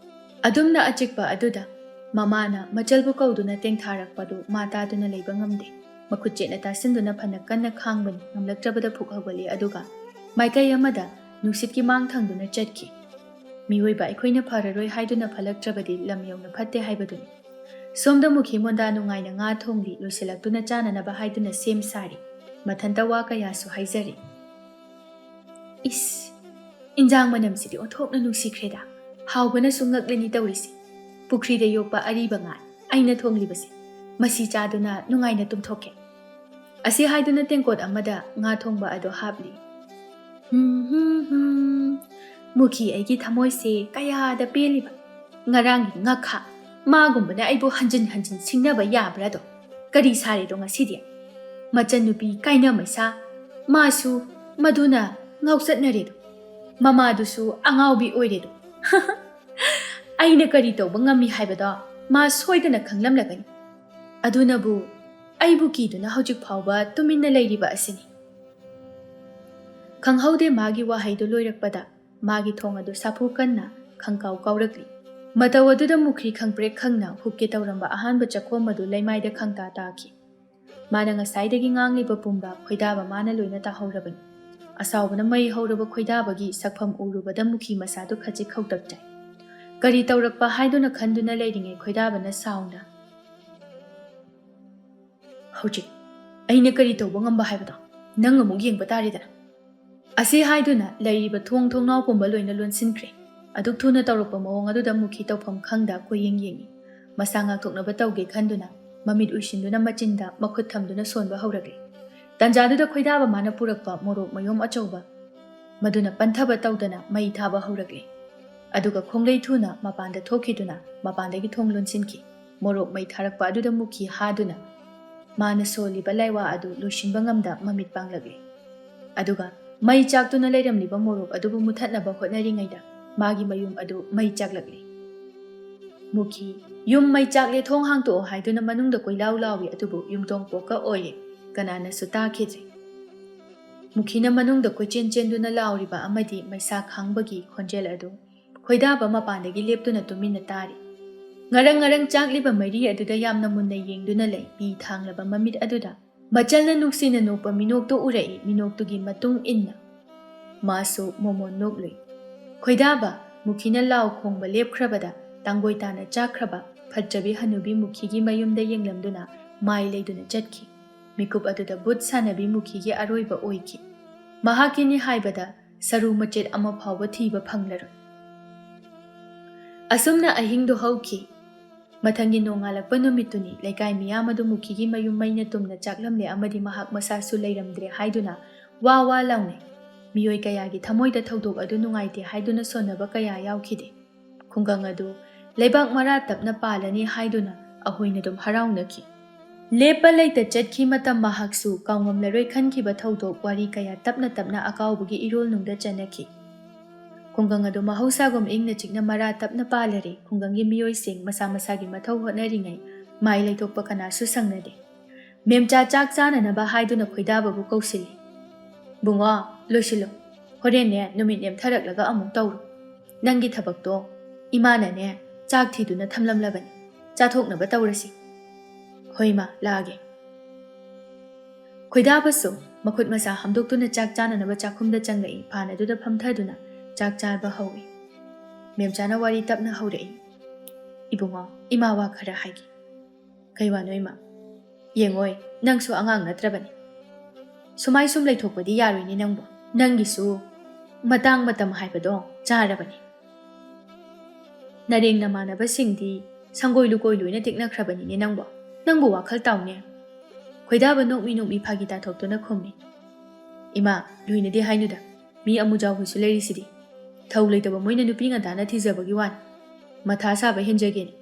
ꯑꯗꯨꯝꯅ ꯑꯆꯤꯛꯄ ꯑꯗꯨꯗ ꯃꯃꯥꯅ ꯃꯆꯜꯕꯨ ꯀꯧꯗꯨꯅ ꯇꯦꯡꯊꯥꯔꯛꯄꯗꯨ ꯃꯥ ꯇꯥꯗꯨꯅ ꯂꯩꯕ ꯉꯝꯗꯦ ꯃꯈꯨꯠ ꯆꯦꯠꯅ ꯇꯥꯁꯤꯟꯗꯨꯅ ꯐꯅ ꯀꯟꯅ ꯈꯥꯡꯕꯅꯤ ꯉꯝꯂꯛꯇ꯭ꯔꯕꯗ ꯐꯨꯛ ꯍꯧꯒꯠꯂꯤ ꯑꯗꯨꯒ ꯃꯥꯏꯀꯩ ꯑꯃꯗ ꯅꯨꯡꯁꯤꯠꯀꯤ ꯃꯥꯡ ꯊꯪꯗꯨꯅ ꯆꯠꯈꯤ ꯃꯤꯑꯣꯏꯕ ꯑꯩꯈꯣꯏꯅ ꯐꯔꯔꯣꯏ ꯍꯥꯏꯗꯨꯅ ꯐꯠꯂꯛꯇ꯭ꯔꯕꯗꯤ ꯂꯝ ꯌꯧꯅ ꯐꯠꯇꯦ ꯍꯥꯏꯕꯗꯨꯅꯤ ꯁꯣꯝꯗ ꯃꯨꯈꯤ ꯃꯣꯟꯗꯥ ꯅꯨꯡꯉꯥꯏꯅ ꯉꯥ ꯊꯣꯡꯂꯤ ꯂꯣꯏꯁꯤꯜꯂꯛꯇꯨꯅ ꯆꯥꯅꯅꯕ ꯍꯥꯏꯗꯨꯅ ꯁꯦꯝ ꯁꯥꯔꯤ ꯃꯊꯟꯇ ꯋꯥ ꯀꯌꯥꯁꯨ ꯍꯥꯏꯖꯔꯤ ꯏꯁ ꯏꯟꯖꯥꯡ ꯃꯅꯝꯁꯤꯗꯤ ꯑꯣꯟꯊꯣꯛꯅ ꯅꯨꯡꯁꯤꯈ꯭ꯔꯦꯗ ꯍꯥꯎꯕꯅꯁꯨ ꯉꯛꯂꯅꯤ ꯇꯧꯔꯤꯁꯤ ꯄꯨꯈ꯭ꯔꯤꯗ ꯌꯣꯛꯄ ꯑꯔꯤꯕ ꯉꯥ ꯑꯩꯅ ꯊꯣꯡꯂꯤꯕꯁꯦ ꯃꯁꯤ ꯆꯥꯗꯨꯅ ꯅꯨꯡꯉꯥꯏꯅ ꯇꯨꯝꯊꯣꯛꯀꯦ ꯑꯁꯤ ꯍꯥꯏꯗꯨꯅ ꯇꯦꯡꯀꯣꯠ ꯑꯃꯗ ꯉꯥ ꯊꯣꯡꯕ ꯑꯗꯨ ꯍꯥꯞꯂꯤ ꯃꯨꯈꯤ ꯑꯩꯒꯤ ꯊꯃꯣꯏꯁꯦ ꯀꯌꯥꯗ ꯄꯦꯜꯂꯤꯕ ꯉꯔꯥꯡꯒꯤ ꯉꯛꯈꯥ ꯃꯥꯒꯨꯝꯕꯅ ꯑꯩꯕꯨ ꯍꯟꯖꯤꯟ ꯍꯟꯖꯤꯟ ꯁꯤꯡꯅꯕ ꯌꯥꯕ꯭ꯔꯥꯗꯣ ꯀꯔꯤ ꯁꯥꯔꯦꯗꯣ ꯉꯁꯤꯗꯤ ꯃꯆꯟꯅꯨꯄꯤ ꯀꯥꯏꯅ ꯃꯩꯁꯥ ꯃꯥꯁꯨ ꯃꯗꯨꯅ ꯉꯥꯎꯆꯠꯅꯔꯦꯗꯣ ꯃꯃꯥꯗꯨꯁꯨ ꯑꯉꯥꯎꯕꯤ ꯑꯣꯏꯔꯦꯗꯣ ꯑꯩꯅ ꯀꯔꯤ ꯇꯧꯕ ꯉꯝꯃꯤ ꯍꯥꯏꯕꯗꯣ ꯃꯥ ꯁꯣꯏꯗꯅ ꯈꯪꯂꯝꯂꯒꯅꯤ ꯑꯗꯨꯅꯕꯨ ꯑꯩꯕꯨ ꯀꯤꯗꯨꯅ ꯍꯧꯖꯤꯛ ꯐꯥꯎꯕ ꯇꯨꯃꯤꯟꯅ ꯂꯩꯔꯤꯕ ꯑꯁꯤꯅꯤ ꯈꯪꯍꯧꯗꯦ ꯃꯥꯒꯤ ꯋꯥꯍꯩꯗꯨ ꯂꯣꯏꯔꯛꯄꯗ ꯃꯥꯒꯤ ꯊꯣꯡ ꯑꯗꯨ ꯁꯥꯐꯨ ꯀꯟꯅ ꯈꯪꯀꯥꯎ ꯀꯥꯎꯔꯛꯂꯤ ꯃꯇꯧ ꯑꯗꯨꯗ ꯃꯨꯈ꯭ꯔꯤ ꯈꯪꯄ꯭ꯔꯦꯛ ꯈꯪꯅ ꯍꯨꯛꯀꯦ ꯇꯧꯔꯝꯕ ꯑꯍꯥꯟꯕ ꯆꯈꯣꯝ ꯑꯗꯨ ꯂꯩꯃꯥꯏꯗ ꯈꯪꯇꯥ ꯇꯥꯈꯤ ꯃꯥꯅ ꯉꯁꯥꯏꯗꯒꯤ ꯉꯥꯡꯂꯤꯕ ꯄꯨꯝꯕ ꯈꯣꯏꯗꯥꯕ ꯃꯥꯅ ꯂꯣꯏꯅ ꯇꯥꯍꯧꯔꯕꯅꯤ ꯑꯁꯥꯎꯕꯅ ꯃꯩ ꯍꯧꯔꯕ ꯈꯣꯏꯗꯥꯕꯒꯤ ꯁꯛꯐꯝ ꯎꯔꯨꯕꯗ ꯃꯨꯈꯤ ꯃꯁꯥꯗꯨ ꯈꯖꯤꯛ ꯈꯧꯇꯛ ꯆꯥꯏ ꯀꯔꯤ ꯇꯧꯔꯛꯄ ꯍꯥꯏꯗꯨꯅ ꯈꯟꯗꯨꯅ ꯂꯩꯔꯤꯉꯩ ꯈꯣꯏꯗꯥꯕꯅ ꯁꯥꯎꯅ ꯍꯧꯖꯤꯛ ꯑꯩꯅ ꯀꯔꯤ ꯇꯧꯕ ꯉꯝꯕ ꯍꯥꯏꯕꯗꯣ ꯅꯪ ꯑꯃꯨꯛ ꯌꯦꯡꯕ ꯇꯥꯔꯦꯗꯅ ꯑꯁꯤ ꯍꯥꯏꯗꯨꯅ ꯂꯩꯔꯤꯕ ꯊꯣꯡ ꯊꯣꯡꯅꯥꯎ ꯄꯨꯝꯕ ꯂꯣꯏꯅ ꯂꯣꯟꯁꯤꯟꯈ꯭ꯔꯦ ꯑꯗꯨꯛ ꯊꯨꯅ ꯇꯧꯔꯛꯄ ꯃꯑꯣꯡ ꯑꯗꯨꯗ ꯃꯨꯈꯤ ꯇꯧꯐꯝ ꯈꯪꯗ ꯀꯣꯏꯌꯦꯡ ꯌꯦꯡꯉꯤ ꯃꯁꯥ ꯉꯥꯛꯊꯣꯛꯅꯕ ꯇꯧꯒꯦ ꯈꯟꯗꯨꯅ ꯃꯃꯤꯠ ꯎꯏꯁꯤꯟꯗꯨꯅ ꯃꯆꯤꯟꯗ ꯃꯈꯨꯠ ꯊꯝꯗꯨꯅ ꯁꯣꯟꯕ ꯍꯧꯔꯛꯂꯤ ꯇꯟꯖꯥꯗꯨꯗ ꯈꯣꯏꯗꯥꯕ ꯃꯥꯅ ꯄꯨꯔꯛꯄ ꯃꯣꯔꯣꯛ ꯃꯌꯣꯝ ꯑꯆꯧꯕ ꯃꯗꯨꯅ ꯄꯟꯊꯕ ꯇꯧꯗꯅ ꯃꯩ ꯊꯥꯕ ꯍꯧꯔꯛꯂꯤ ꯑꯗꯨꯒ ꯈꯣꯡꯂꯩ ꯊꯨꯅ ꯃꯄꯥꯟꯗ ꯊꯣꯛꯈꯤꯗꯨꯅ ꯃꯄꯥꯟꯗꯒꯤ ꯊꯣꯡ ꯂꯣꯟꯁꯤꯟꯈꯤ ꯃꯣꯔꯣꯛ ꯃꯩ ꯊꯥꯔꯛꯄ ꯑꯗꯨꯗ ꯃꯨꯈꯤ ꯍꯥꯗꯨꯅ ꯃꯥꯅ ꯁꯣꯜꯂꯤꯕ ꯂꯥꯏꯋꯥ ꯑꯗꯨ ꯂꯣꯏꯁꯤꯟꯕ ꯉꯝꯗ ꯃꯃꯤꯠ ꯄꯥꯡꯂꯛꯂꯤ ꯑꯗꯨꯒ ꯃꯩ ꯆꯥꯛꯇꯨꯅ ꯂꯩꯔꯝꯂꯤꯕ ꯃꯣꯔꯣꯛ ꯑꯗꯨꯕꯨ ꯃꯨꯊꯠꯅꯕ ꯍꯣꯠꯅꯔꯤꯉꯩꯗ ꯃꯥꯒꯤ ꯃꯌꯨꯝ ꯑꯗꯨ ꯃꯩ ꯆꯥꯛꯂꯛꯂꯤ ꯃꯨꯈꯤ ꯌꯨꯝ ꯃꯩ ꯆꯥꯛꯂꯦ ꯊꯣꯡ ꯍꯥꯡꯇꯣꯛꯑꯣ ꯍꯥꯏꯗꯨꯅ ꯃꯅꯨꯡꯗ ꯀꯣꯏꯂꯥꯎ ꯂꯥꯎꯏ ꯑꯗꯨꯕꯨ ꯌꯨꯝꯊꯣꯡ ꯄꯣꯛꯀ ꯑꯣꯏꯔꯦ ꯀꯅꯥꯅꯁꯨ ꯇꯥꯈꯤꯗ꯭ꯔꯦ ꯃꯨꯈꯤꯅ ꯃꯅꯨꯡꯗ ꯀꯣꯏꯆꯦꯟ ꯆꯦꯟꯗꯨꯅ ꯂꯥꯎꯔꯤꯕ ꯑꯃꯗꯤ ꯃꯩꯁꯥ ꯈꯥꯡꯕꯒꯤ ꯈꯣꯟꯖꯦꯜ ꯑꯗꯨ ꯈꯣꯏꯗꯥꯕ ꯃꯄꯥꯟꯗꯒꯤ ꯂꯦꯞꯇꯨꯅ ꯇꯨꯃꯤꯟꯅ ꯇꯥꯔꯤ ꯉꯔꯪ ꯉꯔꯪ ꯆꯥꯛꯂꯤꯕ ꯃꯩꯔꯤ ꯑꯗꯨꯗ ꯌꯥꯝꯅ ꯃꯨꯟꯅ ꯌꯦꯡꯗꯨꯅ ꯂꯩ ꯄꯤ ꯊꯥꯡꯂꯕ ꯃꯃꯤꯠ ꯑꯗꯨꯗ ꯃꯆꯜꯅ ꯅꯨꯡꯁꯤꯅ ꯅꯣꯛꯄ ꯃꯤꯅꯣꯛꯇꯨ ꯎꯔꯛꯏ ꯃꯤꯅꯣꯛꯇꯨꯒꯤ ꯃꯇꯨꯡ ꯏꯟꯅ ꯃꯥꯁꯨ ꯃꯣꯃꯣꯟ ꯅꯣꯛꯂꯨꯏ ꯈꯣꯏꯗꯥꯕ ꯃꯨꯈꯤꯅ ꯂꯥꯎ ꯈꯣꯡꯕ ꯂꯦꯞꯈ꯭ꯔꯕꯗ ꯇꯥꯡꯒꯣꯏ ꯇꯥꯅ ꯆꯥꯛꯈ꯭ꯔꯕ ꯐꯠꯖꯕꯤ ꯍꯅꯨꯕꯤ ꯃꯨꯈꯤꯒꯤ ꯃꯌꯨꯝꯗ ꯌꯦꯡꯂꯝꯗꯨꯅ ꯃꯥꯏ ꯂꯩꯗꯨꯅ ꯆꯠꯈꯤ ꯃꯤꯀꯨꯞ ꯑꯗꯨꯗ ꯕꯨꯠ ꯁꯥꯟꯅꯕꯤ ꯃꯨꯈꯤꯒꯤ ꯑꯔꯣꯏꯕ ꯑꯣꯏꯈꯤ ꯃꯍꯥꯛꯀꯤꯅꯤ ꯍꯥꯏꯕꯗ ꯁꯔꯨ ꯃꯆꯦꯠ ꯑꯃ ꯐꯥꯎꯕ ꯊꯤꯕ ꯐꯪꯂꯔꯣꯏ ꯑꯁꯨꯝꯅ ꯑꯍꯤꯡꯗꯨ ꯍꯧꯈꯤ ꯃꯊꯪꯒꯤ ꯅꯣꯡꯉꯥꯜꯂꯛꯄ ꯅꯨꯃꯤꯠꯇꯨꯅꯤ ꯂꯩꯀꯥꯏ ꯃꯤꯌꯥꯝ ꯑꯗꯨ ꯃꯨꯈꯤꯒꯤ ꯃꯌꯨꯝ ꯃꯩꯅ ꯇꯨꯝꯅ ꯆꯥꯛꯂꯝꯂꯦ ꯑꯃꯗꯤ ꯃꯍꯥꯛ ꯃꯁꯥꯁꯨ ꯂꯩꯔꯝꯗ꯭ꯔꯦ ꯍꯥꯏꯗꯨꯅ ꯋꯥ ꯋꯥ ꯂꯥꯎꯅꯩ ꯃꯤꯑꯣꯏ ꯀꯌꯥꯒꯤ ꯊꯃꯣꯏꯗ ꯊꯧꯗꯣꯛ ꯑꯗꯨ ꯅꯨꯡꯉꯥꯏꯇꯦ ꯍꯥꯏꯗꯨꯅ ꯁꯣꯟꯅꯕ ꯀꯌꯥ ꯌꯥꯎꯈꯤꯗꯦ ꯈꯨꯡꯒꯪ ꯑꯗꯨ ꯂꯩꯕꯥꯛ ꯃꯔꯥ ꯇꯞꯅ ꯄꯥꯜꯂꯅꯤ ꯍꯥꯏꯗꯨꯅ ꯑꯍꯣꯏꯅ ꯑꯗꯨꯝ ꯍꯔꯥꯎꯅꯈꯤ ꯂꯦꯞꯄ ꯂꯩꯇ ꯆꯠꯈꯤ ꯃꯇꯝ ꯃꯍꯥꯛꯁꯨ ꯀꯥꯎꯉꯝꯂꯔꯣꯏ ꯈꯟꯈꯤꯕ ꯊꯧꯗꯣꯛ ꯋꯥꯔꯤ ꯀꯌꯥ ꯇꯞꯅ ꯇꯞꯅ ꯑꯀꯥꯎꯕꯒꯤ ꯏꯔꯣꯜꯅꯨꯡꯗ ꯆꯟꯅꯈꯤ ꯈꯨꯡꯒꯪ ꯑꯗꯨ ꯃꯍꯧꯁꯥꯒꯨꯝ ꯏꯪꯅ ꯆꯤꯛꯅ ꯃꯔꯥ ꯇꯞꯅ ꯄꯥꯜꯂꯔꯦ. ꯈꯨꯡꯒꯪꯒꯤ ꯃꯤꯑꯣꯏꯁꯤꯡ ꯃꯁꯥ ꯃꯁꯥꯒꯤ ꯃꯊꯧ ꯍꯣꯠꯅꯔꯤꯉꯩ ꯃꯥꯏ ꯂꯩꯊꯣꯛꯄ ꯀꯅꯥꯁꯨ ꯁꯪꯅꯗꯦ. ꯃꯦꯝꯆꯥ ꯆꯥꯛ ꯆꯥꯅꯅꯕ ꯍꯥꯏꯗꯨꯅ ꯈꯣꯏꯗꯥꯕꯕꯨ ꯀꯧꯁꯤꯜꯂꯤ. ꯕꯨꯡꯉꯣ, ꯂꯣꯏꯁꯤꯜꯂꯣ. ꯍꯣꯔꯦꯟꯅꯦ ꯅꯨꯃꯤꯠ ꯅꯦꯝꯊꯔꯛꯂꯒ ꯑꯃꯨꯛ ꯇꯧꯔꯣ. ꯅꯪꯒꯤ ꯊꯕꯛꯇꯣ ꯏꯃꯥꯅꯅꯦ ꯆꯥꯛ ꯊꯤꯗꯨꯅ ꯊꯝꯂꯝꯂꯕꯅꯤ. ꯆꯥꯊꯣꯛꯅꯕ ꯇꯧꯔꯁꯤ. ꯍꯣꯏ ꯃꯥ, ꯂꯥꯛꯑꯒꯦ. ꯈꯣꯏꯗꯥꯕꯁꯨ ꯃꯈꯨꯠ ꯃꯁꯥ ꯍꯥꯝꯗꯣꯛꯇꯨꯅ ꯆꯥꯛ ꯆꯥꯅꯅꯕ ꯆꯥꯛꯈꯨꯝꯗ ꯆꯪꯂꯛꯏ. ꯐꯥꯟ ꯑꯗꯨꯗ ꯐꯝꯊꯗꯨꯅ ꯆꯥꯛ ꯆꯥꯕ ꯍꯧꯏ. ꯃꯦꯝꯆꯥꯅ ꯋꯥꯔꯤ ꯇꯞꯅ ꯍꯧꯔꯛꯏ. ꯏꯕꯨꯡꯉꯣ, ꯏꯃꯥ ꯋꯥ ꯈꯔ ꯍꯥꯏꯒꯦ. ꯀꯩ ꯋꯥꯅꯣ ꯏꯃꯥ? ꯌꯦꯡꯉꯣꯏ, ꯅꯪꯁꯨ ꯑꯉꯥꯡ ꯅꯠꯇ꯭ꯔꯕꯅꯤ. ꯁꯨꯃꯥꯏ ꯁꯨꯝ ꯂꯩꯊꯣꯛꯄꯗꯤ ꯌꯥꯔꯣꯏꯅꯦ ꯅꯪꯕꯨ. ꯅꯪꯒꯤꯁꯨ ꯃꯇꯥꯡ ꯃꯇꯝ ꯍꯥꯏꯕꯗꯣ ꯆꯥꯔꯕꯅꯤ. ꯅꯔꯦꯡ ꯅꯃꯥꯟꯅꯕꯁꯤꯡꯗꯤ ꯁꯪꯒꯣꯏ ꯂꯨꯀꯣꯏ ꯂꯣꯏꯅ ꯇꯦꯛꯅꯈ꯭ꯔꯕꯅꯤꯅꯦ ꯅꯪꯕꯨ. ꯅꯪꯕꯨ ꯋꯥꯈꯜ ꯇꯥꯎꯅꯦ. ꯈꯣꯏꯗꯥꯕ ꯅꯣꯛꯃꯤ ꯐꯥꯒꯤ ꯇꯥꯊꯣꯛꯇꯨꯅ ꯈꯨꯝꯃꯤ. ꯏꯃꯥ, ꯂꯣꯏꯅꯗꯤ ꯍꯥꯏꯅꯨꯗ. ꯃꯤ ꯑꯃꯨꯖꯥꯎꯍꯣꯏꯁꯨ ꯂꯩꯔꯤꯁꯤꯗꯤ. ꯊꯧ ꯂꯩꯇꯕ ꯃꯣꯏꯅ ꯅꯨꯄꯤ ꯉꯟꯇꯥꯅ ꯊꯤꯖꯕꯒꯤ ꯋꯥꯅꯤ. ꯃꯊꯥ ꯁꯥꯕ ꯍꯦꯟꯖꯒꯦꯅꯤ.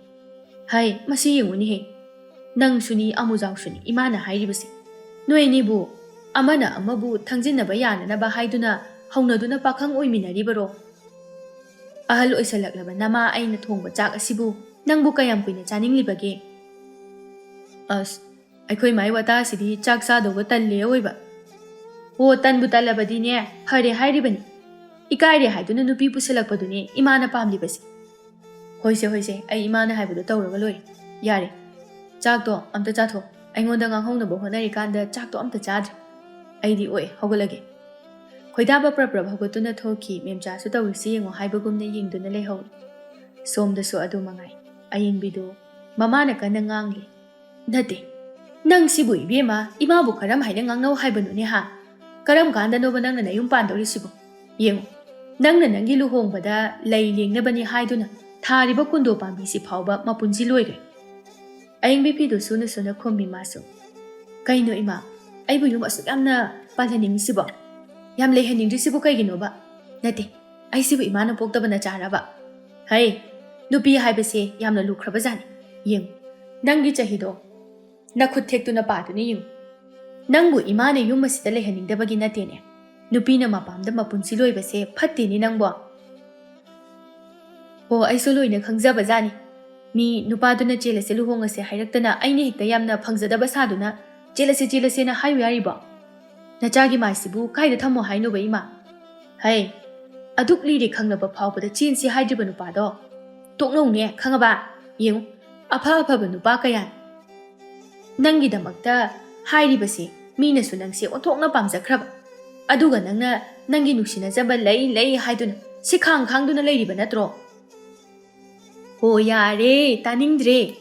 ꯍꯥꯏ, ꯃꯁꯤ ꯌꯦꯡꯉꯨꯅꯦꯍꯦ. ꯅꯪꯁꯨꯅꯤ ꯑꯃꯨꯖꯥꯎꯁꯨꯅꯤ ꯏꯃꯥꯅ ꯍꯥꯏꯔꯤꯕꯁꯤ. ꯅꯣꯏ ꯑꯅꯤꯕꯨ ꯑꯃꯅ ꯑꯃꯕꯨ ꯊꯪꯖꯤꯟꯅꯕ ꯌꯥꯅꯅꯕ ꯍꯥꯏꯗꯨꯅ ꯍꯧꯅꯗꯨꯅ ꯄꯥꯈꯪ ꯑꯣꯏꯃꯤꯟꯅꯔꯤꯕꯔꯣ? ꯑꯍꯜ ꯑꯣꯏꯁꯜꯂꯛꯂꯕ ꯅꯃꯥ ꯑꯩꯅ ꯊꯣꯡꯕ ꯆꯥꯛ ꯑꯁꯤꯕꯨ ꯅꯪꯕꯨ ꯀꯌꯥꯝ ꯀꯨꯏꯅ ꯆꯥꯅꯤꯡꯂꯤꯕꯒꯦ? ꯑꯁ, ꯑꯩꯈꯣꯏ ꯃꯥꯏ ꯋꯥꯇꯥꯁꯤꯗꯤ ꯆꯥꯛ ꯆꯥꯗꯧꯕ ꯇꯜꯂꯦ ꯑꯣꯏꯕ. ꯑꯣ, ꯇꯟꯕꯨ ꯇꯜꯂꯕꯗꯤꯅꯦ ꯐꯔꯦ ꯍꯥꯏꯔꯤꯕꯅꯤ. ꯏꯀꯥꯏꯔꯦ ꯍꯥꯏꯗꯨꯅ ꯅꯨꯄꯤ ꯄꯨꯁꯜꯂꯛꯄꯗꯨꯅꯦ ꯏꯃꯥꯅ ꯄꯥꯝꯂꯤꯕꯁꯤ. ꯍꯣꯏꯁꯦ, ꯑꯩ ꯏꯃꯥꯅ ꯍꯥꯏꯕꯗꯣ ꯇꯧꯔꯒ ꯂꯣꯏꯔꯦ. ꯌꯥꯔꯦ, ꯆꯥꯛꯇꯣ ꯑꯝꯇ ꯆꯥꯊꯣꯛ. ꯑꯩꯉꯣꯟꯗ ꯉꯥꯡꯍꯧꯅꯕ ꯍꯣꯠꯅꯔꯤꯀꯥꯟꯗ ꯆꯥꯛꯇꯣ ꯑꯝꯇ ꯆꯥꯗ꯭ꯔꯦ. ꯑꯩꯗꯤ ꯍꯧꯒꯠꯂꯒꯦ. ꯈꯣꯏꯗꯥꯕ ꯄ꯭ꯔꯞ ꯍꯧꯒꯠꯇꯨꯅ ꯊꯣꯛꯈꯤ. ꯃꯦꯝꯆꯥꯁꯨ ꯇꯧꯔꯤꯁꯤ ꯌꯦꯡꯉꯣ ꯍꯥꯏꯕꯒꯨꯝꯅ ꯌꯦꯡꯗꯨꯅ ꯂꯩꯍꯧꯏ. ꯁꯣꯝꯗꯁꯨ ꯑꯗꯨ ꯃꯉꯥꯏ. ꯑꯌꯤꯡꯕꯤꯗꯨ ꯃꯃꯥꯅ ꯀꯟꯅ ꯉꯥꯡꯂꯤ. ꯅꯠꯇꯦ, ꯅꯪ ꯁꯤꯕꯨ ꯏꯕꯦꯝꯃ, ꯏꯃꯥꯕꯨ ꯀꯔꯝ ꯍꯥꯏꯅ ꯉꯥꯡꯅꯧ ꯍꯥꯏꯕꯅꯣꯅꯦ ꯍꯥ? ꯀꯔꯝ ꯀꯥꯟꯗꯅꯣꯕ ꯅꯪꯅ ꯅꯌꯨꯝ ꯄꯥꯟꯗꯧꯔꯤꯁꯤꯕꯨ? ꯌꯦꯡꯉꯨ, ꯅꯪꯅ ꯅꯪꯒꯤ ꯂꯨꯍꯣꯡꯕꯗ ꯂꯩ ꯂꯦꯡꯅꯕꯅꯤ ꯍꯥꯏꯗꯨꯅ ꯊꯥꯔꯤꯕ ꯀꯨꯟꯗꯣ ꯄꯥꯝꯕꯤꯁꯤ ꯐꯥꯎꯕ ꯃꯄꯨꯟꯁꯤ ꯂꯣꯏꯈ꯭ꯔꯦ. ꯑꯌꯤꯡꯕꯤ ꯐꯤꯗꯨ ꯁꯨꯅ ꯈꯨꯝꯃꯤ ꯃꯥꯁꯨ. ꯀꯩꯅꯣ ꯏꯃꯥ, ꯑꯩꯕꯨ ꯌꯨꯝ ꯑꯁꯨꯛ ꯌꯥꯝꯅ ꯄꯥꯜꯍꯟꯅꯤꯡꯉꯤꯁꯤꯕꯣ? ꯌꯥꯝ ꯂꯩꯍꯟꯅꯤꯡꯗ꯭ꯔꯤꯁꯤꯕꯨ ꯀꯩꯒꯤꯅꯣꯕ? ꯅꯠꯇꯦ, ꯑꯩꯁꯤꯕꯨ ꯏꯃꯥꯅ ꯄꯣꯛꯇꯕꯅ ꯆꯥꯔꯕ? ꯍꯩ, ꯅꯨꯄꯤ ꯍꯥꯏꯕꯁꯦ ꯌꯥꯝꯅ ꯂꯨꯈ꯭ꯔꯕꯖꯥꯠꯅꯤ. ꯌꯦꯡꯉꯨ, ꯅꯪꯒꯤ ꯆꯍꯤꯗꯣ ꯅꯈꯨꯠ ꯊꯦꯛꯇꯨꯅ ꯄꯥꯗꯨꯅ ꯌꯦꯡꯉꯨ. ꯅꯪꯕꯨ ꯏꯃꯥꯅ ꯌꯨꯝ ꯑꯁꯤꯗ ꯂꯩꯍꯟꯅꯤꯡꯗꯕꯒꯤ ꯅꯠꯇꯦꯅꯦ. ꯅꯨꯄꯤꯅ ꯃꯄꯥꯝꯗ ꯃꯄꯨꯟꯁꯤ ꯂꯣꯏꯕꯁꯦ ꯐꯠꯇꯦꯅꯦ ꯅꯪꯕꯣ. ꯑꯣ, ꯑꯩꯁꯨ ꯂꯣꯏꯅ ꯈꯪꯖꯕꯖꯥꯠꯅꯤ. ꯃꯤ ꯅꯨꯄꯥꯗꯨꯅ ꯆꯦꯜꯂꯁꯦ ꯂꯨꯍꯣꯡꯉꯁꯦ ꯍꯥꯏꯔꯛꯇꯅ ꯑꯩꯅ ꯍꯦꯛꯇ ꯌꯥꯝꯅ ꯐꯪꯖꯗꯕ ꯁꯥꯗꯨꯅ ꯆꯦꯜꯂꯁꯦꯅ ꯍꯥꯏꯌꯨ ꯌꯥꯔꯤꯕꯣ? ꯅꯆꯥꯒꯤ ꯃꯥꯏꯁꯤꯕꯨ ꯀꯥꯏꯗ ꯊꯝꯃꯣ ꯍꯥꯏꯅꯣꯕ ꯏꯃꯥ? ꯍꯩ, ꯑꯗꯨꯛ ꯂꯤꯔꯦ ꯈꯪꯂꯕ ꯐꯥꯎꯕꯗ ꯆꯦꯟꯁꯤ ꯍꯥꯏꯗ꯭ꯔꯤꯕ ꯅꯨꯄꯥꯗꯣ ꯇꯣꯛꯅꯧꯅꯦ, ꯈꯪꯉꯕ? ꯌꯦꯡꯉꯨ, ꯑꯐꯕ ꯅꯨꯄꯥ ꯀꯌꯥꯅꯤ. ꯅꯪꯒꯤꯗꯃꯛꯇ ꯍꯥꯏꯔꯤꯕꯁꯤ ꯃꯤꯅꯁꯨ ꯅꯪꯁꯦ ꯑꯣꯟꯊꯣꯛꯅ ꯄꯥꯝꯖꯈ꯭ꯔꯕ. ꯑꯗꯨꯒ ꯅꯪꯅ ꯅꯪꯒꯤ ꯅꯨꯡꯁꯤꯅꯖꯕ ꯂꯩ ꯍꯥꯏꯗꯨꯅ ꯈꯥꯡꯗꯨꯅ ꯂꯩꯔꯤꯕ ꯅꯠꯇ꯭ꯔꯣ? ꯍꯣ, ꯌꯥꯔꯦ, ꯇꯥꯅꯤꯡꯗ꯭ꯔꯦ.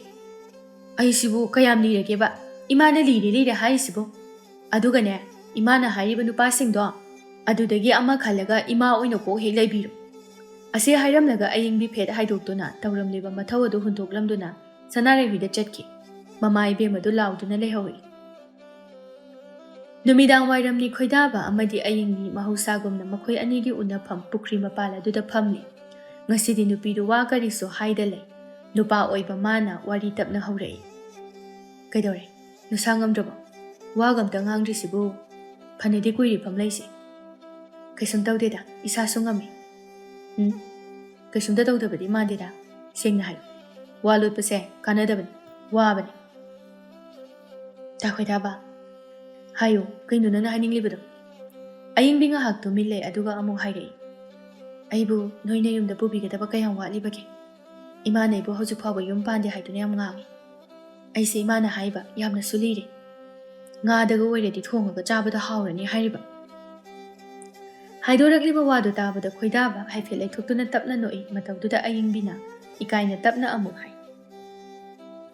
ꯑꯩꯁꯤꯕꯨ ꯀꯌꯥꯝ ꯂꯤꯔꯒꯦꯕ? ꯏꯃꯥꯅ ꯂꯤꯔꯦ ꯍꯥꯏꯔꯤꯁꯤꯕꯨ. ꯑꯗꯨꯒꯅꯦ, ꯏꯃꯥꯅ ꯍꯥꯏꯔꯤꯕ ꯅꯨꯄꯥꯁꯤꯡꯗꯣ ꯑꯗꯨꯗꯒꯤ ꯑꯃ ꯈꯜꯂꯒ ꯏꯃꯥ ꯑꯣꯏꯅ ꯀꯣꯛ ꯍꯦꯛ ꯂꯩꯕꯤꯔꯣ. ꯑꯁꯤ ꯍꯥꯏꯔꯝꯂꯒ ꯑꯌꯤꯡꯕꯤ ꯐꯦꯠ ꯍꯥꯏꯗꯣꯛꯇꯨꯅ ꯇꯧꯔꯝꯂꯤꯕ ꯃꯊꯧ ꯑꯗꯨ ꯍꯨꯟꯇꯣꯛꯂꯝꯗꯨꯅ ꯁꯅꯥꯔꯩꯍꯨꯏꯗ ꯆꯠꯈꯤ. ꯃꯃꯥ ꯏꯕꯦꯝ ꯑꯗꯨ ꯂꯥꯎꯗꯨꯅ ꯂꯩꯍꯧꯏ. ꯅꯨꯃꯤꯗꯥꯡ ꯋꯥꯏꯔꯝꯅꯤ. ꯈꯣꯏꯗꯥꯕ ꯑꯃꯗꯤ ꯑꯌꯤꯡꯕꯤ ꯃꯍꯧꯁꯥꯒꯨꯝꯅ ꯃꯈꯣꯏ ꯑꯅꯤꯒꯤ ꯎꯅꯐꯝ ꯄꯨꯈ꯭ꯔꯤ ꯃꯄꯥꯜ ꯑꯗꯨꯗ ꯐꯝꯂꯤ. ꯉꯁꯤꯗꯤ ꯅꯨꯄꯤꯗꯨ ꯋꯥ ꯀꯔꯤꯁꯨ ꯍꯥꯏꯗ ꯂꯩ. ꯅꯨꯄꯥ ꯑꯣꯏꯕ ꯃꯥꯅ ꯋꯥꯔꯤ ꯇꯞꯅ ꯍꯧꯔꯛꯏ. ꯀꯩꯗꯧꯔꯦ? ꯅꯁꯥ ꯉꯝꯗ꯭ꯔꯕꯣ? ꯋꯥꯒ ꯑꯝꯇ ꯉꯥꯡꯗ꯭ꯔꯤꯁꯤꯕꯨ? ꯐꯅꯗꯤ ꯀꯨꯏꯔꯤꯐꯝ ꯂꯩꯁꯦ. ꯀꯩꯁꯨꯝ ꯇꯧꯗꯦꯗ, ꯏꯁꯥꯁꯨ ꯉꯝꯃꯤ. ꯀꯩꯁꯨꯝꯇ ꯇꯧꯗꯕꯗꯤ ꯃꯥꯟꯗꯦꯗ. ꯁꯦꯡꯅ ꯍꯥꯏꯌꯨ. ꯋꯥ ꯂꯣꯠꯄꯁꯦ ꯀꯥꯟꯅꯗꯕꯅꯤ, ꯋꯥꯕꯅꯤ. ꯈꯣꯏꯗꯥꯕ, ꯍꯥꯏꯌꯨ, ꯀꯩꯅꯣ ꯅꯪꯅ ꯍꯥꯏꯅꯤꯡꯂꯤꯕꯗꯣ? ꯑꯌꯤꯡꯕꯤ ꯉꯥꯏꯍꯥꯛ ꯇꯨꯃꯤꯟ ꯂꯩ, ꯑꯗꯨꯒ ꯑꯃꯨꯛ ꯍꯥꯏꯔꯛꯏ. ꯑꯩꯕꯨ ꯅꯣꯏꯅ ꯌꯨꯝꯗ ꯄꯨꯕꯤꯒꯗꯕ ꯀꯌꯥꯝ ꯋꯥꯠꯂꯤꯕꯒꯦ? ꯏꯃꯥꯅ ꯑꯩꯕꯨ ꯍꯧꯖꯤꯛ ꯐꯥꯎꯕ ꯌꯨꯝ ꯄꯥꯟꯗꯦ ꯍꯥꯏꯗꯨꯅ ꯌꯥꯝ ꯉꯥꯡꯉꯤ. ꯑꯩꯁꯦ ꯏꯃꯥꯅ ꯍꯥꯏꯕ ꯌꯥꯝꯅꯁꯨ ꯂꯤꯔꯦ. ꯉꯥꯗꯒ ꯑꯣꯏꯔꯗꯤ ꯊꯣꯡꯉꯒ ꯆꯥꯕꯗ ꯍꯥꯎꯔꯅꯤ ꯍꯥꯏꯔꯤꯕ. ꯍꯥꯏꯗꯣꯔꯛꯂꯤꯕ ꯋꯥꯗꯨ ꯇꯥꯕꯗ ꯈꯣꯏꯗꯥꯕ ꯍꯥꯏꯐꯦꯠ ꯂꯩꯊꯣꯛꯇꯨꯅ ꯇꯞꯅ ꯅꯣꯛꯏ. ꯃꯇꯧꯗꯨꯗ ꯑꯌꯤꯡꯕꯤꯅ ꯏꯀꯥꯏꯅ ꯇꯞꯅ ꯑꯃꯨꯛ ꯍꯥꯏ.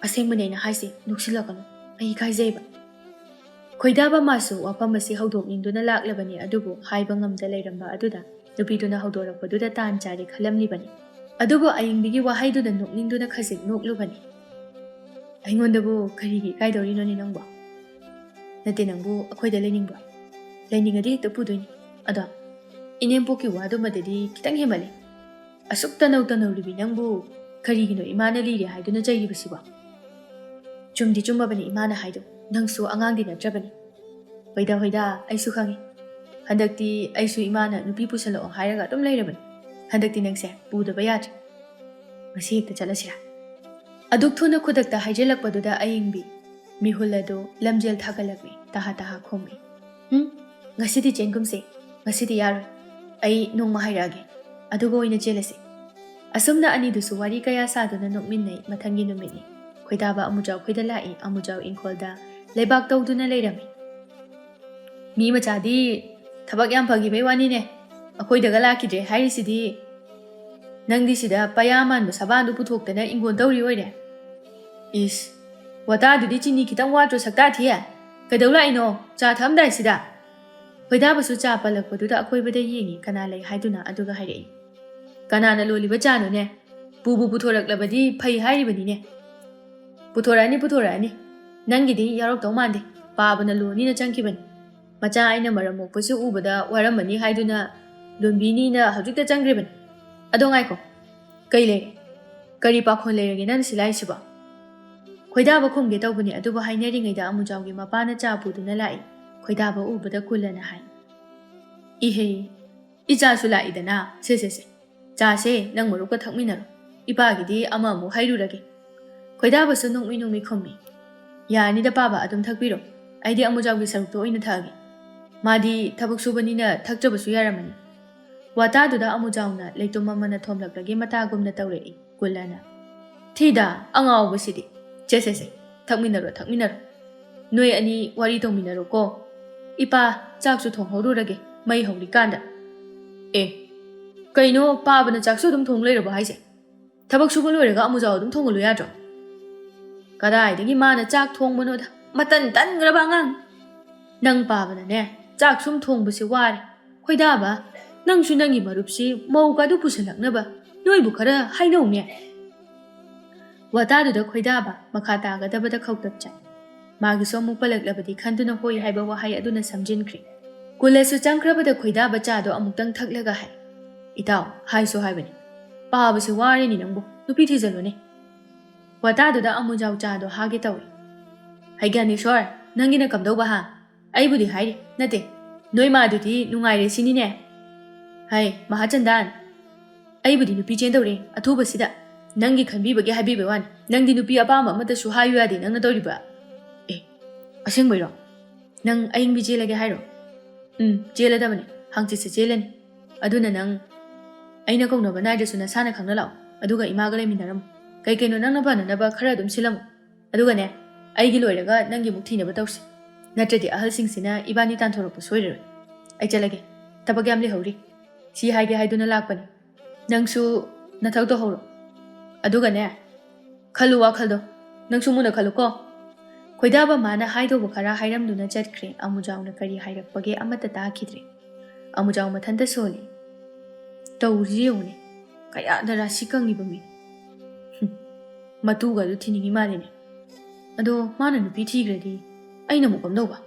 ꯑꯁꯦꯡꯕꯅꯦ ꯑꯩꯅ ꯍꯥꯏꯁꯦ, ꯅꯣꯛꯁꯤꯜꯂꯛꯀꯅꯨ. ꯑꯩ ꯏꯀꯥꯏꯖꯩꯕ. ꯈꯣꯏꯗꯥꯕ ꯃꯥꯁꯨ ꯋꯥꯐꯝ ꯑꯁꯤ ꯍꯧꯗꯣꯛꯅꯤꯡꯗꯨꯅ ꯂꯥꯛꯂꯕꯅꯤ, ꯑꯗꯨꯕు ꯍꯥꯏꯕ ꯉꯝꯗ ꯂꯩꯔꯝꯕ ꯑꯗꯨꯗ ꯅꯨꯄꯤꯗꯨꯅ ꯍꯧꯗꯣꯔꯛꯄꯗꯨꯗ ꯇꯥꯟ ꯆꯥꯔꯦ ꯈꯜꯂꯝꯂꯤꯕꯅꯤ. ꯑꯗꯨꯕꯨ ꯑꯌꯤꯡꯕꯤꯒꯤ ꯋꯥꯍꯩꯗꯨꯗ ꯅꯣꯛꯅꯤꯡꯗꯨꯅ ꯈꯖꯤꯛ ꯅꯣꯛꯂꯨꯕꯅꯤ. ꯑꯩꯉꯣꯟꯗꯕꯨ ꯀꯔꯤꯒꯤ ꯏꯀꯥꯏꯗꯧꯔꯤꯅꯣꯅꯦ ꯅꯪꯕꯣ? ꯅꯠꯇꯦ, ꯅꯪꯕꯨ ꯑꯩꯈꯣꯏꯗ ꯂꯩꯅꯤꯡꯕ꯭ꯔꯣ? ꯂꯩꯅꯤꯡꯉꯗꯤ ꯍꯦꯛꯇ ꯄꯨꯗꯣꯏꯅꯤ. ꯑꯗꯣ ꯏꯅꯦꯝꯄꯣꯛꯀꯤ ꯋꯥꯗꯨꯃꯗꯗꯤ ꯈꯤꯇꯪ ꯍꯦꯟꯃꯜꯂꯤ. ꯑꯁꯨꯛ ꯇꯅꯧꯔꯤꯕꯤ ꯅꯪꯕꯨ ꯀꯔꯤꯒꯤꯅꯣ ꯏꯃꯥꯅ ꯂꯤꯔꯦ ꯍꯥꯏꯗꯨꯅ ꯆꯩꯔꯤꯕꯁꯤꯕꯣ? ꯆꯨꯝꯗꯤ ꯆꯨꯝꯃꯕꯅꯤ ꯏꯃꯥꯅ ꯍꯥꯏꯗꯣ. ꯅꯪꯁꯨ ꯑꯉꯥꯡꯗꯤ ꯅꯠꯇ꯭ꯔꯕꯅꯤ. ꯍꯣꯏꯗ, ꯑꯩꯁꯨ ꯈꯪꯉꯤ. ꯍꯟꯗꯛꯇꯤ ꯑꯩꯁꯨ ꯏꯃꯥꯅ ꯅꯨꯄꯤ ꯄꯨꯁꯜꯂꯛꯑꯣ ꯍꯥꯏꯔꯒ ꯑꯗꯨꯝ ꯂꯩꯔꯕꯅꯤ. ꯍꯟꯗꯛꯇꯤ ꯅꯪꯁꯦ ꯄꯨꯗꯕ ꯌꯥꯗ꯭ꯔꯦ ꯉꯁꯤ ꯍꯦꯛꯇ ꯆꯠꯂꯁꯤꯔꯥ ꯑꯗꯨꯛ ꯊꯨꯅ ꯈꯨꯗꯛꯇ ꯍꯥꯏꯖꯤꯜꯂꯛꯄꯗꯨꯗ ꯑꯌꯤꯡꯕꯤ ꯃꯤꯍꯨꯜ ꯑꯗꯨ ꯂꯝꯖꯦꯜ ꯊꯥꯒꯠꯂꯛꯂꯤ ꯇꯍꯥ ꯇꯍꯥ ꯈꯣꯡꯂꯤ ꯉꯁꯤꯗꯤ ꯆꯦꯟꯒꯨꯝꯁꯦ ꯉꯁꯤꯗꯤ ꯌꯥꯔꯣꯏ ꯑꯩ ꯅꯣꯡꯃ ꯍꯥꯏꯔꯛꯑꯒꯦ ꯑꯗꯨꯒ ꯑꯣꯏꯅ ꯆꯦꯜꯂꯁꯤ ꯑꯁꯨꯝꯅ ꯑꯅꯤꯗꯨꯁꯨ ꯋꯥꯔꯤ ꯀꯌꯥ ꯁꯥꯗꯨꯅ ꯅꯣꯛꯃꯤꯟꯅꯩ ꯃꯊꯪꯒꯤ ꯅꯨꯃꯤꯠꯅꯤ ꯈꯣꯏꯗꯥꯕ ꯑꯃꯨꯖꯥꯎ ꯈꯣꯏꯗ ꯂꯥꯛꯏ ꯑꯃꯨꯖꯥꯎ ꯏꯪꯈꯣꯜꯗ ꯂꯩꯕꯥꯛ ꯇꯧꯗꯨꯅ ꯂꯩꯔꯝꯃꯤ ꯃꯤ ꯃꯆꯥꯗꯤ ꯊꯕꯛ ꯌꯥꯝ ꯐꯈꯤꯕꯩ ꯋꯥꯅꯤꯅꯦ ꯑꯩꯈꯣꯏꯗꯒ ꯂꯥꯛꯈꯤꯗ꯭ꯔꯦ ꯍꯥꯏꯔꯤꯁꯤꯗꯤ ꯅꯪꯗꯤ ꯁꯤꯗ ꯄꯌꯥ ꯃꯥꯟꯕ ꯁꯕꯥꯟꯗꯨ ꯄꯨꯊꯣꯛꯇꯅ ꯏꯪꯒꯣꯟ ꯇꯧꯔꯤ ꯑꯣꯏꯔꯦ ꯏꯁ ꯋꯥꯇꯥꯗꯨꯗꯤ ꯆꯤꯅꯤ ꯈꯤꯇꯪ ꯋꯥꯠꯇ꯭ꯔꯣ ꯁꯛꯇꯥ ꯊꯤꯌꯦ ꯀꯩꯗꯧ ꯂꯥꯛꯏꯅꯣ ꯆꯥ ꯊꯛꯑꯝꯗꯥꯏꯁꯤꯗ ꯈꯣꯏꯗꯥꯕꯁꯨ ꯆꯥ ꯄꯜꯂꯛꯄꯗꯨꯗ ꯑꯀꯣꯏꯕꯗ ꯌꯦꯡꯉꯤ ꯀꯅꯥ ꯂꯩ ꯍꯥꯏꯗꯨꯅ ꯑꯗꯨꯒ ꯍꯥꯏꯔꯛꯏ ꯀꯅꯥꯅ ꯂꯣꯜꯂꯤꯕ ꯆꯥꯅꯣꯅꯦ ꯄꯨꯕꯨ ꯄꯨꯊꯣꯔꯛꯂꯕꯗꯤ ꯐꯩ ꯍꯥꯏꯔꯤꯕꯅꯤꯅꯦ ꯄꯨꯊꯣꯔꯛꯑꯅꯤ ꯅꯪꯒꯤꯗꯤ ꯌꯥꯎꯔꯛꯇꯧ ꯃꯥꯟꯗꯦ ꯄꯥꯕꯅ ꯂꯣꯅꯤꯅ ꯆꯪꯈꯤꯕꯅꯤ ꯃꯆꯥ ꯑꯩꯅ ꯃꯔꯝ ꯃꯣꯛꯄꯁꯨ ꯎꯕꯗ ꯋꯥꯔꯝꯃꯅꯤ ꯍꯥꯏꯗꯨꯅ ꯂꯣꯟꯕꯤꯅꯤꯅ ꯍꯧꯖꯤꯛꯇ ꯆꯪꯈ꯭ꯔꯤꯕꯅꯤ ꯑꯗꯣ ꯉꯥꯏꯈꯣ ꯀꯩ ꯂꯩꯔꯦ ꯀꯔꯤ ꯄꯥꯈꯣꯟ ꯂꯩꯔꯒꯦ ꯅꯪ ꯁꯤ ꯂꯥꯛꯏꯁꯤꯕꯣ ꯈꯣꯏꯗꯥꯕ ꯈꯨꯝꯒꯦ ꯇꯧꯕꯅꯤ ꯑꯗꯨꯕꯨ ꯍꯥꯏꯅꯔꯤꯉꯩꯗ ꯑꯃꯨꯖꯥꯎꯒꯤ ꯃꯄꯥꯅ ꯆꯥ ꯄꯨꯗꯨꯅ ꯂꯥꯛꯏ ꯈꯣꯏꯗꯥꯕ ꯎꯕꯗ ꯀꯨꯜꯂꯅ ꯍꯥꯏ ꯏꯍꯦ ꯏꯆꯥꯁꯨ ꯂꯥꯛꯏꯗꯅ ꯁꯦ ꯆꯥꯁꯦ ꯅꯪ ꯃꯔꯨꯞꯀ ꯊꯛꯃꯤꯟꯅꯔꯣ ꯏꯄꯥꯒꯤꯗꯤ ꯑꯃ ꯑꯃꯨꯛ ꯍꯩꯔꯨꯔꯒꯦ ꯈꯣꯏꯗꯥꯕꯁꯨ ꯅꯣꯡꯃꯤ ꯈꯨꯝꯃꯤ ꯌꯥꯔꯅꯤꯗ ꯄꯥꯕ ꯑꯗꯨꯝ ꯊꯛꯄꯤꯔꯣ ꯑꯩꯗꯤ ꯑꯃꯨꯖꯥꯎꯒꯤ ꯁꯔꯨꯛꯇꯣ ꯑꯣꯏꯅ ꯊꯛꯑꯒꯦ ꯃꯥꯗꯤ ꯊꯕꯛ ꯁꯨꯕꯅꯤꯅ ꯊꯛꯆꯕꯁꯨ ꯌꯥꯔꯝꯃꯅꯤ ꯋꯥꯇꯥꯗꯨꯗ ꯑꯃꯨꯖꯥꯎꯅ ꯂꯩꯇꯨꯝ ꯑꯃꯅ ꯊꯣꯝꯂꯛꯂꯒꯦ ꯃꯇꯥꯒꯨꯝꯅ ꯇꯧꯔꯛꯏ ꯀꯨꯜꯂꯅ ꯊꯤꯗ ꯑꯉꯥꯎꯕꯁꯤꯗꯤ ꯁꯦ ꯊꯛꯃꯤꯟꯅꯔꯣ ꯅꯣꯏ ꯑꯅꯤ ꯋꯥꯔꯤ ꯇꯧꯃꯤꯟꯅꯔꯣꯀꯣ ꯏꯄꯥ ꯆꯥꯛꯁꯨ ꯊꯣꯡꯍꯧꯔꯨꯔꯒꯦ ꯃꯩ ꯍꯧꯔꯤꯀꯥꯟꯗ ꯑꯦ ꯀꯩꯅꯣ ꯄꯥꯕꯅ ꯆꯥꯛꯁꯨ ꯑꯗꯨꯝ ꯊꯣꯡ ꯂꯩꯔꯕꯣ ꯍꯥꯏꯁꯦ ꯊꯕꯛ ꯁꯨꯕ ꯂꯣꯏꯔꯒ ꯑꯃꯨꯖꯥꯎ ꯑꯗꯨꯝ ꯊꯣꯡꯍꯜꯂꯨ ꯌꯥꯗ꯭ꯔꯣ ꯀꯗꯥꯏꯗꯒꯤ ꯃꯥꯅ ꯆꯥꯛ ꯊꯣꯡꯕꯅꯣꯗ ꯃꯇꯟ ꯇꯟꯈ꯭ꯔꯕ ꯑꯉꯥꯡ ꯅꯪ ꯄꯥꯕꯅꯅꯦ ꯆꯥꯛ ꯁꯨꯝ ꯊꯣꯡꯕꯁꯤ ꯋꯥꯔꯦ ꯈꯣꯏꯗꯥꯕ ꯅꯪꯁꯨ ꯅꯪꯒꯤ ꯃꯔꯨꯞꯁꯤ ꯃꯧꯒꯗꯨ ꯄꯨꯁꯤꯜꯂꯛꯅꯕ ꯅꯣꯏꯕꯨ ꯈꯔ ꯍꯥꯏꯅꯧꯅꯦ ꯋꯥꯇꯥꯗꯨꯗ ꯈꯣꯏꯗꯥꯕ ꯃꯈꯥ ꯇꯥꯒꯗꯕꯗ ꯈꯧꯇꯛ ꯆꯥꯏ ꯃꯥꯒꯤꯁꯨ ꯑꯃꯨꯛ ꯄꯜꯂꯛꯂꯕꯗꯤ ꯈꯟꯗꯨꯅ ꯍꯣꯏ ꯍꯥꯏꯕ ꯋꯥꯍꯩ ꯑꯗꯨꯅ ꯁꯝꯖꯤꯟꯈ꯭ꯔꯦ ꯀꯨꯜꯂꯁꯨ ꯆꯪꯈ꯭ꯔꯕꯗ ꯈꯣꯏꯗꯥꯕ ꯆꯥꯗꯣ ꯑꯃꯨꯛꯇꯪ ꯊꯛꯂꯒ ꯍꯥꯏ ꯏꯇꯥꯎ ꯍꯥꯏꯁꯨ ꯍꯥꯏꯕꯅꯤ ꯄꯥꯕꯁꯤ ꯋꯥꯔꯦꯅꯤ ꯅꯪꯕꯨ ꯅꯨꯄꯤ ꯊꯤꯖꯜꯂꯨꯅꯦ ꯋꯥꯇꯥꯗꯨꯗ ꯑꯃꯨꯖꯥꯎ ꯆꯥꯗꯣ ꯍꯥꯒꯦ ꯇꯧꯏ ꯍꯩꯒ꯭ꯌꯥꯅꯦꯁꯣꯔ ꯅꯪꯒꯤꯅ ꯀꯝꯗꯧꯕ ꯍꯥ ꯑꯩꯕꯨꯗꯤ ꯍꯥꯏꯔꯤ ꯅꯠꯇꯦ ꯅꯣꯏ ꯃꯥꯗꯨꯗꯤ ꯅꯨꯡꯉꯥꯏꯔꯦ ꯁꯤꯅꯤꯅꯦ ꯍꯥꯏ ꯃꯍꯥꯆꯟꯗꯥꯟ ꯑꯩꯕꯨꯗꯤ ꯅꯨꯄꯤ ꯆꯦꯟꯗꯧꯔꯦ ꯑꯊꯨꯕꯁꯤꯗ ꯅꯪꯒꯤ ꯈꯟꯕꯤꯕꯒꯤ ꯍꯥꯏꯕꯤꯕ ꯋꯥꯅꯤ ꯅꯪꯗꯤ ꯅꯨꯄꯤ ꯑꯄꯥꯝꯕ ꯑꯃꯠꯇꯁꯨ ꯍꯥꯏꯌꯨ ꯌꯥꯗꯦ ꯅꯪꯅ ꯇꯧꯔꯤꯕ ꯑꯦ ꯑꯁꯦꯡꯕꯩꯔꯣ ꯅꯪ ꯑꯌꯤꯡꯕꯤ ꯆꯦꯜꯂꯒꯦ ꯍꯥꯏꯔꯣ ꯆꯦꯜꯂꯗꯕꯅꯤ ꯍꯥꯡꯆꯤꯠꯁꯦ ꯆꯦꯜꯂꯅꯤ ꯑꯗꯨꯅ ꯅꯪ ꯑꯩꯅ ꯀꯧꯅꯕ ꯅꯥꯏꯗ꯭ꯔꯁꯨ ꯅꯁꯥꯅ ꯈꯪꯅ ꯂꯥꯛꯑꯣ ꯑꯗꯨꯒ ꯏꯃꯥꯒ ꯂꯩꯃꯤꯟꯅꯔꯝꯃꯨ ꯀꯩꯅꯣ ꯅꯪꯅ ꯐꯅꯅꯕ ꯈꯔ ꯑꯗꯨꯝ ꯁꯤꯜꯂꯝꯃꯨ ꯑꯗꯨꯒꯅꯦ ꯑꯩꯒꯤ ꯂꯣꯏꯔꯒ ꯅꯪꯒꯤ ꯑꯃꯨꯛ ꯊꯤꯅꯕ ꯇꯧꯁꯤ ꯅꯠꯇ꯭ꯔꯗꯤ ꯑꯍꯜꯁꯤꯡꯁꯤꯅ ꯏꯕꯥꯅꯤ ꯇꯥꯟꯊꯣꯔꯛꯄ ꯁꯣꯏꯔꯔꯣꯏ ꯑꯩ ꯆꯠꯂꯒꯦ ꯊꯕꯛ ꯌꯥꯝ ꯂꯩꯍꯧꯔꯤ ꯁꯤ ꯍꯥꯏꯒꯦ ꯍꯥꯏꯗꯨꯅ ꯂꯥꯛꯄꯅꯤ ꯅꯪꯁꯨ ꯅꯊꯧ ꯇꯧꯍꯧꯔꯣ ꯑꯗꯨꯒꯅꯦ ꯈꯜꯂꯨ ꯋꯥꯈꯜꯗꯣ ꯅꯪꯁꯨ ꯃꯨꯟꯅ ꯈꯜꯂꯨꯀꯣ ꯈꯣꯏꯗꯥꯕ ꯃꯥꯅ ꯍꯥꯏꯗꯧꯕ ꯈꯔ ꯍꯥꯏꯔꯝꯗꯨꯅ ꯆꯠꯈ꯭ꯔꯦ ꯑꯃꯨꯖꯥꯎꯅ ꯀꯔꯤ ꯍꯥꯏꯔꯛꯄꯒꯦ ꯑꯃꯠꯇ ꯇꯥꯈꯤꯗ꯭ꯔꯦ ꯑꯃꯨꯖꯥꯎ ꯃꯊꯟꯇ ꯁꯣꯜꯂꯤ ꯇꯧꯔꯤꯁꯤ ꯌꯦꯡꯉꯨꯅꯦ ꯀꯌꯥꯗ ꯔꯥꯁꯤ ꯀꯪꯉꯤꯕ ꯃꯤ ꯃꯇꯨꯒ ꯑꯗꯨ ꯊꯤꯅꯤꯡꯉꯤ ꯃꯥꯜꯂꯤꯅꯦ ꯑꯗꯣ ꯃꯥꯅ ꯅꯨꯄꯤ ꯊꯤꯈ꯭ꯔꯗꯤ ꯑꯩꯅ ꯑꯃꯨꯛ ꯀꯝꯗꯧꯕ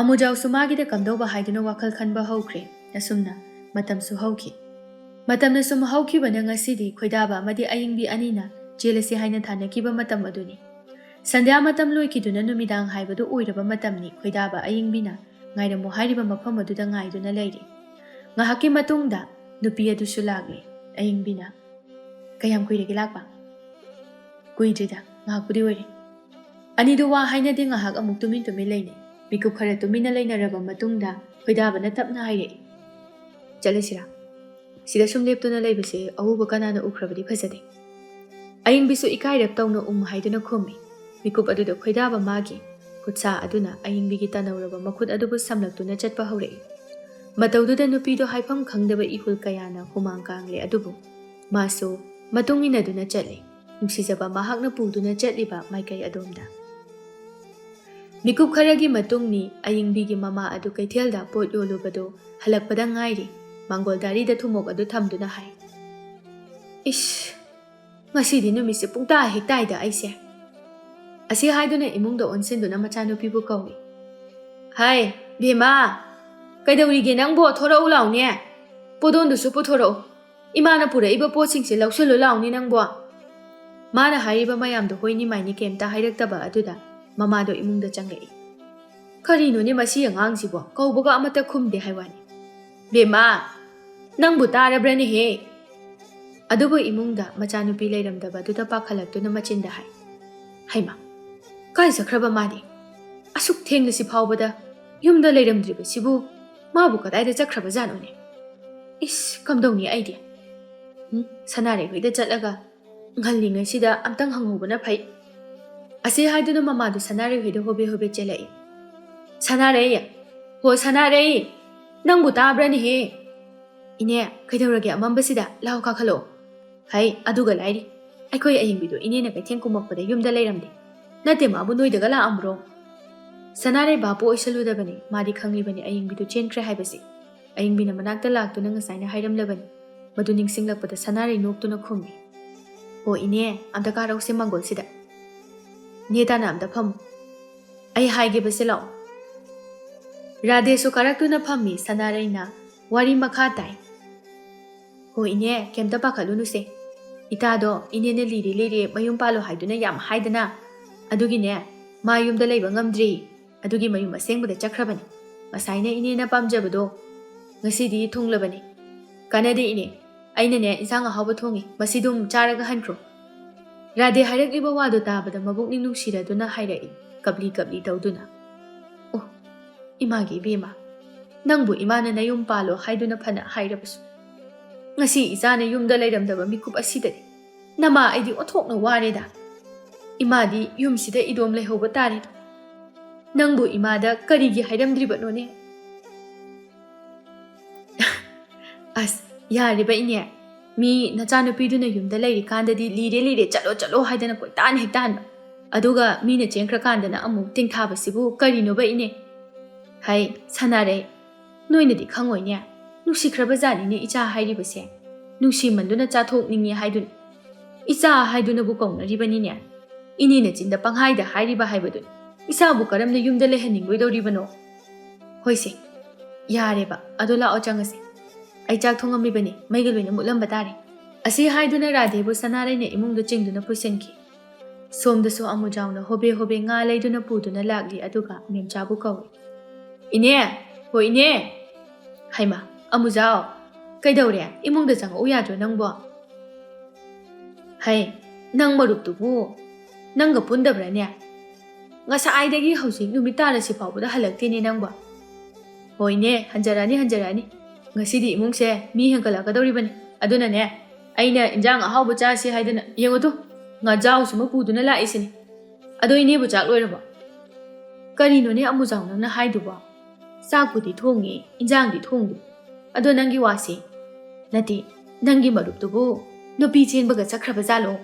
ꯑꯃꯨꯖꯥꯎꯁꯨ ꯃꯥꯒꯤꯗ ꯀꯝꯗꯧꯕ ꯍꯥꯏꯗꯨꯅ ꯋꯥꯈꯜ ꯈꯟꯕ ꯍꯧꯈ꯭ꯔꯦ ꯑꯁꯨꯝꯅ ꯃꯇꯝꯁꯨ ꯍꯧꯈꯤ ꯃꯇꯝꯅ ꯁꯨꯝ ꯍꯧꯈꯤꯕꯅ ꯉꯁꯤꯗꯤ ꯈꯣꯏꯗꯥꯕ ꯑꯃꯗꯤ ꯑꯌꯤꯡꯕꯤ ꯑꯅꯤꯅ ꯆꯦꯜꯂꯁꯤ ꯍꯥꯏꯅ ꯊꯥꯅꯈꯤꯕ ꯃꯇꯝ ꯑꯗꯨꯅꯤ ꯁꯟꯙ꯭ꯌꯥ ꯃꯇꯝ ꯂꯣꯏꯈꯤꯗꯨꯅ ꯅꯨꯃꯤꯗꯥꯡ ꯍꯥꯏꯕꯗꯨ ꯑꯣꯏꯔꯕ ꯃꯇꯝꯅꯤ ꯈꯣꯏꯗꯥꯕ ꯑꯌꯤꯡꯕꯤꯅ ꯉꯥꯏꯔꯝꯃꯨ ꯍꯥꯏꯔꯤꯕ ꯃꯐꯝ ꯑꯗꯨꯗ ꯉꯥꯏꯗꯨꯅ ꯂꯩꯔꯤ ꯉꯥꯏꯍꯥꯛꯀꯤ ꯃꯇꯨꯡꯗ ꯅꯨꯄꯤ ꯑꯗꯨꯁꯨ ꯂꯥꯛꯂꯦ ꯑꯌꯤꯡꯕꯤꯅ ꯀꯌꯥꯝ ꯀꯨꯏꯔꯒꯦ ꯂꯥꯛꯄ ꯀꯨꯏꯗ꯭ꯔꯤꯗ ꯉꯥꯏꯍꯥꯛꯄꯨꯗꯤ ꯑꯣꯏꯔꯦ ꯑꯅꯤꯗꯨ ꯋꯥ ꯍꯥꯏꯅꯗꯦ ꯉꯥꯏꯍꯥꯛ ꯑꯃꯨꯛ ꯇꯨꯃꯤꯟ ꯂꯩꯅꯩ ꯃꯤꯀꯨꯞ ꯈꯔ ꯇꯨꯃꯤꯟꯅ ꯂꯩꯅꯔꯕ ꯃꯇꯨꯡꯗ ꯈꯣꯏꯗꯥꯕꯅ ꯇꯞꯅ ꯍꯥꯏꯔꯛꯏ ꯆꯠꯂꯁꯤꯔꯥ ꯁꯤꯗ ꯁꯨꯝ ꯂꯦꯞꯇꯨꯅ ꯂꯩꯕꯁꯦ ꯑꯎꯕ ꯀꯅꯥꯅ ꯎꯈ꯭ꯔꯕꯗꯤ ꯐꯖꯗꯦ ꯑꯌꯤꯡꯕꯤꯁꯨ ꯏꯀꯥꯏꯔꯞ ꯇꯧꯅ ꯍꯥꯏꯗꯨꯅ ꯈꯨꯝꯃꯤ ꯃꯤꯀꯨꯞ ꯑꯗꯨꯗ ꯈꯣꯏꯗꯥꯕ ꯃꯥꯒꯤ ꯈꯨꯠꯁꯥ ꯑꯗꯨꯅ ꯑꯌꯤꯡꯕꯤꯒꯤ ꯇꯅꯧꯔꯕ ꯃꯈꯨꯠ ꯑꯗꯨꯕꯨ ꯁꯝꯂꯛꯇꯨꯅ ꯆꯠꯄ ꯍꯧꯔꯛꯏ ꯃꯇꯧꯗꯨꯗ ꯅꯨꯄꯤꯗꯣ ꯍꯥꯏꯐꯝ ꯈꯪꯗꯕ ꯏꯍꯨꯜ ꯀꯌꯥꯅ ꯍꯨꯃꯥꯡ ꯀꯥꯡꯂꯦ ꯑꯗꯨꯕꯨ ꯃꯥꯁꯨ ꯃꯇꯨꯡ ꯏꯟꯅꯗꯨꯅ ꯆꯠꯂꯤ ꯅꯨꯡꯁꯤꯖꯕ ꯃꯍꯥꯛꯅ ꯄꯨꯗꯨꯅ ꯆꯠꯂꯤꯕ ꯃꯥꯏꯀꯩ ꯑꯗꯣꯝꯗ ꯃꯤꯀꯨꯞ ꯈꯔꯒꯤ ꯃꯇꯨꯡꯅꯤ ꯑꯌꯤꯡꯕꯤꯒꯤ ꯃꯃꯥ ꯑꯗꯨ ꯀꯩꯊꯦꯜꯗ ꯄꯣꯠ ꯌꯣꯜꯂꯨꯕꯗꯨ ꯍꯜꯂꯛꯄꯗ ꯉꯥꯏꯔꯤ ꯃꯥꯡꯒꯣꯜꯗꯥꯔꯤꯗ ꯊꯨꯝꯃꯣꯛ ꯑꯗꯨ ꯊꯝꯗꯨꯅ ꯍꯥꯏ ꯏꯁ ꯉꯁꯤꯗꯤ ꯅꯨꯃꯤꯠꯁꯦ ꯄꯨꯡꯇꯥ ꯍꯦꯛ ꯇꯥꯏꯗ ꯑꯩꯁꯦ ꯑꯁꯤ ꯍꯥꯏꯗꯨꯅ ꯏꯃꯨꯡꯗ ꯑꯣꯟꯁꯤꯟꯗꯨꯅ ꯃꯆꯥꯅꯨꯄꯤꯕꯨ ꯀꯧꯏ ꯍꯥꯏ ꯕꯦꯝꯃꯥ ꯀꯩꯗꯧꯔꯤꯒꯦ ꯅꯪꯕꯣ ꯊꯣꯔꯛꯎ ꯂꯥꯎꯅꯦ ꯄꯣꯗꯣꯟꯗꯨꯁꯨ ꯄꯨꯊꯣꯔꯛꯎ ꯏꯃꯥꯅ ꯄꯨꯔꯛꯏꯕ ꯄꯣꯠꯁꯤꯡꯁꯦ ꯂꯧꯁꯤꯜꯂꯨ ꯂꯥꯎꯅꯦ ꯅꯪꯕꯣ ꯃꯥꯅ ꯍꯥꯏꯔꯤꯕ ꯃꯌꯥꯝꯗꯣ ꯍꯣꯏꯅꯤ ꯃꯥꯏꯅꯤ ꯀꯩꯝꯇ ꯍꯥꯏꯔꯛꯇꯕ ꯑꯗꯨꯗ ꯃꯃꯥꯗꯣ ꯏꯃꯨꯡꯗ ꯆꯪꯂꯛꯏ ꯀꯔꯤꯅꯣꯅꯦ ꯃꯁꯤ ꯑꯉꯥꯡꯁꯤꯕꯣ ꯀꯧꯕꯒ ꯑꯃꯠꯇ ꯈꯨꯝꯗꯦ ꯍꯥꯏꯋꯥꯅꯤ ꯕꯦꯝꯃꯥ ꯅꯪꯕꯨ ꯇꯥꯔꯕ꯭ꯔꯅꯦꯍꯦ? ꯑꯗꯨꯕꯨ ꯏꯃꯨꯡꯗ ꯃꯆꯥꯅꯨꯄꯤ ꯂꯩꯔꯝꯗꯕꯗꯨꯗ ꯄꯥꯈꯠꯂꯛꯇꯨꯅ ꯃꯆꯤꯟꯗ ꯍꯥꯏ, ꯍꯩꯃꯥ, ꯀꯥꯏ ꯆꯠꯈ꯭ꯔꯕ ꯃꯥꯗꯤ? ꯑꯁꯨꯛ ꯊꯦꯡꯂꯁꯤ ꯐꯥꯎꯕꯗ ꯌꯨꯝꯗ ꯂꯩꯔꯝꯗ꯭ꯔꯤꯕꯁꯤꯕꯨ ꯃꯥꯕꯨ ꯀꯗꯥꯏꯗ ꯆꯠꯈ꯭ꯔꯕꯖꯥꯠꯅꯣꯅꯦ? ꯏꯁ, ꯀꯝꯗꯧꯅꯤ ꯑꯩꯗꯤ? ꯁꯅꯥꯔꯩ ꯍꯣꯏꯗ ꯆꯠꯂꯒ ꯉꯜꯂꯤꯉꯩꯁꯤꯗ ꯑꯝꯇꯪ ꯍꯪꯍꯧꯕꯅ ꯐꯩ꯫ ꯑꯁꯤ ꯍꯥꯏꯗꯨꯅ ꯃꯃꯥꯗꯨ ꯁꯅꯥꯔꯩ ꯍꯣꯏꯗ ꯍꯣꯕꯦ ꯍꯣꯕꯦ ꯆꯦꯜꯂꯛꯏ꯫ ꯁꯅꯥꯔꯩ, ꯍꯣ ꯁꯅꯥꯔꯩ, ꯅꯪꯕꯨ ꯇꯥꯕ꯭ꯔꯅꯦꯍꯦ? ꯏꯅꯦ, ꯀꯩꯗꯧꯔꯒꯦ ꯑꯃꯝꯕꯁꯤꯗ? ꯂꯥꯎ ꯀꯥꯈꯠꯂꯛꯑꯣ꯫ ꯍꯩ, ꯑꯗꯨꯒ ꯂꯥꯏꯔꯤ, ꯑꯩꯈꯣꯏ ꯑꯌꯤꯡꯕꯤꯗꯣ ꯏꯅꯦꯅ ꯀꯩꯊꯦꯜ ꯀꯨꯝꯃꯛꯄꯗ ꯌꯨꯝꯗ ꯂꯩꯔꯝꯗꯦ꯫ ꯅꯠꯇꯦ, ꯃꯥꯕꯨ ꯅꯣꯏꯗꯒ ꯂꯥꯛꯑꯝꯕ꯭ꯔꯣ? ꯁꯅꯥꯔꯩ ꯚꯥꯞꯄꯨ ꯑꯣꯏꯁꯜꯂꯨꯗꯕꯅꯤ, ꯃꯥꯗꯤ ꯈꯪꯂꯤꯕꯅꯤ ꯑꯌꯤꯡꯕꯤꯗꯨ ꯆꯦꯟꯈ꯭ꯔꯦ ꯍꯥꯏꯕꯁꯤ꯫ ꯑꯌꯤꯡꯕꯤꯅ ꯃꯅꯥꯛꯇ ꯂꯥꯛꯇꯨꯅ ꯉꯁꯥꯏꯅ ꯍꯥꯏꯔꯝꯂꯕꯅꯤ꯫ ꯃꯗꯨ ꯅꯤꯡꯁꯤꯡꯂꯛꯄꯗ ꯁꯅꯥꯔꯩ ꯅꯣꯛꯇꯨꯅ ꯈꯨꯝꯃꯤ, ꯑꯣ ꯏꯅꯦ, ꯑꯝꯇ ꯀꯥꯔꯧꯁꯦ ꯃꯥꯡꯒꯣꯜꯁꯤꯗ꯫ ꯅꯦ ꯇꯥꯅ ꯑꯝꯇ ꯐꯝꯃꯨ, ꯑꯩ ꯍꯥꯏꯒꯦꯕꯁꯦ ꯂꯥꯛꯑꯣ꯫ ꯔꯥꯙꯦꯁꯨ ꯀꯥꯔꯛꯇꯨꯅ ꯐꯝꯃꯤ꯫ ꯁꯅꯥꯔꯩꯅ ꯋꯥꯔꯤ ꯃꯈꯥ ꯇꯥꯏ꯫ ꯍꯣ ꯏꯅꯦ, ꯀꯩꯝꯇ ꯄꯥꯈꯠꯂꯨꯅꯨꯁꯦ꯫ ꯏꯇꯥꯗꯣ ꯏꯅꯦꯅ ꯂꯤꯔꯦ ꯂꯤꯔꯦ ꯃꯌꯨꯝ ꯄꯥꯜꯂꯣ ꯍꯥꯏꯗꯨꯅ ꯌꯥꯝ ꯍꯥꯏꯗꯅ, ꯑꯗꯨꯒꯤꯅꯦ ꯃꯥ ꯌꯨꯝꯗ ꯂꯩꯕ ꯉꯝꯗ꯭ꯔꯤ, ꯑꯗꯨꯒꯤ ꯃꯌꯨꯝ ꯑꯁꯦꯡꯕꯗ ꯆꯠꯈ꯭ꯔꯕꯅꯤ꯫ ꯉꯁꯥꯏꯅ ꯏꯅꯦꯅ ꯄꯥꯝꯖꯕꯗꯣ ꯉꯁꯤꯗꯤ ꯊꯨꯡꯂꯕꯅꯤ꯫ ꯀꯥꯟꯅꯗꯦ ꯏꯅꯦ, ꯑꯩꯅꯅꯦ ꯏꯟꯁꯥꯡ ꯑꯍꯥꯎꯕ ꯊꯣꯡꯉꯤ, ꯃꯁꯤꯗꯨꯝ ꯆꯥꯔꯒ ꯍꯟꯈ꯭ꯔꯣ꯫ ꯔꯥꯙꯦ ꯍꯥꯏꯔꯛꯂꯤꯕ ꯋꯥꯗꯨ ꯇꯥꯕꯗ ꯃꯕꯨꯛꯅꯤꯡ ꯅꯨꯡꯁꯤꯔꯗꯨꯅ ꯍꯥꯏꯔꯛꯏ, ꯀꯞꯂꯤ ꯀꯞꯂꯤ ꯇꯧꯗꯨꯅ, ꯑꯣ ꯏꯃꯥꯒꯤ ꯏꯕꯦꯝꯃ, ꯅꯪꯕꯨ ꯏꯃꯥꯅ ꯅꯌꯨꯝ ꯄꯥꯜꯂꯣ ꯍꯥꯏꯗꯨꯅ ꯐꯅ ꯍꯥꯏꯔꯕꯁꯨ ꯉꯁꯤ ꯏꯆꯥꯅ ꯌꯨꯝꯗ ꯂꯩꯔꯝꯗꯕ ꯃꯤꯀꯨꯞ ꯑꯁꯤꯗꯗꯤ ꯅꯃꯥ ꯑꯩꯗꯤ ꯑꯣꯟꯊꯣꯛꯅ ꯋꯥꯔꯦꯗ꯫ ꯏꯃꯥꯗꯤ ꯌꯨꯝꯁꯤꯗ ꯏꯗꯣꯝ ꯂꯩꯍꯧꯕ ꯇꯥꯔꯦ꯫ ꯅꯪꯕꯨ ꯏꯃꯥꯗ ꯀꯔꯤꯒꯤ ꯍꯥꯏꯔꯝꯗ꯭ꯔꯤꯕꯅꯣꯅꯦ? ꯑꯁ ꯌꯥꯔꯤꯕ ꯏꯅꯦ, ꯃꯤ ꯅꯆꯥꯅꯨꯄꯤꯗꯨꯅ ꯌꯨꯝꯗ ꯂꯩꯔꯤꯀꯥꯟꯗꯗꯤ ꯂꯤꯔꯦ ꯂꯤꯔꯦ ꯆꯠꯂꯣ ꯆꯠꯂꯣ ꯍꯥꯏꯗꯅ ꯀꯣꯏꯇꯥꯟ ꯍꯦꯛ ꯇꯥꯟꯕ, ꯑꯗꯨꯒ ꯃꯤꯅ ꯆꯦꯟꯈ꯭ꯔꯀꯥꯟꯗꯅ ꯑꯃꯨꯛ ꯇꯦꯡꯊꯥꯕꯁꯤꯕꯨ ꯀꯔꯤꯅꯣꯕ ꯏꯅꯦ? ꯍꯩ ꯁꯅꯥꯔꯩ, ꯅꯣꯏꯅꯗꯤ ꯈꯪꯉꯣꯏꯅꯦ, ꯅꯨꯡꯁꯤꯈ꯭ꯔꯕꯖꯥꯠꯅꯤꯅꯦ ꯏꯆꯥ ꯍꯥꯏꯔꯤꯕꯁꯦ, ꯅꯨꯡꯁꯤꯃꯟꯗꯨꯅ ꯆꯥꯊꯣꯛꯅꯤꯡꯉꯤ ꯍꯥꯏꯗꯨꯅ ꯏꯆꯥ ꯍꯥꯏꯗꯨꯅꯕꯨ ꯀꯧꯅꯔꯤꯕꯅꯤꯅꯦ꯫ ꯏꯅꯦꯅ ꯆꯤꯟꯗ ꯄꯪꯍꯥꯏꯗ ꯍꯥꯏꯔꯤꯕ ꯍꯥꯏꯕꯗꯨꯅꯤ, ꯏꯆꯥꯕꯨ ꯀꯔꯝꯅ ꯌꯨꯝꯗ ꯂꯩꯍꯟꯅꯤꯡꯂꯣꯏꯗꯧꯔꯤꯕꯅꯣ? ꯍꯣꯏꯁꯦ, ꯌꯥꯔꯦꯕ, ꯑꯗꯣ ꯂꯥꯛꯑꯣ ꯆꯪꯉꯁꯤ, ꯑꯩ ꯆꯥꯛ ꯊꯣꯡꯉꯝꯃꯤꯕꯅꯤ, ꯃꯩꯒ ꯂꯣꯏꯅ ꯃꯨꯠꯂꯝꯕ ꯇꯥꯔꯦ꯫ ꯑꯁꯤ ꯍꯥꯏꯗꯨꯅ ꯔꯥꯙꯦꯕꯨ ꯁꯅꯥꯔꯩꯅ ꯏꯃꯨꯡꯗ ꯆꯤꯡꯗꯨꯅ ꯄꯨꯁꯤꯟꯈꯤ꯫ ꯁꯣꯝꯗꯁꯨ ꯑꯃꯨꯖꯥꯎꯅ ꯍꯣꯕꯦ ꯍꯣꯕꯦ ꯉꯥ ꯂꯩꯗꯨꯅ ꯄꯨꯗꯨꯅ ꯂꯥꯛꯂꯤ, ꯑꯗꯨꯒ ꯃꯦꯝꯆꯥꯕꯨ ꯀꯧꯏ, ꯏꯅꯦ, ꯍꯣ ꯏꯅꯦ꯫ ꯍꯩꯃꯥ, ꯑꯃꯨꯖꯥꯎ, ꯀꯩꯗꯧꯔꯦ? ꯏꯃꯨꯡꯗ ꯆꯪꯉꯛꯎ ꯌꯥꯗ꯭ꯔꯣ ꯅꯪꯕꯣ? ꯍꯩ, ꯅꯪ ꯃꯔꯨꯞꯇꯨꯕꯨ ꯅꯪꯒ ꯄꯨꯟꯗꯕ꯭ꯔꯅꯦ? ꯉꯁꯥꯏꯗꯒꯤ ꯍꯧꯖꯤꯛ ꯅꯨꯃꯤꯠ ꯇꯥꯔꯁꯤ ꯐꯥꯎꯕꯗ ꯍꯜꯂꯛꯇꯦꯅꯦ ꯅꯪꯕꯣ? ꯍꯣꯏꯅꯦ, ꯍꯟꯖꯔꯛꯑꯅꯤ ꯍꯟꯖꯔꯛꯑꯅꯤ, ꯉꯁꯤꯗꯤ ꯏꯃꯨꯡꯁꯦ ꯃꯤ ꯍꯦꯟꯒꯠꯂꯛꯀꯗꯧꯔꯤꯕꯅꯤ, ꯑꯗꯨꯅꯅꯦ ꯑꯩꯅ ꯏꯟꯖꯥꯡ ꯑꯍꯥꯎꯕ ꯆꯥꯁꯤ ꯍꯥꯏꯗꯅ ꯌꯦꯡꯉꯨꯇꯨ ꯉꯥꯖꯥꯎꯁꯤꯃ ꯄꯨꯗꯨꯅ ꯂꯥꯛꯏꯁꯤꯅꯤ꯫ ꯑꯗꯣ ꯏꯅꯦꯕꯨ ꯆꯥꯛ ꯂꯣꯏꯔꯕꯣ? ꯀꯔꯤꯅꯣꯅꯦ ꯑꯃꯨꯖꯥꯎ ꯅꯪꯅ ꯍꯥꯏꯗꯨꯕꯣ? ꯆꯥꯛꯄꯨꯗꯤ ꯊꯣꯡꯉꯤ, ꯏꯟꯖꯥꯡꯗꯤ ꯊꯣꯡꯗꯦ, ꯑꯗꯣ ꯅꯪꯒꯤ ꯋꯥꯁꯤ, ꯅꯠꯇꯦ, ꯅꯪꯒꯤ ꯃꯔꯨꯞꯇꯨꯕꯨ ꯅꯨꯄꯤ ꯆꯦꯟꯕꯒ ꯆꯠꯈ꯭ꯔꯕ ꯖꯥꯠꯂꯣ?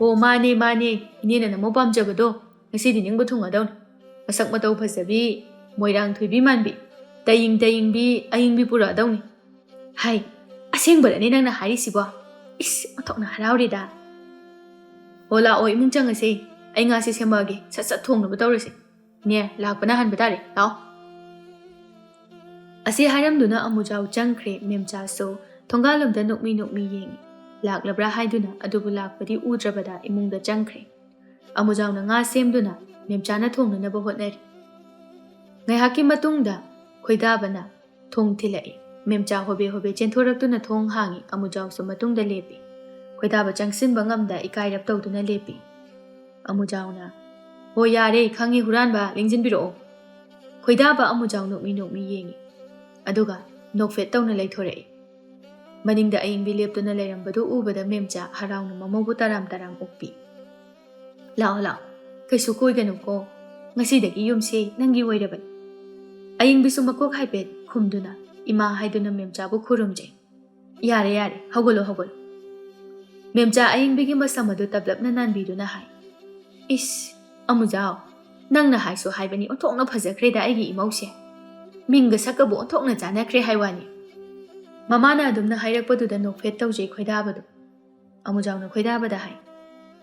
ꯑꯣ ꯃꯥꯅꯦ ꯃꯥꯅꯦ, ꯏꯅꯦꯅ ꯅꯃꯧ ꯄꯥꯝꯖꯕꯗꯣ ꯉꯁꯤꯗꯤ ꯅꯤꯡꯕ ꯊꯨꯡꯉꯗꯧꯅꯤ꯫ ꯃꯁꯛ ꯃꯇꯧ ꯐꯖꯕꯤ, ꯃꯣꯏꯔꯥꯡ ꯊꯣꯏꯕꯤ ꯃꯥꯟꯕꯤ, ꯇꯌꯤꯡ ꯇꯌꯤꯡꯕꯤ ꯑꯌꯤꯡꯕꯤ ꯄꯨꯔꯛꯑꯗꯧꯅꯤ꯫ ꯍꯥꯏ, ꯑꯁꯦꯡꯕꯔꯅꯦ ꯅꯪꯅ ꯍꯥꯏꯔꯤꯁꯤꯕꯣ? ꯏꯁ, ꯑꯣꯟꯊꯣꯛꯅ ꯍꯔꯥꯎꯔꯦꯗ꯫ ꯑꯣ ꯂꯥꯛꯑꯣ ꯏꯃꯨꯡ ꯆꯪꯉꯁꯦ, ꯑꯩ ꯉꯥꯁꯦ ꯁꯦꯝꯃꯛꯑꯒꯦ, ꯁꯠ ꯁꯠ ꯊꯣꯡꯅꯕ ꯇꯧꯔꯁꯤ꯫ ꯅꯦ, ꯂꯥꯛꯄꯅ ꯍꯟꯕ ꯇꯥꯔꯦ, ꯂꯥꯛꯑꯣ꯫ ꯑꯁꯤ ꯍꯥꯏꯔꯝꯗꯨꯅ ꯑꯃꯨꯖꯥꯎ ꯆꯪꯈ꯭ꯔꯦ꯫ ꯃꯦꯝꯆꯥꯁꯨ ꯊꯣꯡꯒꯥꯜꯂꯣꯝꯗ ꯅꯣꯛꯃꯤ ꯅꯣꯛꯃꯤ ꯌꯦꯡꯉꯤ, ꯂꯥꯛꯂꯕ꯭ꯔꯥ ꯍꯥꯏꯗꯨꯅ, ꯑꯗꯨꯕꯨ ꯂꯥꯛꯄꯗꯤ ꯎꯗ꯭ꯔꯕꯗ ꯏꯃꯨꯡꯗ ꯆꯪꯈ꯭ꯔꯦ꯫ ꯑꯃꯨꯖꯥꯎꯅ ꯉꯥ ꯁꯦꯝꯗꯨꯅ ꯃꯦꯝꯆꯥꯅ ꯊꯣꯡꯅꯅꯕ ꯍꯣꯠꯅꯔꯤ꯫ ꯉꯥꯏꯍꯥꯛꯀꯤ ꯃꯇꯨꯡꯗ ꯈꯣꯏꯗꯥꯕꯅ ꯊꯣꯡ ꯊꯤꯜꯂꯛꯏ꯫ ꯃꯦꯝꯆꯥ ꯍꯣꯕꯦ ꯍꯣꯕꯦ ꯆꯦꯟꯊꯣꯔꯛꯇꯨꯅ ꯊꯣꯡ ꯍꯥꯡꯉꯤ꯫ ꯑꯃꯨꯖꯥꯎꯁꯨ ꯃꯇꯨꯡꯗ ꯂꯦꯞꯄꯤ꯫ ꯈꯣꯏꯗꯥꯕ ꯆꯪꯁꯤꯟꯕ ꯉꯝꯗ ꯏꯀꯥꯏꯔꯞ ꯇꯧꯗꯨꯅ ꯂꯦꯞꯄꯤ꯫ ꯑꯃꯨꯖꯥꯎꯅ, ꯍꯣ ꯌꯥꯔꯦ ꯈꯪꯉꯤ ꯍꯨꯔꯥꯟꯕ, ꯂꯦꯡꯖꯤꯟꯕꯤꯔꯛꯑꯣ꯫ ꯈꯣꯏꯗꯥꯕ ꯑꯃꯨꯖꯥꯎ ꯅꯣꯛꯃꯤ ꯅꯣꯛꯃꯤ ꯌꯦꯡꯉꯤ, ꯑꯗꯨꯒ ꯅꯣꯛꯐꯦꯠ ꯇꯧꯅ ꯂꯩꯊꯣꯔꯛꯏ꯫ ꯃꯅꯤꯡꯗ ꯑꯌꯤꯡꯕꯤ ꯂꯦꯞꯇꯨꯅ ꯂꯩꯔꯝꯕꯗꯨ ꯎꯕꯗ ꯃꯦꯝꯆꯥ ꯍꯔꯥꯎꯅ ꯃꯃꯧꯕꯨ ꯇꯔꯥꯝ ꯇꯔꯥꯝ ꯑꯣꯛꯄꯤ꯫ ꯂꯥꯛꯑꯣ ꯂꯥꯛꯑꯣ, ꯀꯩꯁꯨ ꯀꯣꯏꯒꯅꯨꯀꯣ, ꯉꯁꯤꯗꯒꯤ ꯌꯨꯝꯁꯤ ꯅꯪꯒꯤ ꯑꯣꯏꯔꯕꯅꯤ꯫ ꯑꯌꯤꯡꯕꯤꯁꯨ ꯃꯀꯣꯛ ꯍꯥꯏꯐꯦꯠ ꯈꯨꯝꯗꯨꯅ ꯏꯃꯥ ꯍꯥꯏꯗꯨꯅ ꯃꯦꯝꯆꯥꯕꯨ ꯈꯨꯔꯨꯝꯖꯩ꯫ ꯌꯥꯔꯦ ꯌꯥꯔꯦ, ꯍꯧꯒꯠꯂꯣ ꯍꯧꯒꯠꯂꯣ꯫ ꯃꯦꯝꯆꯥ ꯑꯌꯤꯡꯕꯤꯒꯤ ꯃꯁꯝ ꯑꯗꯨ ꯇꯞꯂꯞꯅ ꯅꯥꯟꯕꯤꯗꯨꯅ ꯍꯥꯏ, ꯏꯁ ꯑꯃꯨꯖꯥꯎ, ꯅꯪꯅ ꯍꯥꯏꯁꯨ ꯍꯥꯏꯕꯅꯤ, ꯑꯣꯟꯊꯣꯛꯅ ꯐꯖꯈ꯭ꯔꯦꯗ ꯑꯩꯒꯤ ꯏꯃꯧꯁꯦ, ꯃꯤꯡꯒ ꯁꯛꯀꯕꯨ ꯑꯣꯟꯊꯣꯛꯅ ꯆꯥꯟꯅꯈ꯭ꯔꯦ ꯍꯥꯏꯋꯥꯅꯤ꯫ ꯃꯃꯥꯅ ꯑꯗꯨꯝꯅ ꯍꯥꯏꯔꯛꯄꯗꯨꯗ ꯅꯣꯛꯐꯦꯠ ꯇꯧꯖꯩ ꯈꯣꯏꯗꯥꯕꯗꯣ꯫ ꯑꯃꯨꯖꯥꯎꯅ ꯈꯣꯏꯗꯥꯕꯗ ꯍꯥꯏ,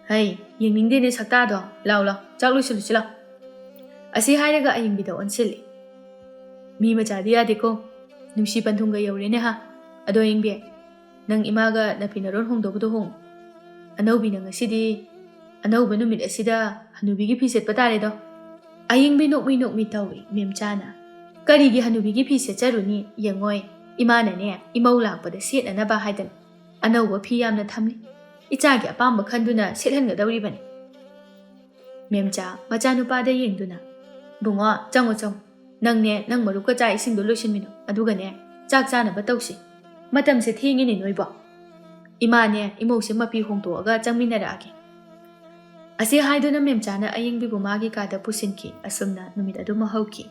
ꯍꯩ, ꯌꯦꯡꯅꯤꯡꯗꯦꯅꯦ ꯁꯛꯇꯥꯗꯣ, ꯂꯥꯎ ꯂꯥꯎ, ꯆꯥꯛ ꯂꯣꯏꯁꯤꯜꯂꯨꯁꯤ ꯂꯥꯎ꯫ ꯑꯁꯤ ꯍꯥꯏꯔꯒ ꯑꯌꯤꯡꯕꯤꯗ ꯑꯣꯟꯁꯤꯜꯂꯤ꯫ ꯃꯤ ꯃꯆꯥꯗꯤ ꯌꯥꯗꯦꯀꯣ, ꯅꯨꯡꯁꯤ ꯄꯟꯊꯨꯡꯒ ꯌꯧꯔꯦꯅꯦ ꯍꯥ꯫ ꯑꯗꯣ ꯑꯌꯤꯡꯕꯤ, ꯅꯪ ꯏꯃꯥꯒ ꯅꯐꯤ ꯅꯔꯣꯟ ꯍꯣꯡꯗꯧꯕꯗꯣ ꯍꯣꯡꯉꯨ꯫ ꯑꯅꯧꯕꯤꯅ ꯉꯁꯤꯗꯤ ꯑꯅꯧꯕ ꯅꯨꯃꯤꯠ ꯑꯁꯤꯗ ꯍꯅꯨꯕꯤꯒꯤ ꯐꯤ ꯁꯦꯠꯄ ꯇꯥꯔꯦꯗꯣ꯫ ꯑꯌꯤꯡꯕꯤ ꯅꯣꯛꯃꯤ ꯅꯣꯛꯃꯤ ꯇꯧꯏ꯫ ꯃꯦꯝꯆꯥꯅ, ꯀꯔꯤꯒꯤ ꯍꯅꯨꯕꯤꯒꯤ ꯐꯤ ꯁꯦꯠꯆꯔꯨꯅꯤ, ꯌꯦꯡꯉꯣꯏ, Imanane, imau lakpada setnanaba haidana. Anauba fi yamna thamli. Ichagi apamba khanduna sethangadawribani. Memcha machanupada yengduna. Bunga chango chang. Nangne nang maruka cha isingdo loisinmino. Adugane chak chanaba tawsi. Matamse thengini noiba. Imane imose mapi hongtoaga changminaragi. Asi haiduna memchana ayengbibu magi kada pusinki asumna numit adu mahauki.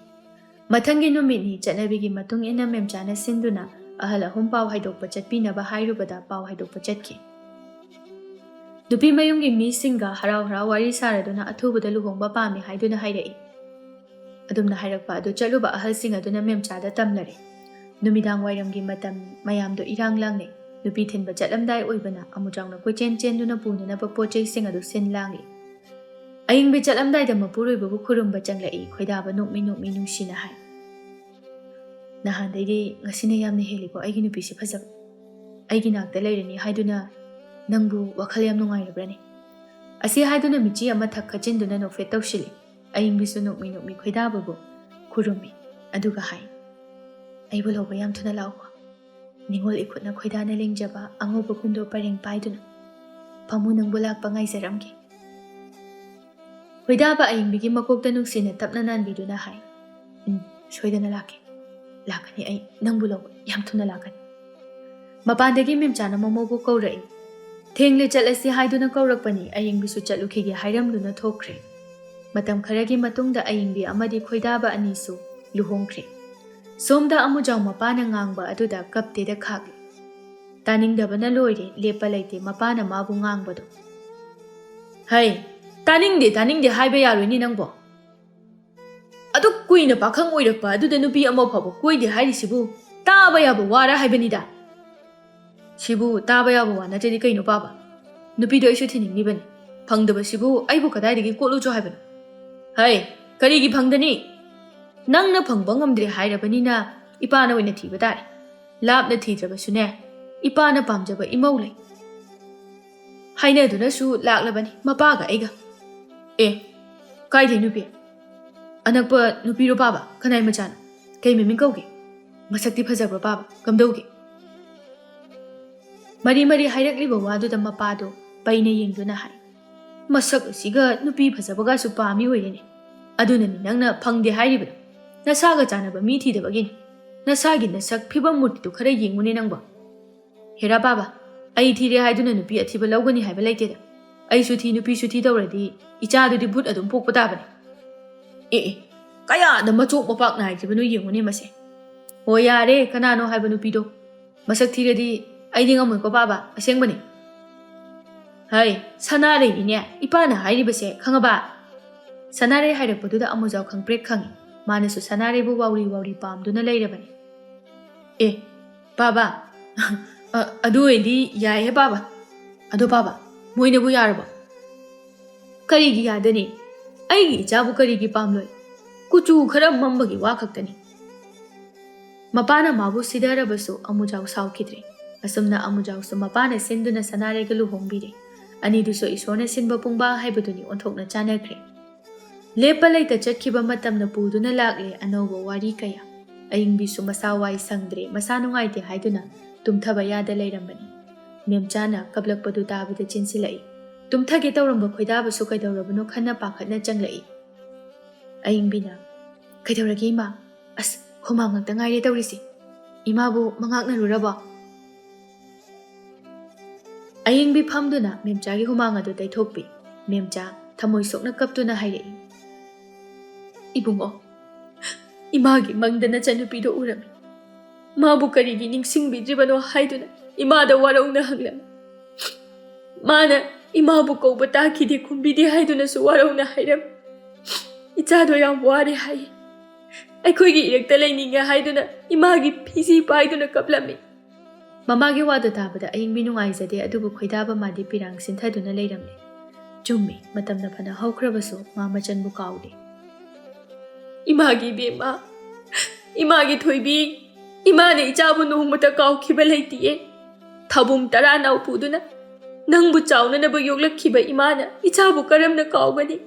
Mathangi numitni chatnabigi matung ina memchana sinduna ahala hum paw haidokpa chatpinaba hairubada paw haidokpa chatki. Nupi mayungi misinga harau wari saraduna athubada luhongba pami haiduna hairai. Adumna hairakpa adu chatluba ahalsing aduna memchada tamlare. Numidang wairamgi matam mayamdo irang langne. Nupi thinba chatlamdai oibana amujangna kochen chenduna punanaba pochei sing adu sin langi. Ayingbi chatlamdai da mapuruibabu khurumba changlai khoidaba nokmi nungsina hai. Nahandaidi ngasina yamna helibo aigi nupisi phajab. Aigi nakta lairani haiduna nangbu wakhal yam nungairabrani. Asi haiduna michi ama thak khachinduna nokfe tawsili. Ayingbisu nokmi khoidababu khurumi aduga hai. Aibu loba yam thuna laukwa. Ningol ikutna khoidana lengjaba angoba kundo pareng paiduna. Pamu nangbu lakpa ngaizaramgi. Khoidaba ayingbigi makokta nuksina tapna nanbiduna hai. Soidana laki. Lakani ay nangbu loba yam thuna lakani. Mapandagi memchana mamobu kaurai. Thengle chatlasi haiduna kaurakpani ayingbisu chatlukhige hairamduna thokre. Matam kharagi matungda ayingbi amadi khoidaba anisu luhongkre. Somda amujang mapana ngangba aduda kapte da khagli. Taningdabana loire lepa laite mapana mabu ngangbado. Hai, taningde haiba yaroni nangbo. Adu kuina pakhang oirakpa aduda nupi ama phabo koide hairisibu taba yaba wara haibanida. Sibu taba yaba wana jadi kaino paba. Nupi do isu thiningnibani. Phangdaba sibu aibu kadaidagi kotlucho haibano. Hai, karigi phangdani. Nangna phangba ngamdre hairabanina ipana oina thiba tare. Lapna thidrabasune ipana pamjaba imau lai. Hainaduna su laklabani mapaga aiga. Kaidhe nupi. Anakpa nupi ro baba kanai machana. Kay miming kauge. Masakti phajabra baba kamdauge. Mari hairakliba waduda mapado paina yengduna hai. Masak asiga nupi phajabaga su pami oirene. Adunani nangna phangde hairibada. Nasaga chanaba mi thidabagini. Nasagi nasak phibam murtidu khara yengmune nangba. Hera baba, ai thire haiduna nupi athiba laugani haiba laiteda. Ai su thi nupi su thi dawradi ichadudi bhut adum pokpa tabani. Kaya da machok mapak na haikibanu yengmune mase. O yare kanano haiba nupido. Masak thiradi aidi ngamoi ko baba asengbani. Hai, sanare ni ne ipana hairibase khangaba. Sanare hairakpaduda amujau khangprek khangi. Manasu sanare bu wauri pamduna lairabani. Baba. Adu endi yai he baba. Ado baba, moina bu yaraba. Karigi yadani. Aigi ichabu karigi pamloi. Kuchu khara mambagi wakaktani. Mapana mabu sidarabasu amujau saukidre. Asumna amujau su mapana sinduna sanare galu hongbire. Aniduso isona sinba pungba haibaduni onthokna chanakre. Lepa laita chatkiba matamna puduna lakle anoba wari kaya. Ayingbisu masawai sangdre masanungaite haiduna tumthaba yada lairambani. Memchana kablakpadu tabida chinsilai. Tumthage tawramba khoidabasu kaidaurabano khanna pakhatna changlai. Ayingbina kaidauragi ima as humam ngakta ngaire tawrisi. Imabu mangakna ruraba. Ayingbi phamduna memchagi humang adu taithokpi. Memcha thamoi sokna kaptuna hairai. Ibungo, imagi mangdana chanupido urami. Mabu karigi ningsingbidribano haiduna imada warauna hanglam. Mana imabu kauba takide kumbidi haiduna su warauna hairam. Ichado yam ware hai. Aikoigi irekta laininga haiduna imagi pisi paiduna kaplami. Mamagi wada tabada ayingbi nungaizade adubu khoidaba madi pirang sinthaduna lairamne. Chummi matamna phana haukrabasu mama chanbu kaude. Imagi bema, imagi thoibi, imane ichabu nungmata kaukhiba laitiye. Thabum tara nau puduna, nangbu chawna nabu yoglakhiba imana ichabu karamna kaugani.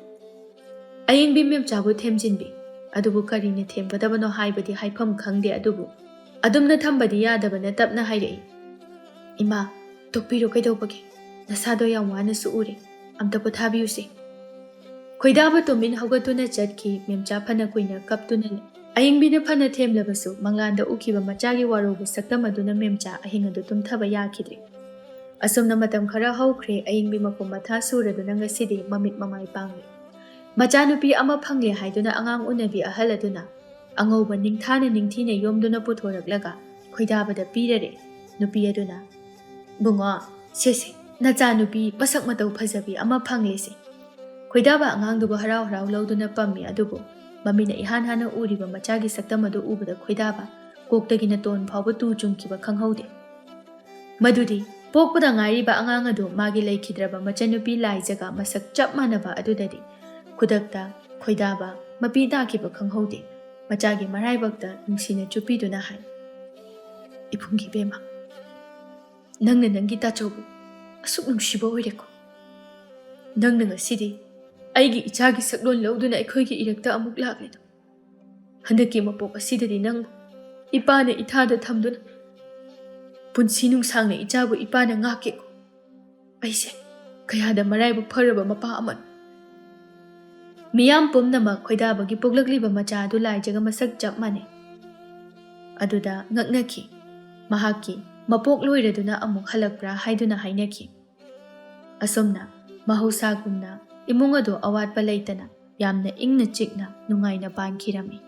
Ayingbi memchabu themjinbi, adubu karine themgadabano haibadi haifam khangde adubu. ꯑꯗꯨꯝꯅ ꯊꯝꯕꯗꯤ ꯌꯥꯗꯕꯅ ꯇꯞꯅ ꯍꯥꯏꯔꯛꯏ, ꯏꯃꯥ, ꯇꯣꯛꯄꯤꯔꯣ ꯀꯩꯗꯧꯕꯒꯦ? ꯅꯁꯥꯗꯣ ꯌꯥꯝ ꯋꯥꯅꯁꯨ ꯎꯔꯦ, ꯑꯝꯇ ꯄꯣꯊꯥꯕꯤꯌꯨꯁꯦ꯫ ꯈꯣꯏꯗꯥꯕ ꯇꯨꯃꯤꯟ ꯍꯧꯒꯠꯇꯨꯅ ꯆꯠꯈꯤ, ꯃꯦꯝꯆꯥ ꯐꯅ ꯀꯨꯏꯅ ꯀꯞꯇꯨꯅ ꯂꯩ꯫ ꯑꯏꯪꯕꯤꯅ ꯐꯅ ꯊꯦꯝꯂꯕꯁꯨ ꯃꯪꯂꯥꯟꯗ ꯎꯈꯤꯕ ꯃꯆꯥꯒꯤ ꯋꯥꯔꯧꯕ ꯁꯛꯇꯝ ꯑꯗꯨꯅ ꯃꯦꯝꯆꯥ ꯑꯍꯤꯡ ꯑꯗꯨ ꯇꯨꯝꯊꯕ ꯌꯥꯈꯤꯗ꯭ꯔꯦ꯫ ꯑꯁꯨꯝꯅ ꯃꯇꯝ ꯈꯔ ꯍꯧꯈ꯭ꯔꯦ, ꯑꯏꯪꯕꯤ ꯃꯄꯨꯝ ꯃꯊꯥ ꯁꯨꯔꯗꯨꯅ ꯉꯁꯤꯗꯤ ꯃꯃꯤꯠ ꯃꯃꯥꯏ ꯄꯥꯡꯂꯦ꯫ ꯃꯆꯥꯅꯨꯄꯤ ꯑꯃ ꯐꯪꯂꯦ ꯍꯥꯏꯗꯨꯅ ꯑꯉꯥꯡ ꯎꯅꯕꯤ ꯑꯍꯜ ꯑꯗꯨꯅ ꯑꯉꯧꯕ ꯅꯤꯡꯊꯥꯅ ꯅꯤꯡꯊꯤꯅ ꯌꯣꯝꯗꯨꯅ ꯄꯨꯊꯣꯔꯛꯂꯒ ꯈꯣꯏꯗꯥꯕꯗ ꯄꯤꯔꯔꯦ꯫ ꯅꯨꯄꯤ ꯑꯗꯨꯅ, ꯕꯨꯡꯉꯣ, ꯁꯦꯁꯦ, ꯅꯆꯥꯅꯨꯄꯤ ꯃꯁꯛ ꯃꯇꯧ ꯐꯖꯕꯤ ꯑꯃ ꯐꯪꯂꯦꯁꯦ꯫ ꯈꯣꯏꯗꯥꯕ ꯑꯉꯥꯡꯗꯨꯕꯨ ꯍꯔꯥꯎ ꯍꯔꯥꯎ ꯂꯧꯗꯨꯅ ꯄꯝꯃꯤ, ꯑꯗꯨꯕꯨ ꯃꯃꯤꯠꯅ ꯏꯍꯥꯟ ꯍꯥꯟꯅ ꯎꯔꯤꯕ ꯃꯆꯥꯒꯤ ꯁꯛꯇꯝ ꯑꯗꯨ ꯎꯕꯗ ꯈꯣꯏꯗꯥꯕ ꯀꯣꯛꯇꯒꯤꯅ ꯇꯣꯟ ꯐꯥꯎꯕ ꯇꯨ ꯆꯨꯡꯈꯤꯕ ꯈꯪꯍꯧꯗꯦ꯫ ꯃꯗꯨꯗꯤ ꯄꯣꯛꯄꯗ ꯉꯥꯏꯔꯤꯕ ꯑꯉꯥꯡ ꯑꯗꯨ ꯃꯥꯒꯤ ꯂꯩꯈꯤꯗ꯭ꯔꯕ ꯃꯆꯟꯅꯨꯄꯤ ꯂꯥꯏꯖꯒ ꯃꯁꯛ ꯆꯞ ꯃꯥꯟꯅꯕ ꯑꯗꯨꯗꯗꯤ ꯈꯨꯗꯛꯇ ꯈꯣꯏꯗꯥꯕ ꯃꯄꯤ ꯇꯥꯈꯤꯕ ꯈꯪꯍꯧꯗꯦ꯫ ꯃꯆꯥꯒꯤ ꯃꯔꯥꯏꯕꯛꯇ ꯅꯨꯡꯁꯤꯅ ꯆꯨꯞꯄꯤꯗꯨꯅ ꯍꯥꯏ, ꯏꯕꯨꯡꯒꯤ ꯏꯕꯦꯝꯃ, ꯅꯪꯅ ꯅꯪꯒꯤ ꯇꯥꯆꯧꯕꯨ ꯑꯁꯨꯛ ꯅꯨꯡꯁꯤꯕ ꯑꯣꯏꯔꯦꯀꯣ꯫ ꯅꯪꯅ ꯉꯁꯤꯗꯤ ꯑꯩꯒꯤ ꯏꯆꯥꯒꯤ ꯁꯛꯂꯣꯟ ꯂꯧꯗꯨꯅ ꯑꯩꯈꯣꯏꯒꯤ ꯏꯔꯛꯇ ꯑꯃꯨꯛ ꯂꯥꯛꯂꯦꯗꯣ꯫ ꯍꯟꯗꯛꯀꯤ ꯃꯄꯣꯛ ꯑꯁꯤꯗꯗꯤ ꯅꯪꯕꯨ ꯏꯄꯥꯅ ꯏꯊꯥꯗ ꯊꯝꯗꯨꯅ ꯄꯨꯟꯁꯤ ꯅꯨꯡꯁꯥꯡꯅ ꯏꯆꯥꯕꯨ ꯏꯄꯥꯅ ꯉꯥꯛꯀꯦꯀꯣ꯫ ꯑꯩꯁꯦ ꯀꯌꯥꯗ ꯃꯔꯥꯏꯕꯛ ꯐꯔꯕ ꯃꯄꯥ ꯑꯃꯅꯣ꯫ ꯃꯤꯌꯥꯝ ꯄꯨꯝꯅꯃꯛ ꯈꯣꯏꯗꯥꯕꯒꯤ ꯄꯣꯛꯂꯛꯂꯤꯕ ꯃꯆꯥ ꯑꯗꯨ ꯂꯥꯏꯖꯒ ꯃꯁꯛ ꯆꯞ ꯃꯥꯟꯅꯩ ꯑꯗꯨꯗ ꯉꯛꯅꯈꯤ꯫ ꯃꯍꯥꯛꯀꯤ ꯃꯄꯣꯛ ꯂꯣꯏꯔꯗꯨꯅ ꯑꯃꯨꯛ ꯍꯜꯂꯛꯄ꯭ꯔꯥ ꯍꯥꯏꯗꯨꯅ ꯍꯥꯏꯅꯈꯤ꯫ ꯑꯁꯨꯝꯅ ꯃꯍꯧꯁꯥꯒꯨꯝꯅ ꯏꯃꯨꯡ ꯑꯗꯨ ꯑꯋꯥꯠꯄ ꯂꯩꯇꯅ ꯌꯥꯝꯅ ꯏꯪꯅ ꯆꯤꯛꯅ ꯅꯨꯡꯉꯥꯏꯅ ꯄꯥꯟꯈꯤꯔꯝꯃꯤ꯫